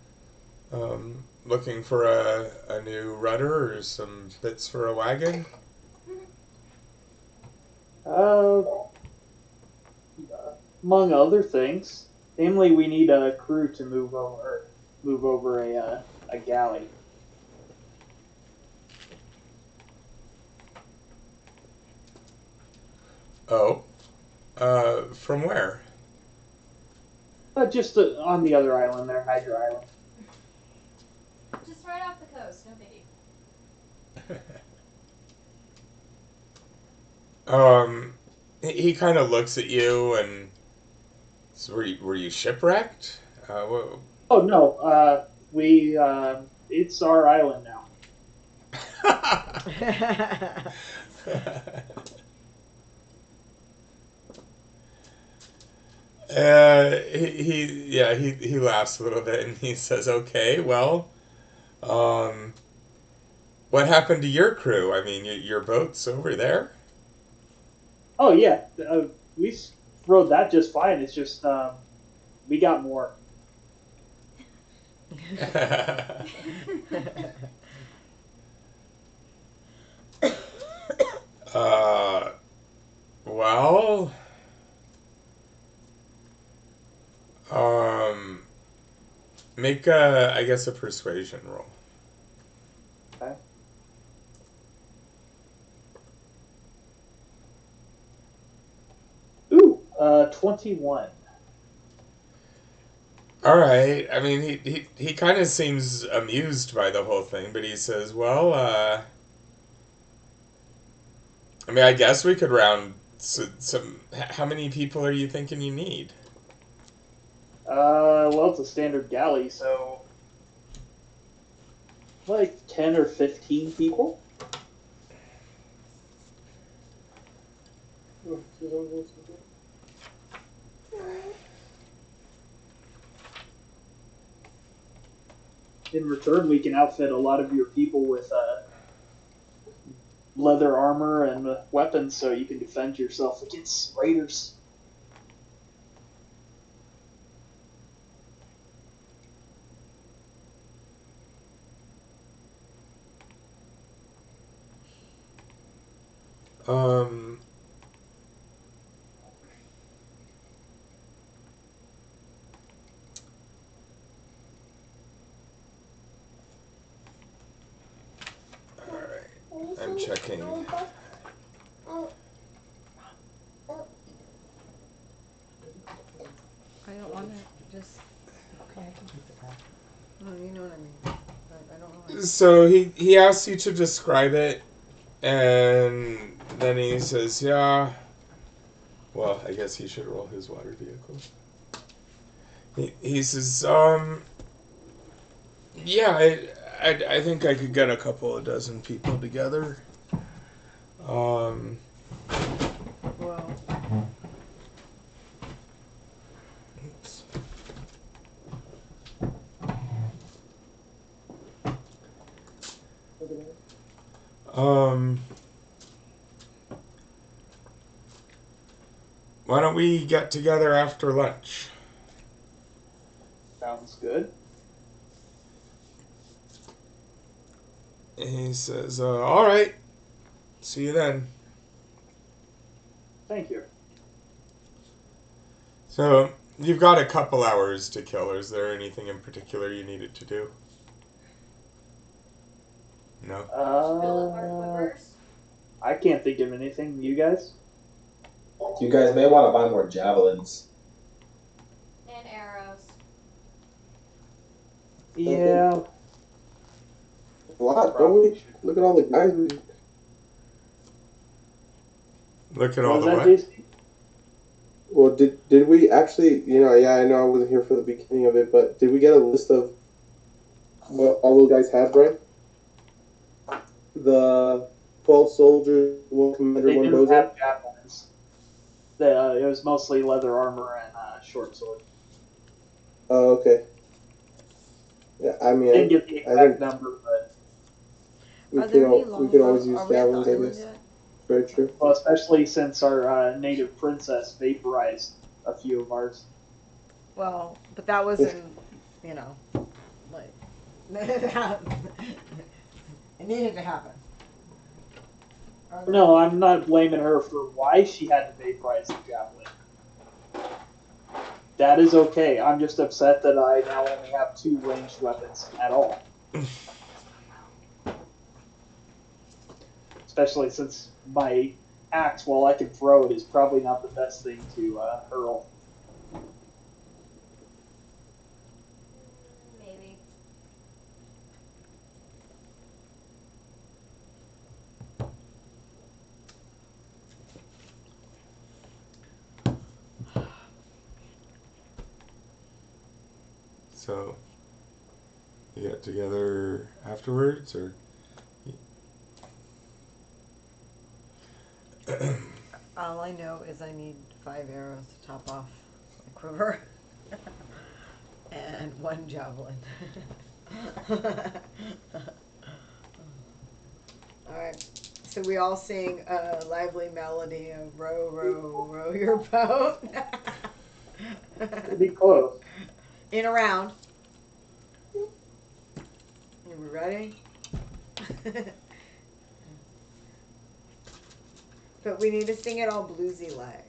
looking for a new rudder or some bits for a wagon? Among other things. Namely, we need a crew to move over a galley. Oh. From where? Just on the other island there, Hydra Island. Just right off the coast, no biggie. He kind of looks at you and so were you shipwrecked? Oh no, it's our island now. He laughs a little bit and he says, "Okay, well, what happened to your crew? I mean, your boat's over there." Oh yeah, we rode that just fine. It's just we got more. Well, make I guess a persuasion roll. Okay. Ooh, 21. All right. I mean, he kind of seems amused by the whole thing, but he says, "Well, I mean, I guess we could round some. How many people are you thinking you need?" Well, it's a standard galley, so like 10 or 15 people. In return, we can outfit a lot of your people with leather armor and weapons so you can defend yourself against raiders. I'm checking. don't want it. Just, Okay, I can keep it back. well, you know what I mean. But I don't know. So he asks you to describe it, and then he says, yeah. Well, I guess he should roll his water vehicle. He says, yeah, I think I could get a couple of dozen people together. Well, Oops. Why don't we get together after lunch? Sounds good. And he says, all right. See you then. Thank you. So, you've got a couple hours to kill. Is there anything in particular you needed to do? No? Fill up our quivers. I can't think of anything. You guys? You guys may want to buy more javelins. And arrows. Yeah. A lot, don't we? Look at all the guys we... Look at What all was the that, what? JC? Well, did we actually, yeah, I know I wasn't here for the beginning of it, but did we get a list of what all those guys had, Brian? The 12 soldiers, one commander, They one didn't bozo? have javelins. It was mostly leather armor and short sword. Oh, okay. Yeah, I mean, Didn't get the I exact think number, but we are there any could always use longbows? Are we at the javelins, I island guess. yet? Very true. well, especially since our native princess vaporized a few of ours. Well, but that wasn't, like, it needed to happen. No, I'm not blaming her for why she had to vaporize the javelin. That is okay. I'm just upset that I now only have 2 ranged weapons at all. Especially since my axe, while I can throw it, is probably not the best thing to hurl. Maybe. So, you get together afterwards, or? All I know is I need 5 arrows to top off my quiver. And 1 javelin. Alright. So we all sing a lively melody of row, row, row your boat. It'd be close. In a round. Are we ready? But we need to sing it all bluesy like.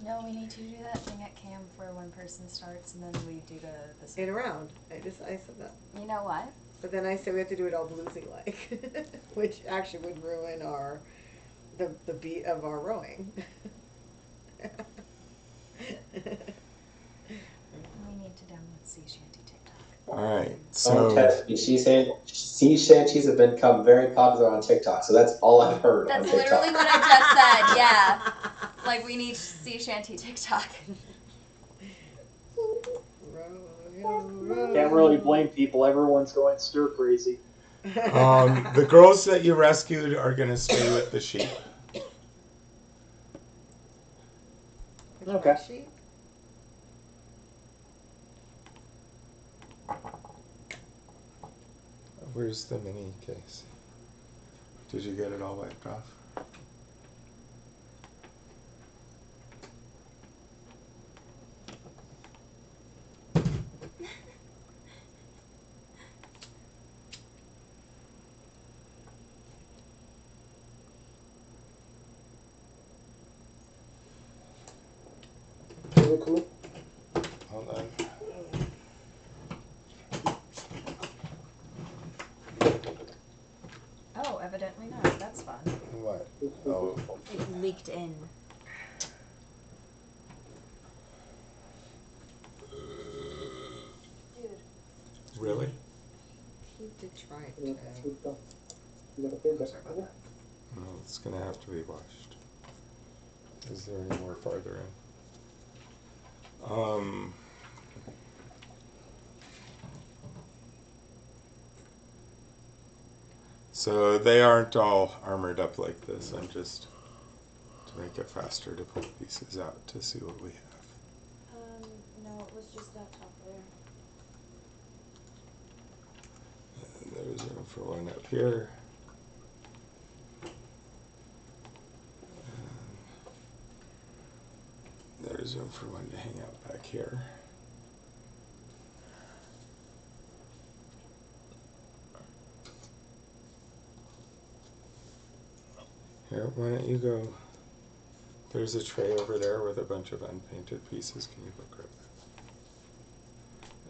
No, we need to do that thing at camp where one person starts and then we do the In a round. I said that. You know what? But then I said we have to do it all bluesy like, which actually would ruin the beat of our rowing. We need to download sea shanty TikTok. Alright, Don't so... test me. Sea shanties have become very popular on TikTok, so that's all I've heard That's on TikTok. literally what I just said, yeah. Like, we need sea shanty TikTok. Can't really blame people. Everyone's going stir crazy. The girls that you rescued are going to stay with the sheep. Okay. Sheep? Where's the mini case? Did you get it all wiped off? Hold on. Oh, evidently not. That's fun. What? Oh. It leaked in. Really? He did try it Yeah, today. we've got- you got a I'm feedback. sorry about that. No, it's going to have to be washed. Is there any more farther in? So they aren't all armored up like this. I'm just to make it faster to pull pieces out to see what we have. No, it was just that top there. And there's room for one up here. And there's room for one to hang out back here. Here, why don't you go? There's a tray over there with a bunch of unpainted pieces. Can you go grab that?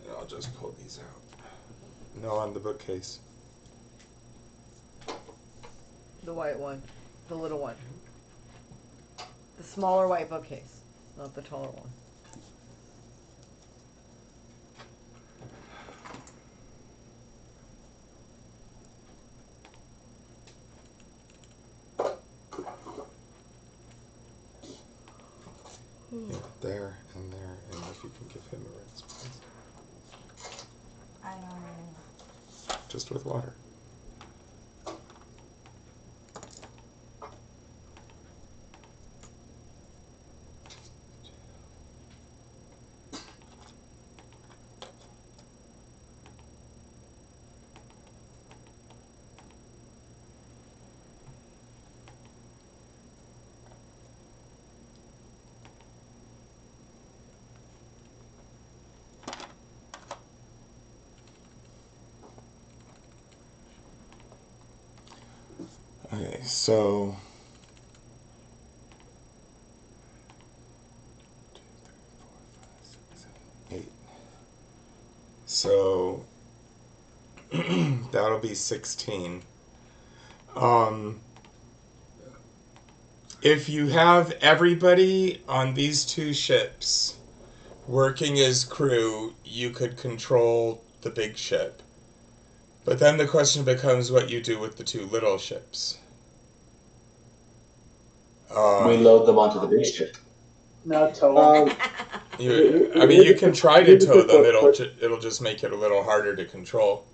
And I'll just pull these out. No, on the bookcase. The white one. The little one. The smaller white bookcase. Not the taller one. Yeah, there and there, and if you can give him a rinse, please. I don't Just with water. Okay, so 2, 3, 4, 5, 6, 7, 8. So that'll be 16. If you have everybody on these two ships working as crew, you could control the big ship. But then the question becomes what you do with the two little ships. We load them onto the big ship. No, tow 'em. You can try to tow them. It'll just make it a little harder to control.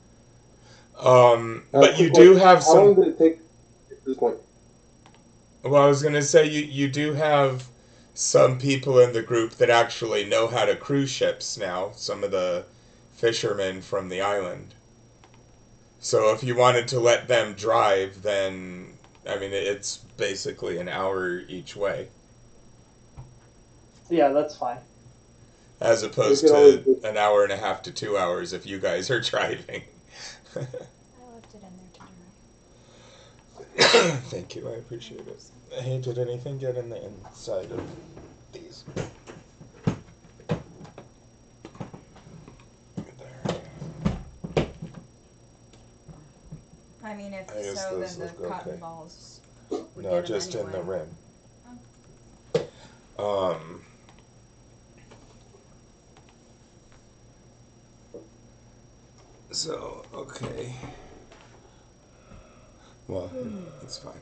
But you do have How long some. did it take at this point? Well, I was gonna say you do have some people in the group that actually know how to cruise ships now. Some of the fishermen from the island. So if you wanted to let them drive, then it's basically an hour each way, Yeah, that's fine. as opposed You can always to an hour and a half to 2 hours if you guys are driving. I left it in there to dry. Thank you, I appreciate it. Hey, did anything get in the inside of these? There. I mean, if I guess so, those then the look cotton okay. balls would No, get 'em just in the anyway. rim. So, okay. Well, it's fine.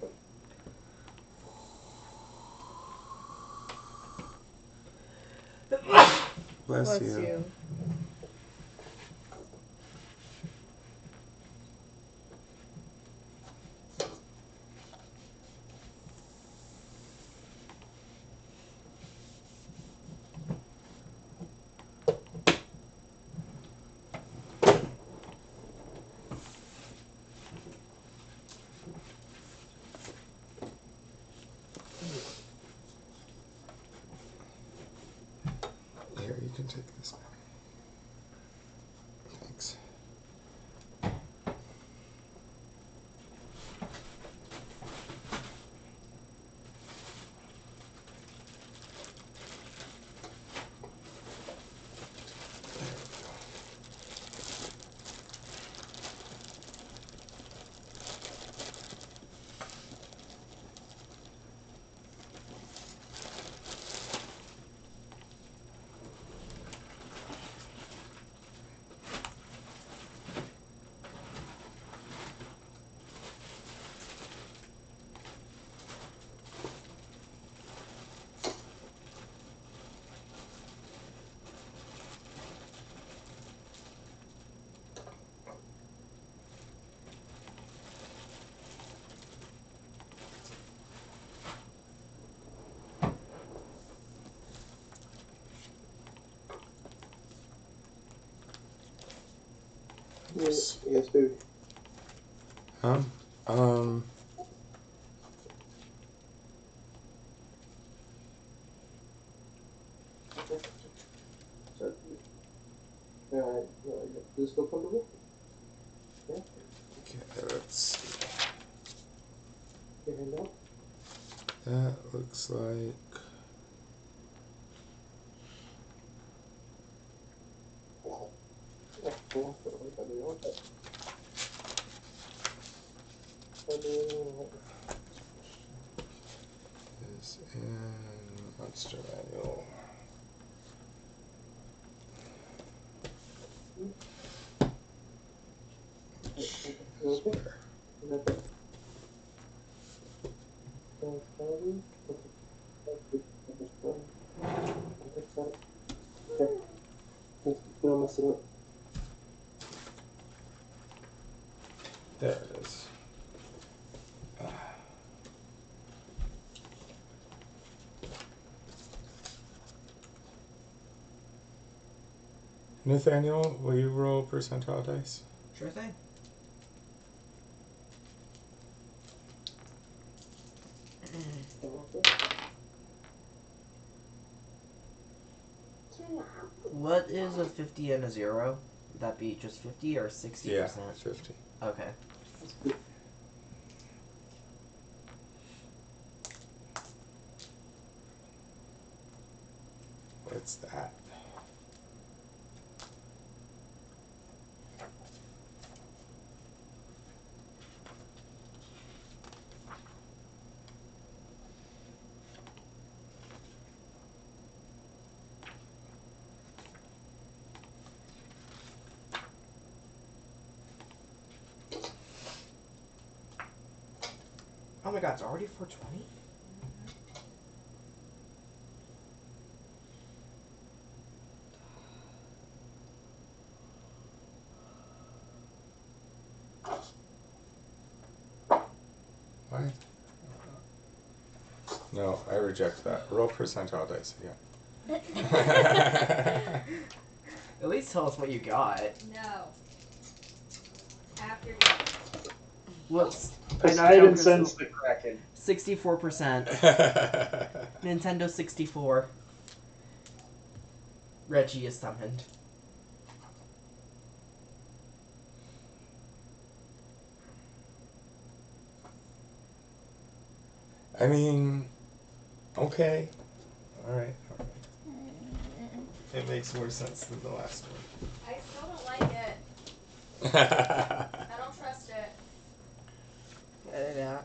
Bless you. Here, you can take this now. Thanks. Yes, baby. Um. Sorry. Does this feel comfortable? Yeah. Okay, let's see. Your hand out. That looks like. Is in Monster Manual. Don't mess it up. There it is. Nathaniel, will you roll percentile dice? Sure thing. What is a 50 and a 0? Would that be just 50 or 60%? Yeah, 50. Okay. What's that? Oh my god, it's already 420? What? No, I reject that. Roll percentile dice again. At least tell us what you got. No. After you. Whoops. Poseidon sends the Kraken. 64%. Nintendo 64. Reggie is summoned. I mean, okay. Alright. It makes more sense than the last I still don't like it. one. I don't trust it. Get it out.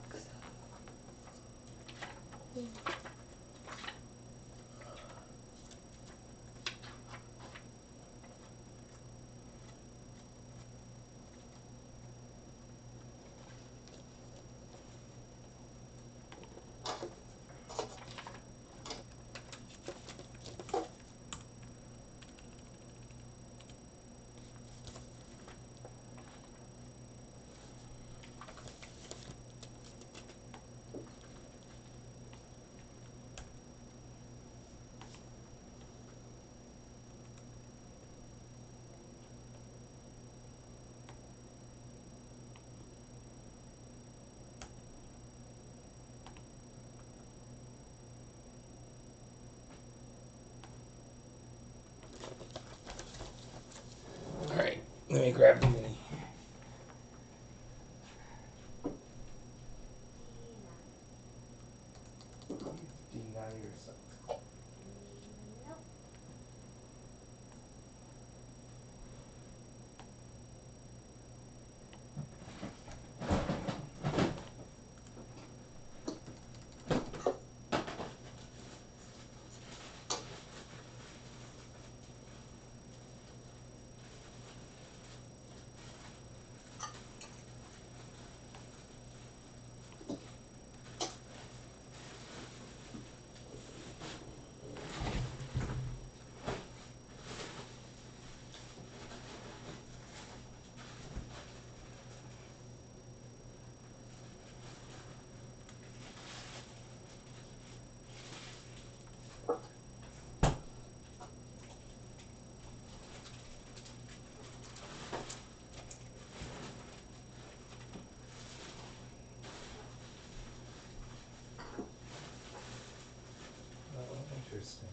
Alright, let me grab the mini. Deny yourself. Interesting.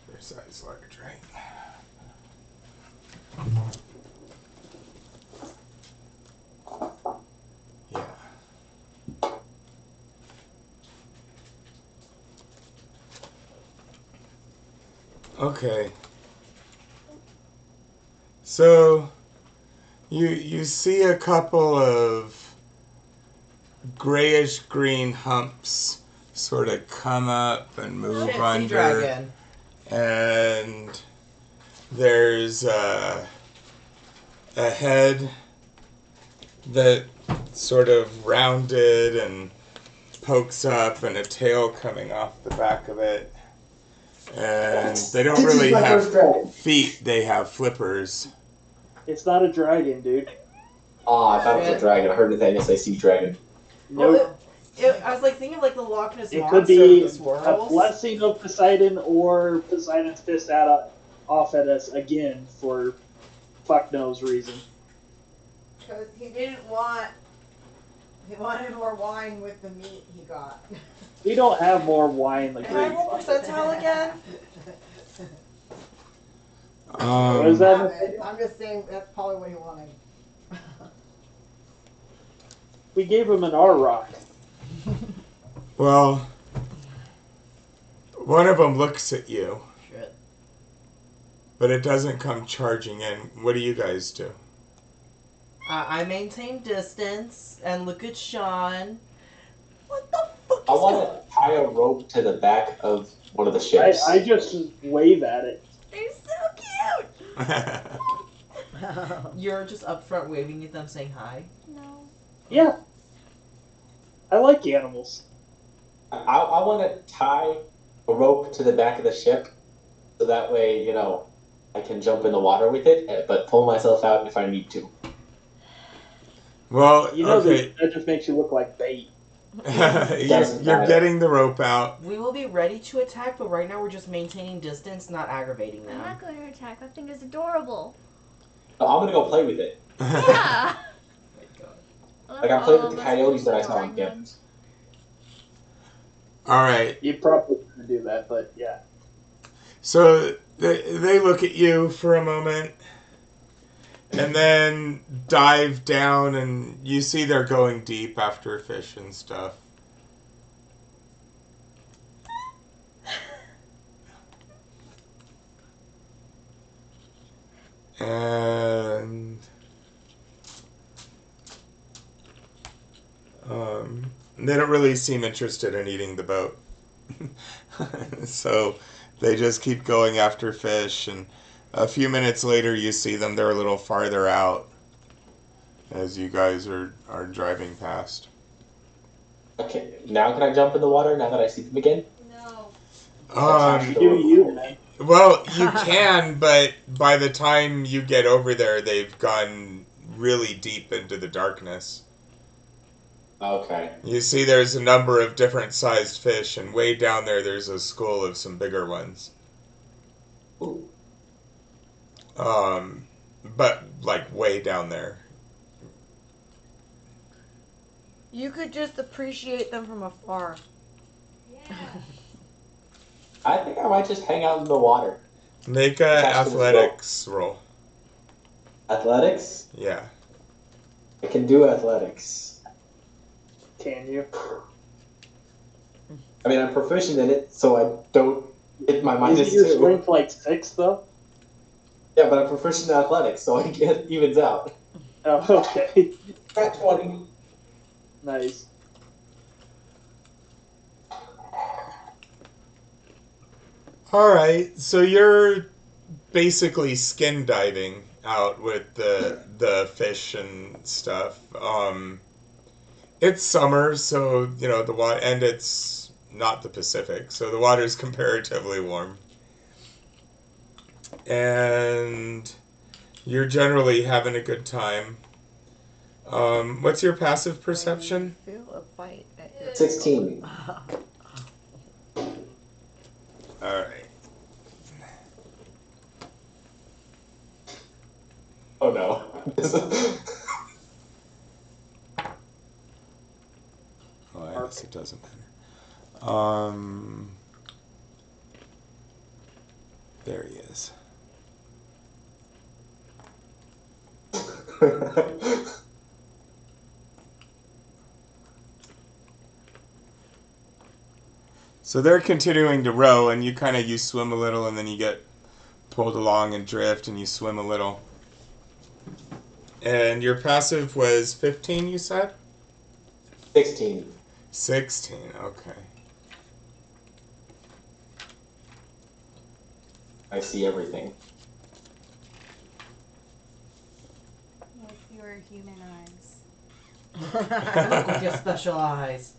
Their size large, right? Yeah. Okay. So you see a couple of grayish green humps sort of come up and move Shit, sea under, dragon. and there's a head that sort of rounded and pokes up, and a tail coming off the back of it. And they don't really have feet, they have flippers. It's not a dragon, dude. Oh, I thought it was a dragon. I heard Nathaniel say sea dragon. Nope. I was like thinking of like the Loch Ness It monster could be with the a swirls. blessing of Poseidon or Poseidon's pissed off at us again for fuck knows reason. Because he didn't want. He wanted more wine with the meat he got. We don't have more wine like Can I we. roll percentile again? What is that? I'm just saying that's probably what he wanted. We gave him an R rock. Well, one of them looks at you, Shit. but it doesn't come charging in. What do you guys do? I maintain distance and look at Sean. What the fuck? I want to tie a rope to the back of one of the ships. I just wave at it. They're so cute. You're just up front waving at them, saying hi. No. Yeah. I like animals. I want to tie a rope to the back of the ship, so that way, you know, I can jump in the water with it, but pull myself out if I need to. Well, You know okay. that just makes you look like bait. You're getting the rope out. We will be ready to attack, but right now we're just maintaining distance, not aggravating I'm them. not going to attack. That thing is adorable. No, I'm gonna go play with it. Yeah. Like I played with the coyotes that I saw on campus. All right. You probably couldn't do that, but yeah. So they look at you for a moment, and then dive down, and you see they're going deep after fish and stuff. And they don't really seem interested in eating the boat. So they just keep going after fish, and a few minutes later you see them. They're a little farther out as you guys are driving past. Okay, now can I jump in the water now that I see them again? No. You do you, man. Well, you can, but by the time you get over there, they've gone really deep into the darkness. Okay. You see there's a number of different sized fish, and way down there there's a school of some bigger ones. Ooh. But like way down there. You could just appreciate them from afar. Yeah. I think I might just hang out in the water. Make a Attach to the athletics roll. Athletics? Yeah. I can do athletics. Can you? I mean, I'm proficient in it, so I don't hit my minus Isn't your 2. strength like 6 though? Yeah, but I'm proficient in athletics, so I get evens out. Oh, okay. At 20. Nice. Alright, so you're basically skin diving out with the fish and stuff. It's summer, so you know the water, and it's not the Pacific, so the water's comparatively warm. And you're generally having a good time. What's your passive perception? I feel a bite at your 16. Alright. Oh no. Oh, I guess it doesn't matter. There he is. So they're continuing to row, and you swim a little, and then you get pulled along and drift, and you swim a little. And your passive was 15, you said? 16. 16, okay. I see everything. With your human eyes. Look with your special eyes.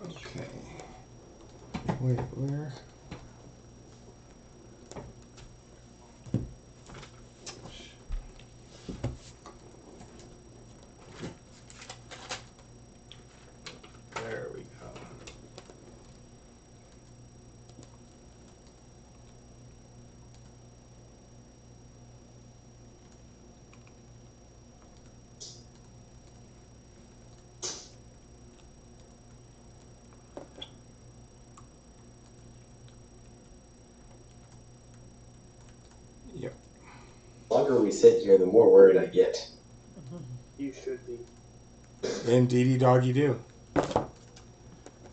Okay. Wait, where? There we go. Yep. The longer we sit here, the more worried I get. You should be. Indeedy dog you do.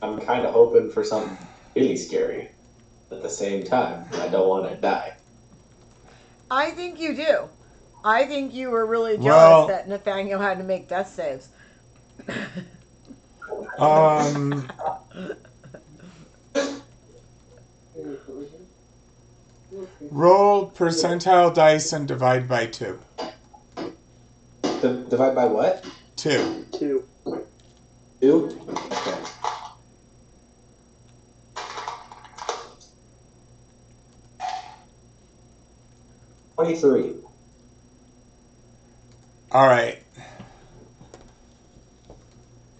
I'm kind of hoping for something really scary. At the same time, I don't want to die. I think you do. I think you were really jealous Well- that Nathaniel had to make death saves. Roll percentile dice and divide by 2. Divide by what? 2. 2. 2? Okay. $23. All right.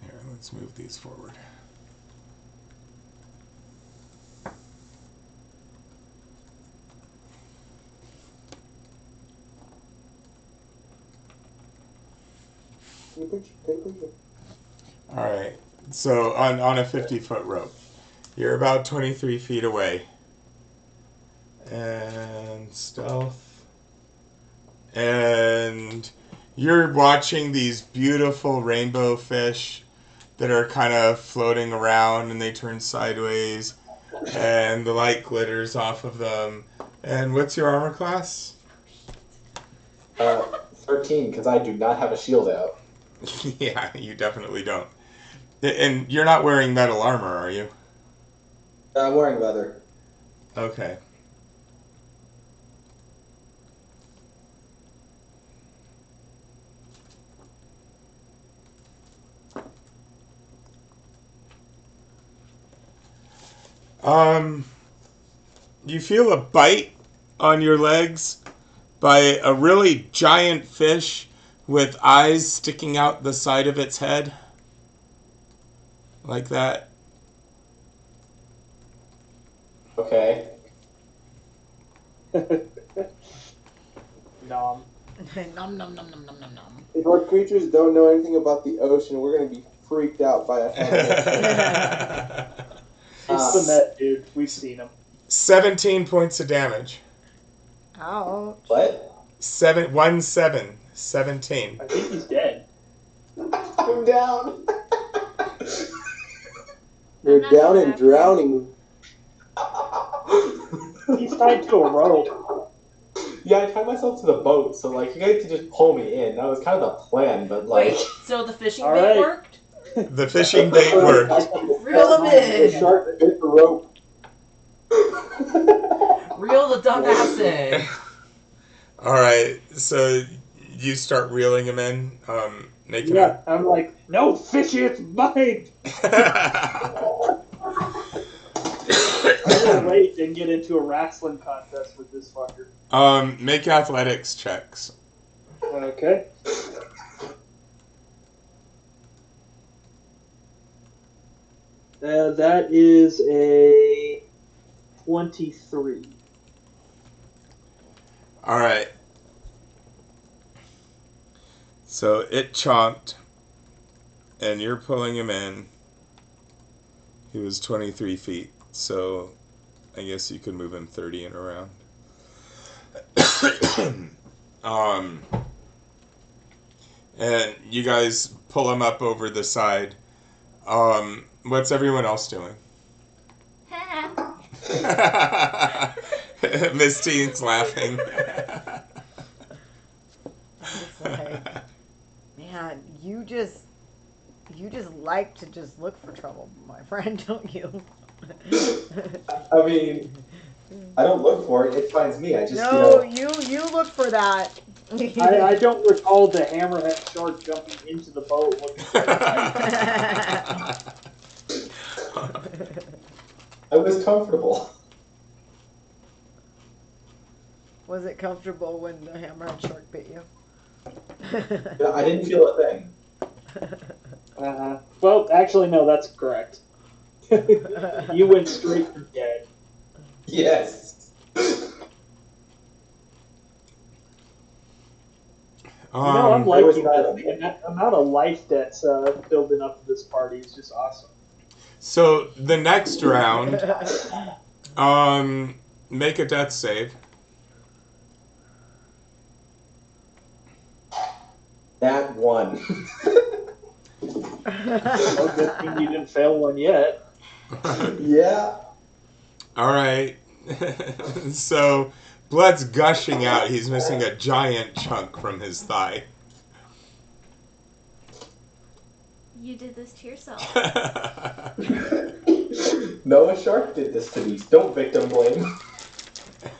Here, let's move these forward. All right. So on a 50-foot rope, you're about 23 feet away. And stealth. And you're watching these beautiful rainbow fish that are kind of floating around, and they turn sideways, and the light glitters off of them. And what's your armor class? 13, because I do not have a shield out. Yeah, you definitely don't. And you're not wearing metal armor, are you? I'm wearing leather. Okay. You feel a bite on your legs by a really giant fish with eyes sticking out the side of its head. Like that. Okay. Nom. Nom nom nom nom nom nom nom nom. If our creatures don't know anything about the ocean, we're going to be freaked out by a helmet. It's the net, dude. We've seen them. 17 points of damage. Ouch. What? 17. I think he's dead. I'm down. You're not down gonna and have drowning. He's tied to a rope. Yeah, I tied myself to the boat, so like you guys could just pull me in. That was kind of the plan, but like. Wait, so the fishing All bait right. worked? The fishing bait worked. Reel them The in! shark bit the rope. Reel No, the dumb acid. All right, so you start reeling him in. Make him. Yeah, I'm like, no, fishy, it's mine. I will wait and get into a wrestling contest with this fucker. Make athletics checks. Okay. That is a 23. All right. So it chomped, and you're pulling him in. He was 23 feet, so I guess you could move him 30 and around. And you guys pull him up over the side. What's everyone else doing? Mistine's laughing. It's like, man, you just like to just look for trouble, my friend, don't you? I mean, I don't look for it. It finds me. I just, No, you look for that. I don't recall the hammerhead shark jumping into the boat looking for that. I was comfortable. Was it comfortable when the hammerhead shark bit you? I didn't feel a thing. Well, actually, no, that's correct. You went straight for dead. Yes. I'm liking this. The amount of life that's building up to this party is just awesome. So the next round, make a death save. That one. Well, good thing you didn't fail one yet. Yeah. All right. So blood's gushing out. He's missing a giant chunk from his thigh. You did this to yourself. No, a shark did this to me. Don't victim blame.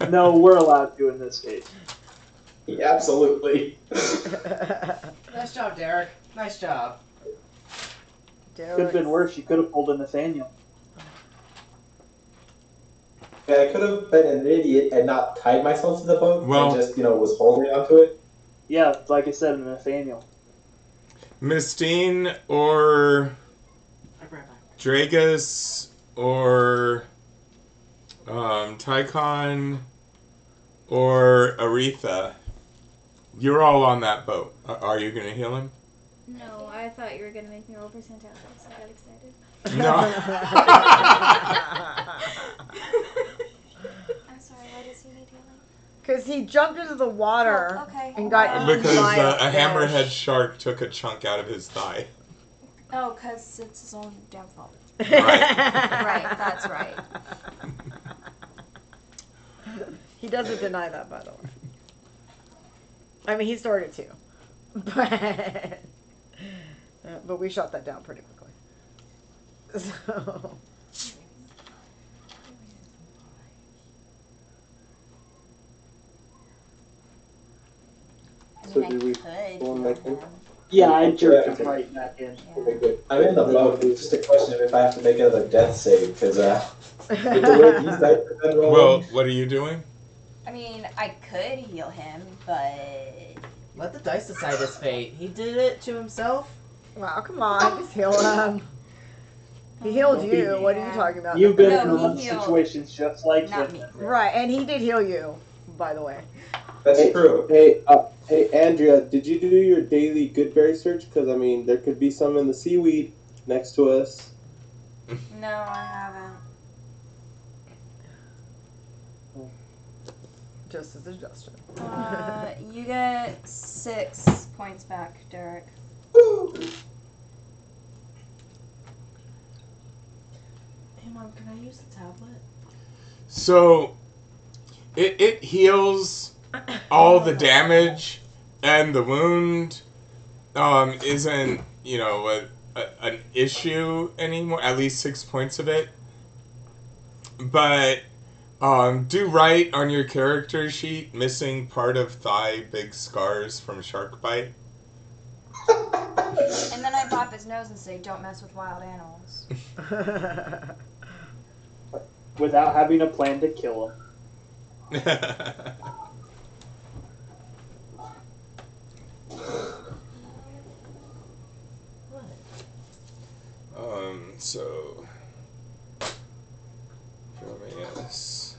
No, we're allowed to in this case. Absolutely. Nice job, Derek. Nice job. Could have been worse. You could have pulled a Nathaniel. Yeah, I could have been an idiot and not tied myself to the boat Well, and just, was holding onto it. Yeah, like I said, a Nathaniel. Mistine or Draegus or Tychon or Aretha. You're all on that boat. Are you going to heal him? No, I thought you were gonna make me roll percent athletics. I got excited. No. I'm sorry, why does he need healing? Because he jumped into the water Oh, okay. and got Because eaten by a fish. hammerhead shark took a chunk out of his thigh. Oh, because it's his own damn fault. Right. Right, that's right. He doesn't deny that, by the way. I mean, he started to. But we shot that down pretty quickly. So... So do we go on back in? Yeah, I jerked him right back in. Okay, good. I'm in the boat. It's just a question of if I have to make another death save, because with the way these dice have been rolling. Well, what are you doing? I mean, I could heal him, but... Let the dice decide his fate. He did it to himself. Wow, come on, just heal him. He healed you. What are you talking about? You've been No, in he enough healed. situations just like Not him. me. Right, and he did heal you, by the way. That's true. Hey, Andrea, did you do your daily goodberry search? Because, I mean, there could be some in the seaweed next to us. No, I haven't. Just as a suggestion. You get 6 points back, Derek. Hey, Mom, can I use the tablet? So, it heals all the damage, and the wound isn't, an issue anymore, at least 6 points of it. But Do write on your character sheet, missing part of thigh, big scars from shark bite. And then I pop his nose and say, "Don't mess with wild animals." Without having a plan to kill him. So Dromeus.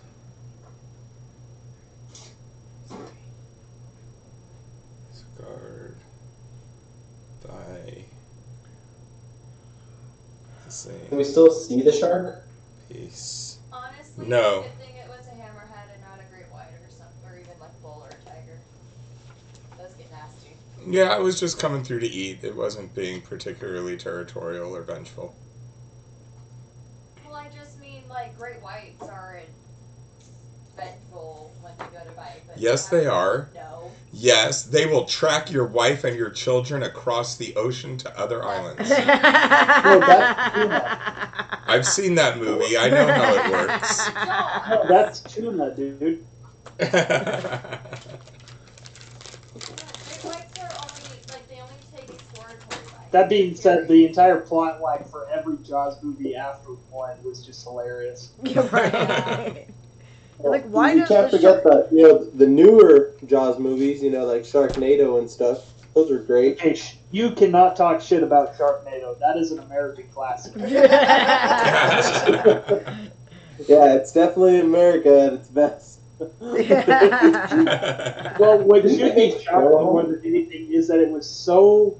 Guard. Thigh. Can we still see the shark? Piece. Honestly, No. good thing it was a hammerhead and not a great white or something, or even like a bull or a tiger. Those get nasty. Yeah, I was just coming through to eat. It wasn't being particularly territorial or vengeful. Well, I just mean like great whites aren't vengeful when they go to bite. But Yes, they are. No. Yes, they will track your wife and your children across the ocean to other islands. No, that's tuna. I've seen that movie. I know how it works. No, that's tuna, dude. Great whites are only like they only take exploratory bites. That being said, the entire plot line for every Jaws movie after one was just hilarious. You're right. Like, why you does can't the forget that, you know, the newer Jaws movies, you know, like Sharknado and stuff. Those are great. Okay, you cannot talk shit about Sharknado. That is an American classic. Yeah, it's definitely America at its best. Well, what should be shocking more than anything is that it was so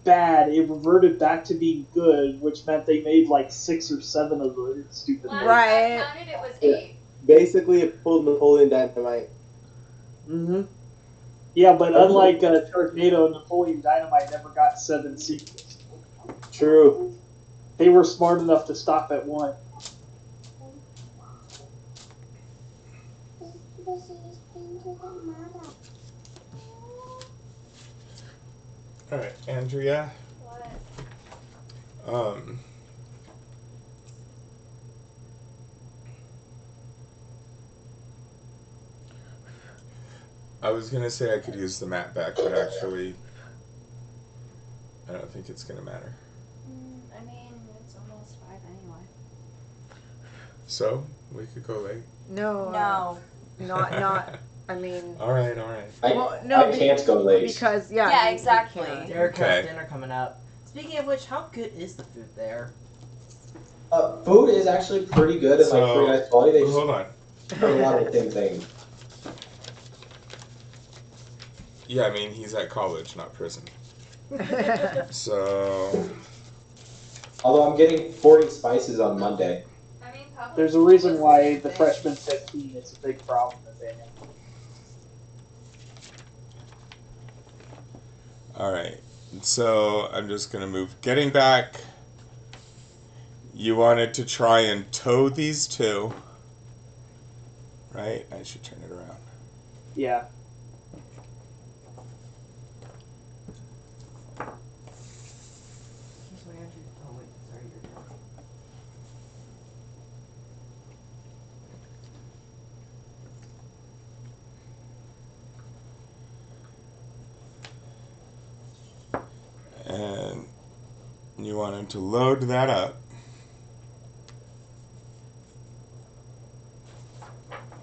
bad, it reverted back to being good, which meant they made like 6 or 7 of the stupid Last movies. Right. I counted, it was 8. Basically, it pulled Napoleon Dynamite. Mm-hmm. Yeah, but unlike Sharknado, Napoleon Dynamite never got 7 sequels. True. They were smart enough to stop at 1. Alright, Andrea. What? I was gonna say I could use the map back, but actually, I don't think it's gonna matter. I mean, it's almost 5 anyway. So, we could go late. No. No. Not. I mean. Alright. I can't go late. Because Yeah, you exactly. can't. Derek Okay. has dinner coming up. Speaking of which, how good is the food there? Food is actually pretty good and like pretty nice quality. They just hold on. have a lot of the same thing. Yeah, I mean, he's at college, not prison. So, Although I'm getting 40 spices on Monday. I mean, public There's a school reason was why the the same freshman 15 is a big problem that they have. alright. So, I'm just gonna move. Getting back, you wanted to try and tow these two. Right? I should turn it around. Yeah. Oh wait, sorry, you're done. And you wanted to load that up.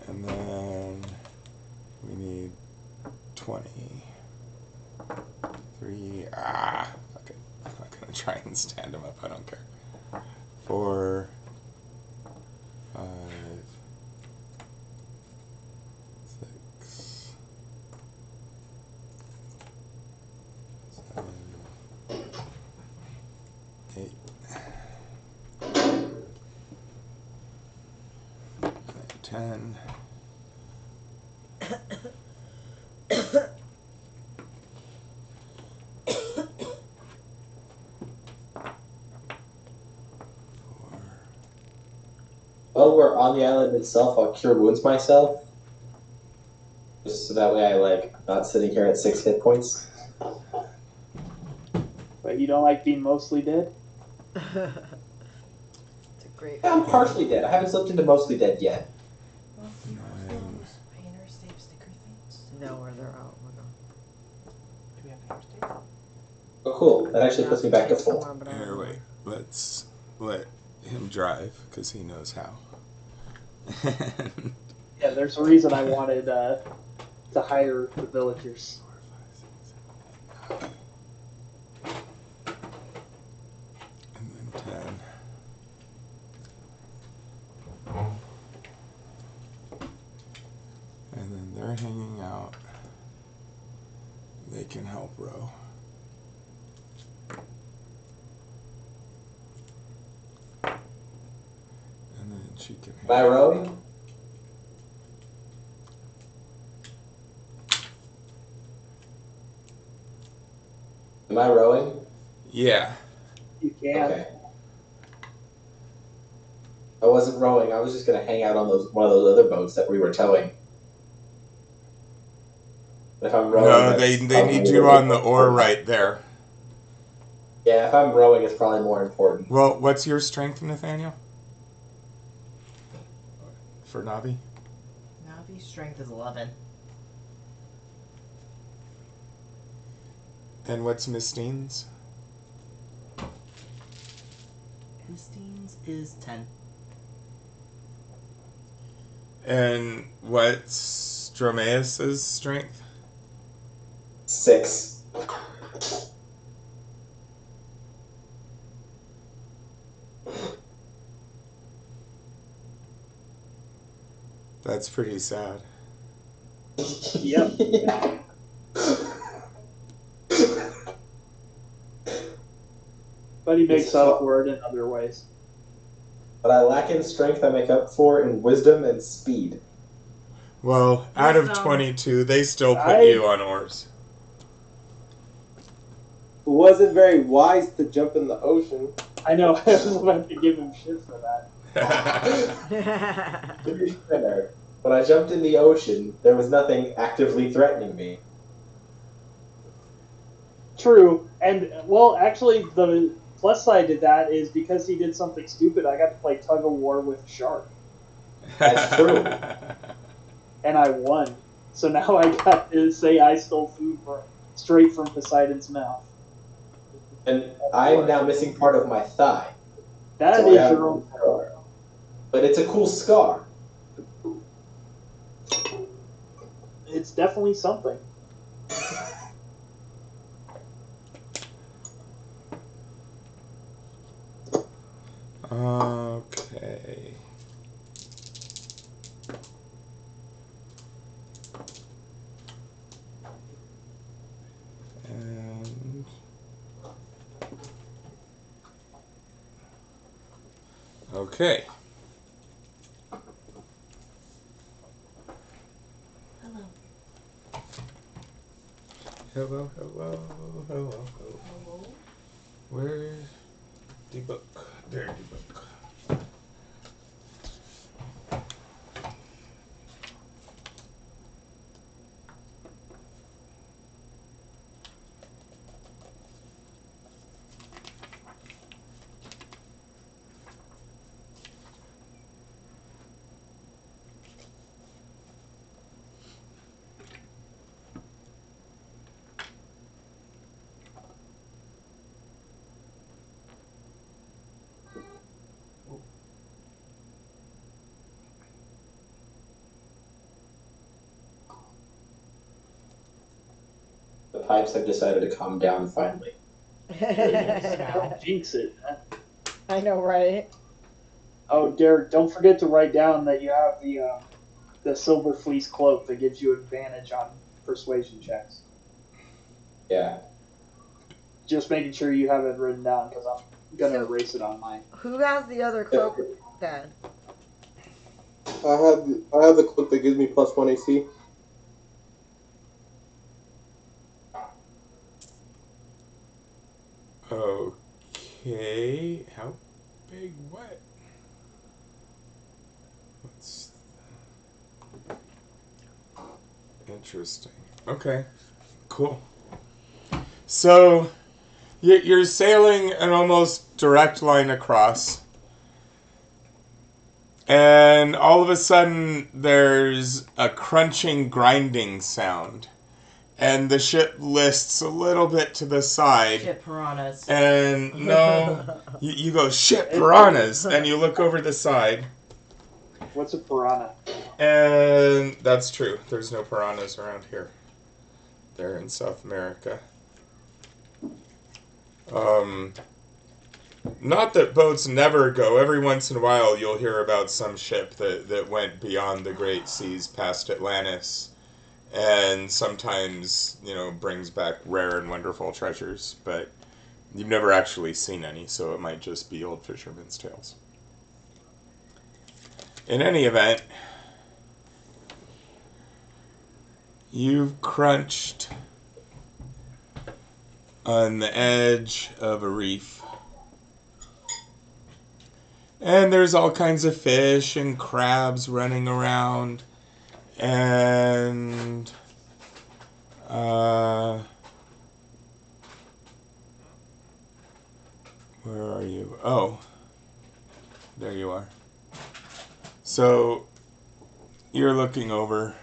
And then we need 20. 3. Fuck it. I'm not gonna try and stand them up. I don't care. 4, 5, 6, 7, 8, 9, 10. While we're on the island itself, I'll cure wounds myself. Just so that way I'm not sitting here at 6 hit points. But you don't like being mostly dead? It's a great. Yeah, I'm partially dead. I haven't slipped into mostly dead yet. Well, do you have Nine. painter's tape sticker things? No, where they're out. We're gone. Do we have painter's tape? Oh, cool. That actually puts me back to full. Somewhere, but I don't Here, know. wait. Let's let him drive because he knows how. Yeah, there's a reason I wanted to hire the villagers. 4, 5, 6, 7, 8, 9. And then 10. And then they're hanging out. They can help row. And then she can Am I rowing? Am I rowing? Yeah. You can. Okay. I wasn't rowing. I was just gonna hang out on one of those other boats that we were towing. If I'm rowing, No, they need you on the oar right there. Yeah, if I'm rowing, it's probably more important. Well, what's your strength, Nathaniel? For Navi? Navi's strength is 11. And what's Mistine's? Mistine's is 10. And what's Dromeus' strength? 6. That's pretty sad. Yep. But he makes up for it in other ways. But I lack in strength. I make up for in wisdom and speed. Well, out of Wisdom. 22, they still put you on oars. It wasn't very wise to jump in the ocean. I know, I was about to give him shit for that. To be fair, when I jumped in the ocean, there was nothing actively threatening me. True, and well, actually, the plus side to that is because he did something stupid, I got to play tug of war with a shark, That's true. and I won. So now I got to say I stole food straight from Poseidon's mouth. And I am now missing part of my thigh. That So is I have your own scar. But it's a cool scar. It's definitely something. Okay. And okay. Hello. Hello, hello, hello, hello. Where's the book? There's the book. The pipes have decided to calm down finally. Don't jinx it. I know, right? Oh, Derek, don't forget to write down that you have the silver fleece cloak that gives you advantage on persuasion checks. Yeah. Just making sure you have it written down because I'm gonna So- erase it on mine. Who has the other cloak, Dad? I have the cloak that gives me +1 AC. Okay. How big? What? What's interesting? Okay. Cool. So you're sailing an almost direct line across, And all of a sudden, there's a crunching, grinding sound. And the ship lists a little bit to the side. Shit, piranhas. And no, you go, shit, piranhas. And you look over the side. What's a piranha? And that's true. There's no piranhas around here. They're in South America. Not that boats never go. Every once in a while you'll hear about some ship that went beyond the great seas past Atlantis. And sometimes, brings back rare and wonderful treasures. But you've never actually seen any, so it might just be old fishermen's tales. In any event, you've crunched on the edge of a reef. And there's all kinds of fish and crabs running around. And where are you? Oh, there you are. So you're looking over.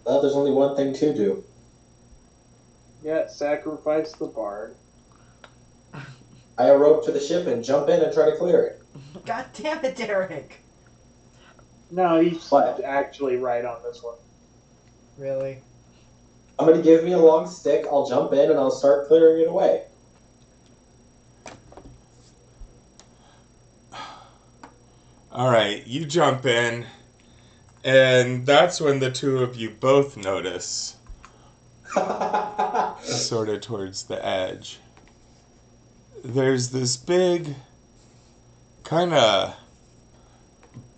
Well, there's only one thing to do. Yeah, sacrifice the bard. Tie a rope to the ship and jump in and try to clear it. God damn it, Derek. No, he's What? actually right on this one. Really? Somebody give me a long stick, I'll jump in and I'll start clearing it away. Alright, you jump in, and that's when the two of you both notice, sort of towards the edge, there's this big, kind of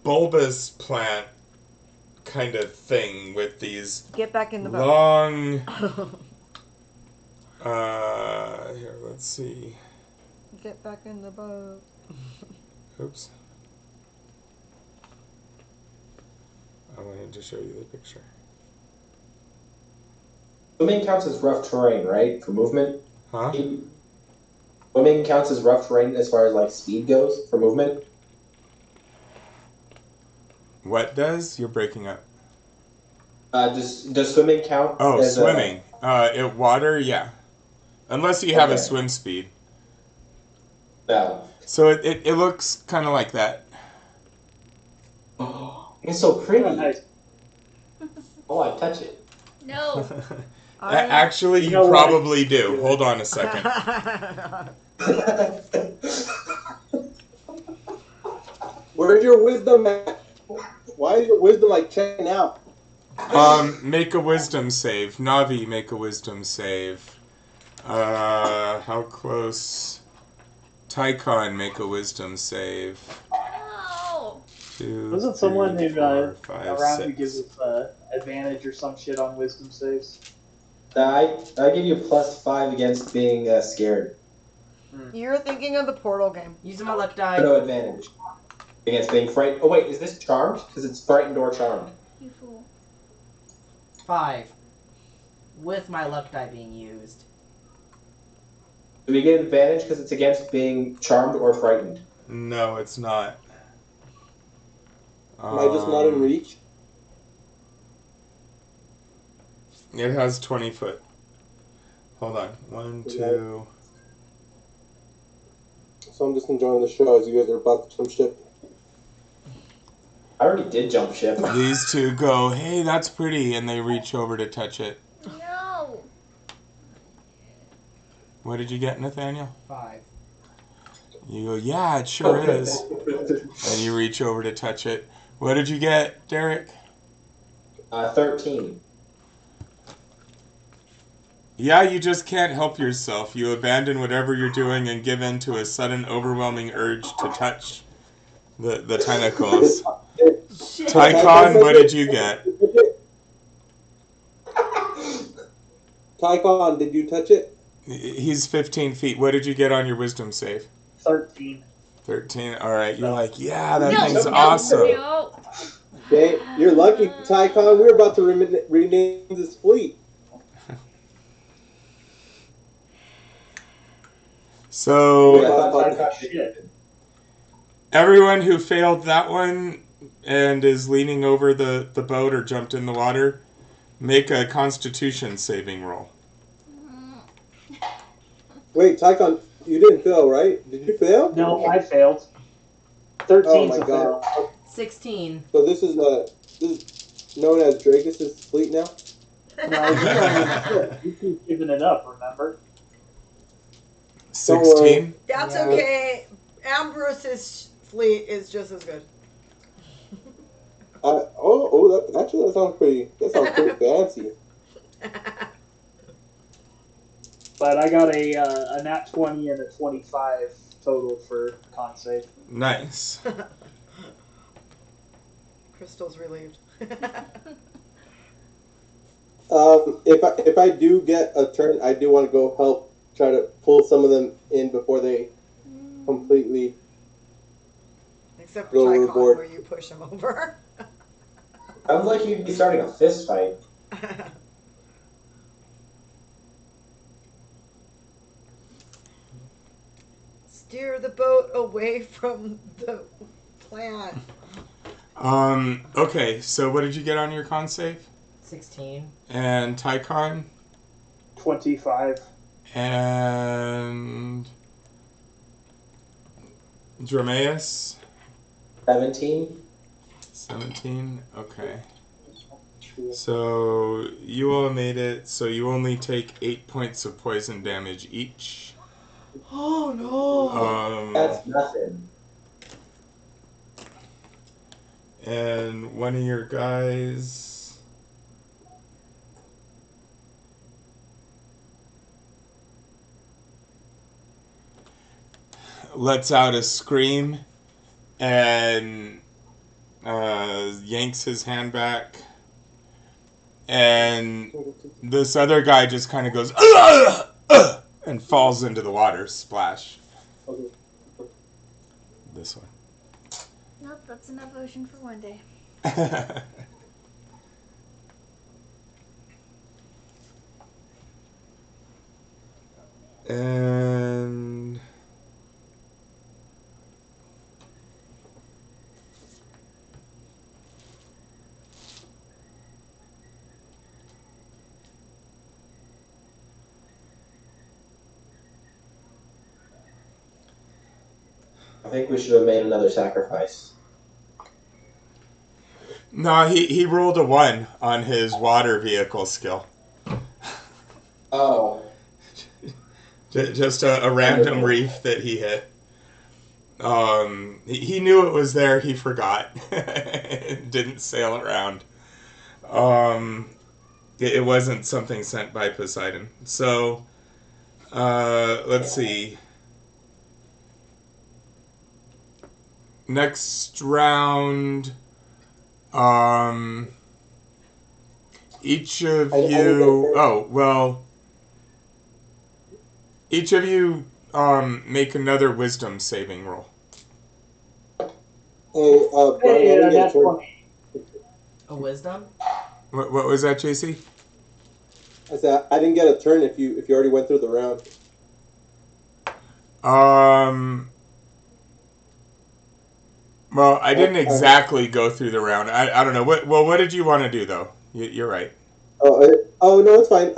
bulbous plant kind of thing with these Get back in the boat. long, here, let's see. Get back in the boat. Oops. I wanted to show you the picture. Swimming counts as rough terrain, right? For movement? Huh? Swimming counts as rough terrain as far as like speed goes for movement? What does? You're breaking up. Does swimming count? Oh, as swimming. Water, yeah. Unless you have a Okay. swim speed. No. So it looks kind of like that. It's so pretty. Oh, nice. Oh, I touch it. No. Actually, you know what? probably do. Hold on a second. Where's your wisdom at? Why is your wisdom like checking out? Make a wisdom save. Navi, make a wisdom save. How close? Tychon, make a wisdom save. No. 2, Wasn't someone 3, who 4, 5, around 6. who gives us advantage or some shit on wisdom saves? I give you +5 against being scared. You're thinking of the Portal game. Using my luck die. No advantage. Against being frightened. Oh wait, is this charmed? Because it's frightened or charmed. You fool. 5. With my luck die being used. Do we get advantage because it's against being charmed or frightened? No, it's not. Am I just not in reach? It has 20 foot. Hold on. 1, 2. So I'm just enjoying the show as you guys are about to jump ship. I already did jump ship. These two go, hey, that's pretty, and they reach over to touch it. No. What did you get, Nathaniel? 5. You go, yeah, it sure is. And you reach over to touch it. What did you get, Derek? 13. Yeah, you just can't help yourself. You abandon whatever you're doing and give in to a sudden, overwhelming urge to touch the tentacles. Tychon, what did you get? Tychon, did you touch it? He's 15 feet. What did you get on your wisdom save? 13. 13. All right. You're like, yeah, that No, thing's no, awesome. No. Okay, you're lucky, Tychon. We're about to rename this fleet. So I thought Tychon Shit. everyone who failed that one and is leaning over the boat or jumped in the water, make a Constitution saving roll. Wait, Tychon, you didn't fail, right? Did you fail? No, I failed. 13's Oh my a god. fail. 16. So this is known as Draegus' fleet now? No, you keep giving it up, remember? 16. That's Yeah. okay. Ambroos' fleet is just as good. That sounds pretty fancy. But I got a nat 20 and a 25 total for con save. Nice. Crystal's relieved. If I do get a turn, I do want to go help try to pull some of them in before they completely. Except Go for Tychon, overboard. where you push him over. Sounds like you'd be starting a fist fight. Steer the boat away from the plant. Okay, so what did you get on your con save? 16. And Tychon? 25. And Dromeus? 17. 17? Okay. So you all made it, so you only take 8 points of poison damage each. Oh no! That's nothing. And one of your guys lets out a scream and yanks his hand back. And this other guy just kind of goes, and falls into the water. Splash. This one. Nope, that's enough ocean for one day. And I think we should have made another sacrifice. no, he rolled a 1 on his water vehicle skill. Oh. Just a random reef that he hit. He knew it was there. He forgot. Didn't sail around. It wasn't something sent by Poseidon. So, let's see. Next round, each of you. Oh well. Each of you make another wisdom saving roll. Hey, Brian, I didn't get a that's turn. funny. A wisdom? What was that, JC? I said I didn't get a turn if you already went through the round. Well, I didn't exactly go through the round. I don't know. What did you want to do though? You're right. Oh no, it's fine.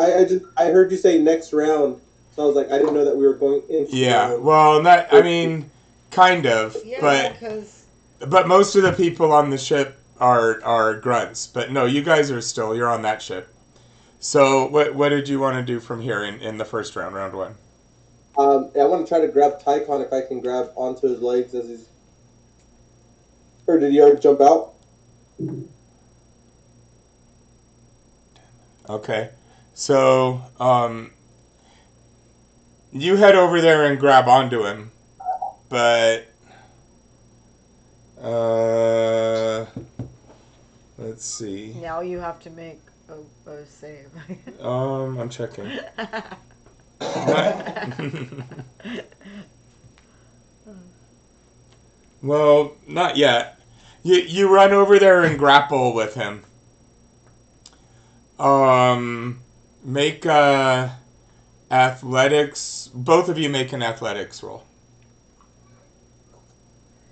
I heard you say next round, so I was like, I didn't know that we were going into. Yeah. The round. Well, not. I mean, kind of. Yeah, because But most of the people on the ship are grunts. But no, you guys are still. You're on that ship. So what did you want to do from here in the first round, round 1? I want to try to grab Tychon if I can grab onto his legs as he's. Or did he already jump out? Okay. So you head over there and grab onto him, but let's see. now you have to make a save. I'm checking. Well, not yet. You run over there and grapple with him. Make athletics. Both of you make an athletics roll.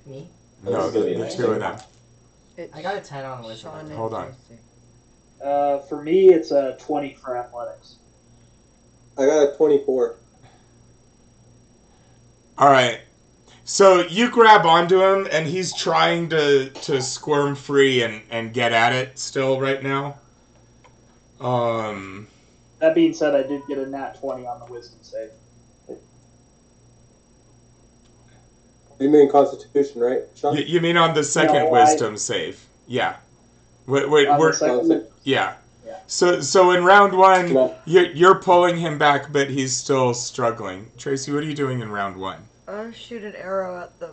Me? No, This is gonna be the nice. two of them. I got a 10 on wisdom. Sean and Hold on. Tracy. For me, it's a 20 for athletics. I got a 24. All right. So you grab onto him, and he's trying to squirm free and get at it still right now. That being said, I did get a nat 20 on the wisdom save. You mean Constitution, right, Sean? You mean on the second No, wisdom save? Yeah. Wait, On we're the second, yeah. Yeah. So in round one, No. you're pulling him back, but he's still struggling. Tracy, what are you doing in round one? I'll shoot an arrow at the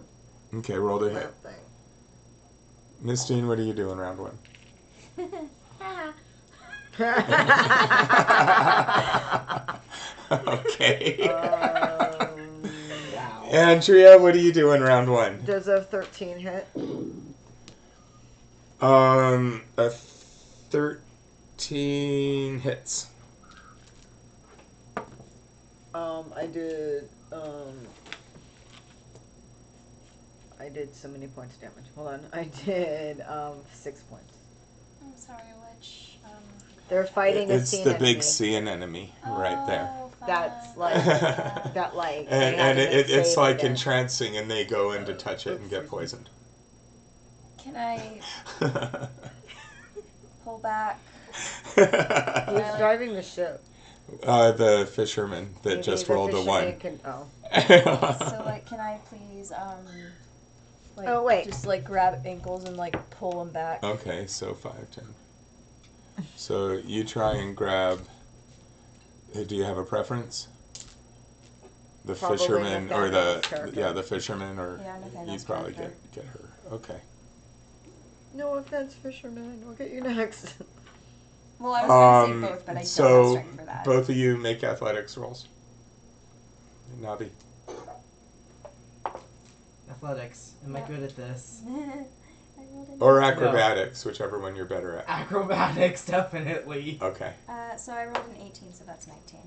Okay, roll to hit. lamp thing. Mistine, what do you do in round one? Okay. Wow. Andrea, what do you do in round one? Does a 13 hit? A 13 hits. I did so many points of damage. Hold on. I did 6 points. I'm sorry, which They're fighting a It's sea the enemy. big sea enemy right there. That's like that like And, they had to it's save like again. entrancing, and they go in to touch it and get poisoned. Can I pull back? Who's driving the ship? The fisherman that Maybe just the rolled a fisherman 1. Can, oh. So like, can I please like Oh, wait. just like grab ankles and like pull them back? Okay, so 5, 10. So you try and grab. Do you have a preference? The Probably fisherman or Nathaniel's character. the fisherman, or Yeah, you Nathaniel's probably character. get her. Okay. No offense, fisherman. We'll get you next. Well, I was gonna say both, but I don't have So strength for that. both of you make athletics rolls. Navi. Athletics. Am I good at this? Or acrobatics, whichever one you're better at. Acrobatics, definitely. Okay. So I rolled an 18, so that's 19.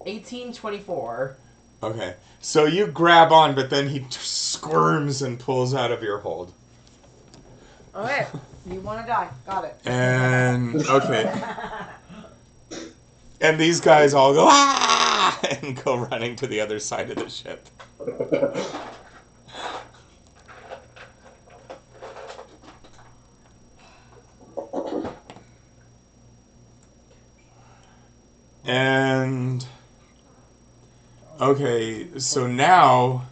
18, 24. Okay. So you grab on, but then he squirms and pulls out of your hold. Okay, you want to die? Got it. And okay. And these guys all go ah and go running to the other side of the ship. And okay, so now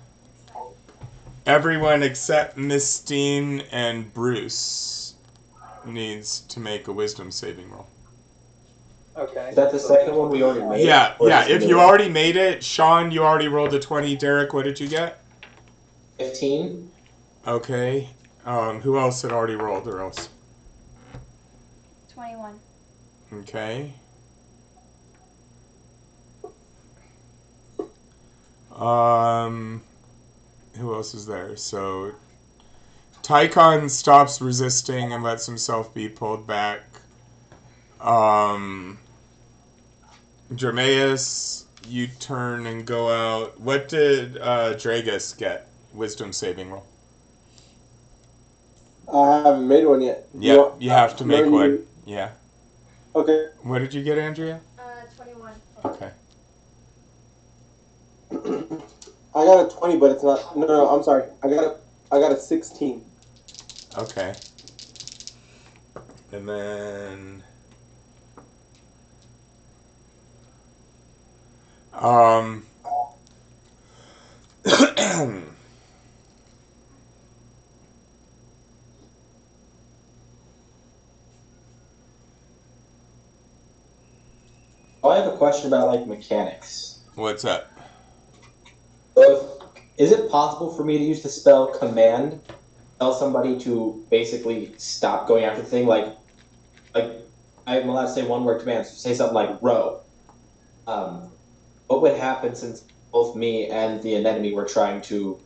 everyone except Mistine and Bruce needs to make a wisdom saving roll. Okay. Is that the second one we already made? Yeah, Or yeah. is it If the you new one? already made it, Sean, you already rolled a 20. Derek, what did you get? 15? Okay. Who else had already rolled or else? 21. Okay. Who else is there? So Tychon stops resisting and lets himself be pulled back. Dromeus, you turn and go out. What did Draegus get? Wisdom saving roll. I haven't made one yet. Yeah, you have to make no, one. you- Yeah. Okay. What did you get, Andrea? 21. Okay. I got a 20, but it's not. No, I'm sorry. I got a 16. Okay. And then I have a question about like mechanics. what's up? So is it possible for me to use the spell command, tell somebody to basically stop going after the thing? Like I'm allowed to say one word command, so say something like row. What would happen since both me and the enemy were trying to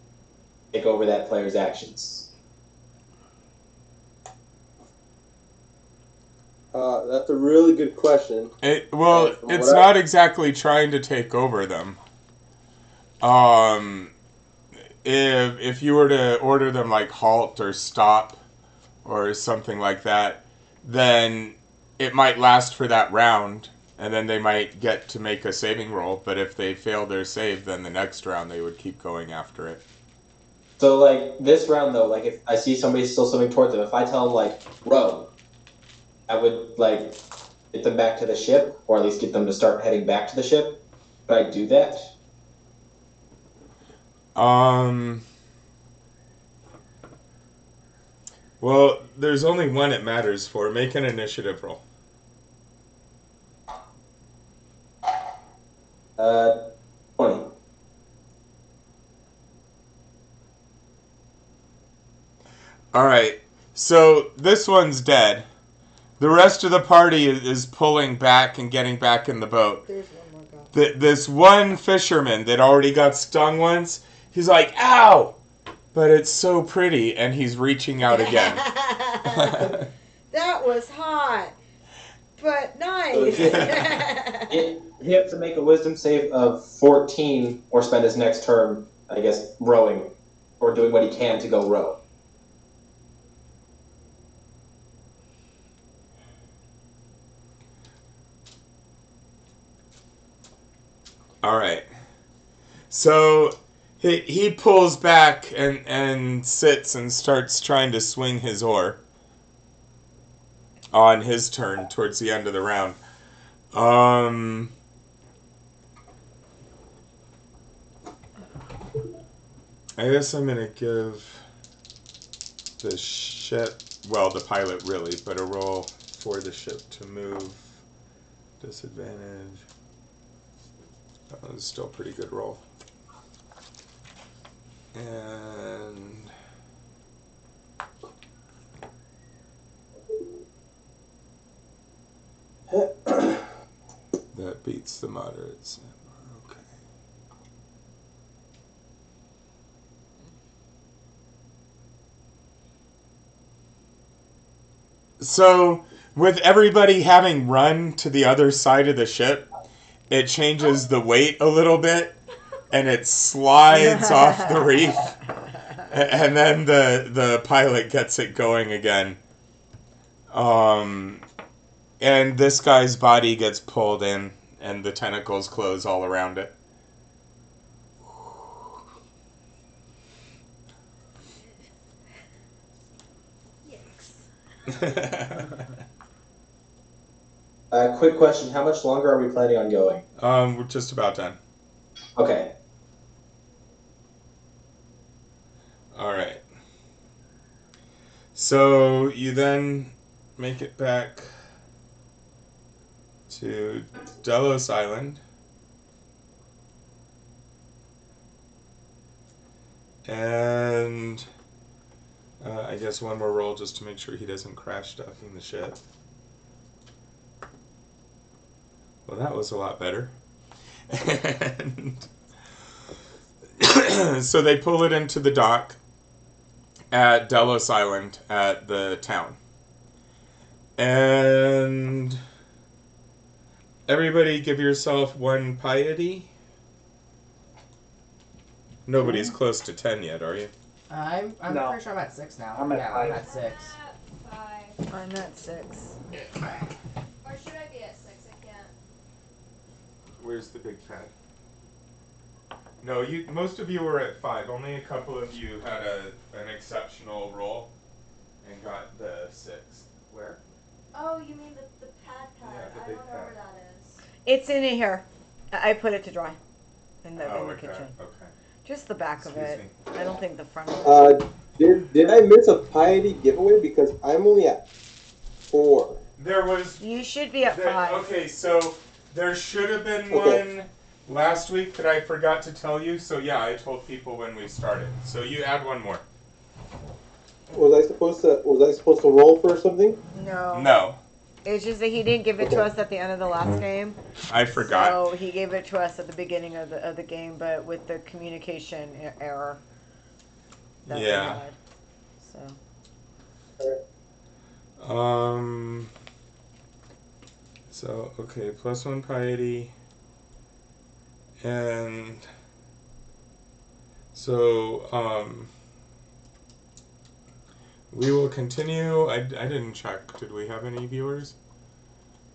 take over that player's actions? That's a really good question. It's what not exactly trying to take over them. If you were to order them like halt or stop or something like that, then it might last for that round, and then they might get to make a saving roll. But if they fail their save, then the next round they would keep going after it. So, like, this round, though, like, if I see somebody still swimming towards them, if I tell them, like, row, I would, like, get them back to the ship, or at least get them to start heading back to the ship. Could I do that? Well, there's only one it matters for. Make an initiative roll. 20. Alright, so this one's dead. The rest of the party is pulling back and getting back in the boat. There's one more guy. This one fisherman that already got stung once, he's like, ow! But it's so pretty, and he's reaching out again. That was hot, but nice. He has to make a wisdom save of 14 or spend his next turn, I guess, rowing or doing what he can to go row. All right. So he pulls back and sits and starts trying to swing his oar on his turn towards the end of the round. I guess I'm going to give the ship, well, the pilot really, but a roll for the ship to move. Disadvantage. That was still a pretty good roll. And that beats the moderates. Okay. So, with everybody having run to the other side of the ship, it changes the weight a little bit, and it slides off the reef, and then the pilot gets it going again. And this guy's body gets pulled in, and the tentacles close all around it. Quick question, how much longer are we planning on going? We're just about done. Okay. Alright. So you then make it back to Delos Island. And I guess one more roll just to make sure he doesn't crash docking the ship. Well, that was a lot better. And so they pull it into the dock at Delos Island at the town. And everybody give yourself one piety. Nobody's close to 10 yet, are you? I'm No. pretty sure I'm at 6 now. I'm at yeah, 5. I'm at 6. I'm at 6. Or should I be at 6? I can't. Where's the big pad? No, most of you were at 5. Only a couple of you had an exceptional roll and got the 6. Where? Oh, you mean the pad? Yeah, the I big don't know pad. where that is. It's in here. I put it to dry in the Okay. kitchen. Okay. Just the back of Excuse it. me. I don't think the front of it. Did I miss a piety giveaway? Because I'm only at 4. There was. You should be at 5. Okay, so there should have been Okay. one last week that I forgot to tell you. So yeah, I told people when we started. So you add one more. Was I supposed to roll for something? No. No, It's just that he didn't give it to us at the end of the last game. I forgot. So he gave it to us at the beginning of the game, but with the communication error. That we Yeah. had. So. So, okay, +1 piety. And so, we will continue. I didn't check. Did we have any viewers?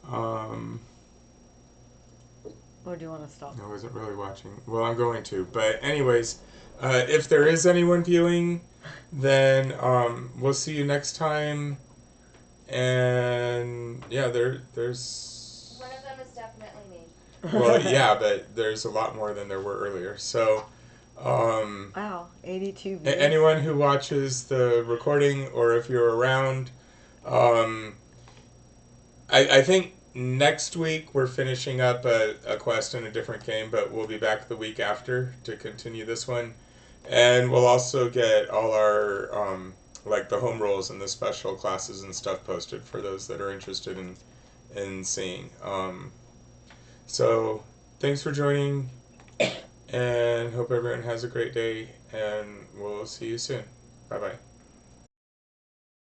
Or do you want to stop? I wasn't really watching. Well, I'm going to. But anyways, if there is anyone viewing, then we'll see you next time. And yeah, there's... One of them is definitely me. Well, yeah, but there's a lot more than there were earlier. So, wow, 82 views. Anyone who watches the recording, or if you're around, I think next week we're finishing up a quest in a different game, but we'll be back the week after to continue this one. And we'll also get all our, like the home rolls and the special classes and stuff posted for those that are interested in seeing. So, thanks for joining, and hope everyone has a great day, and we'll see you soon. Bye-bye.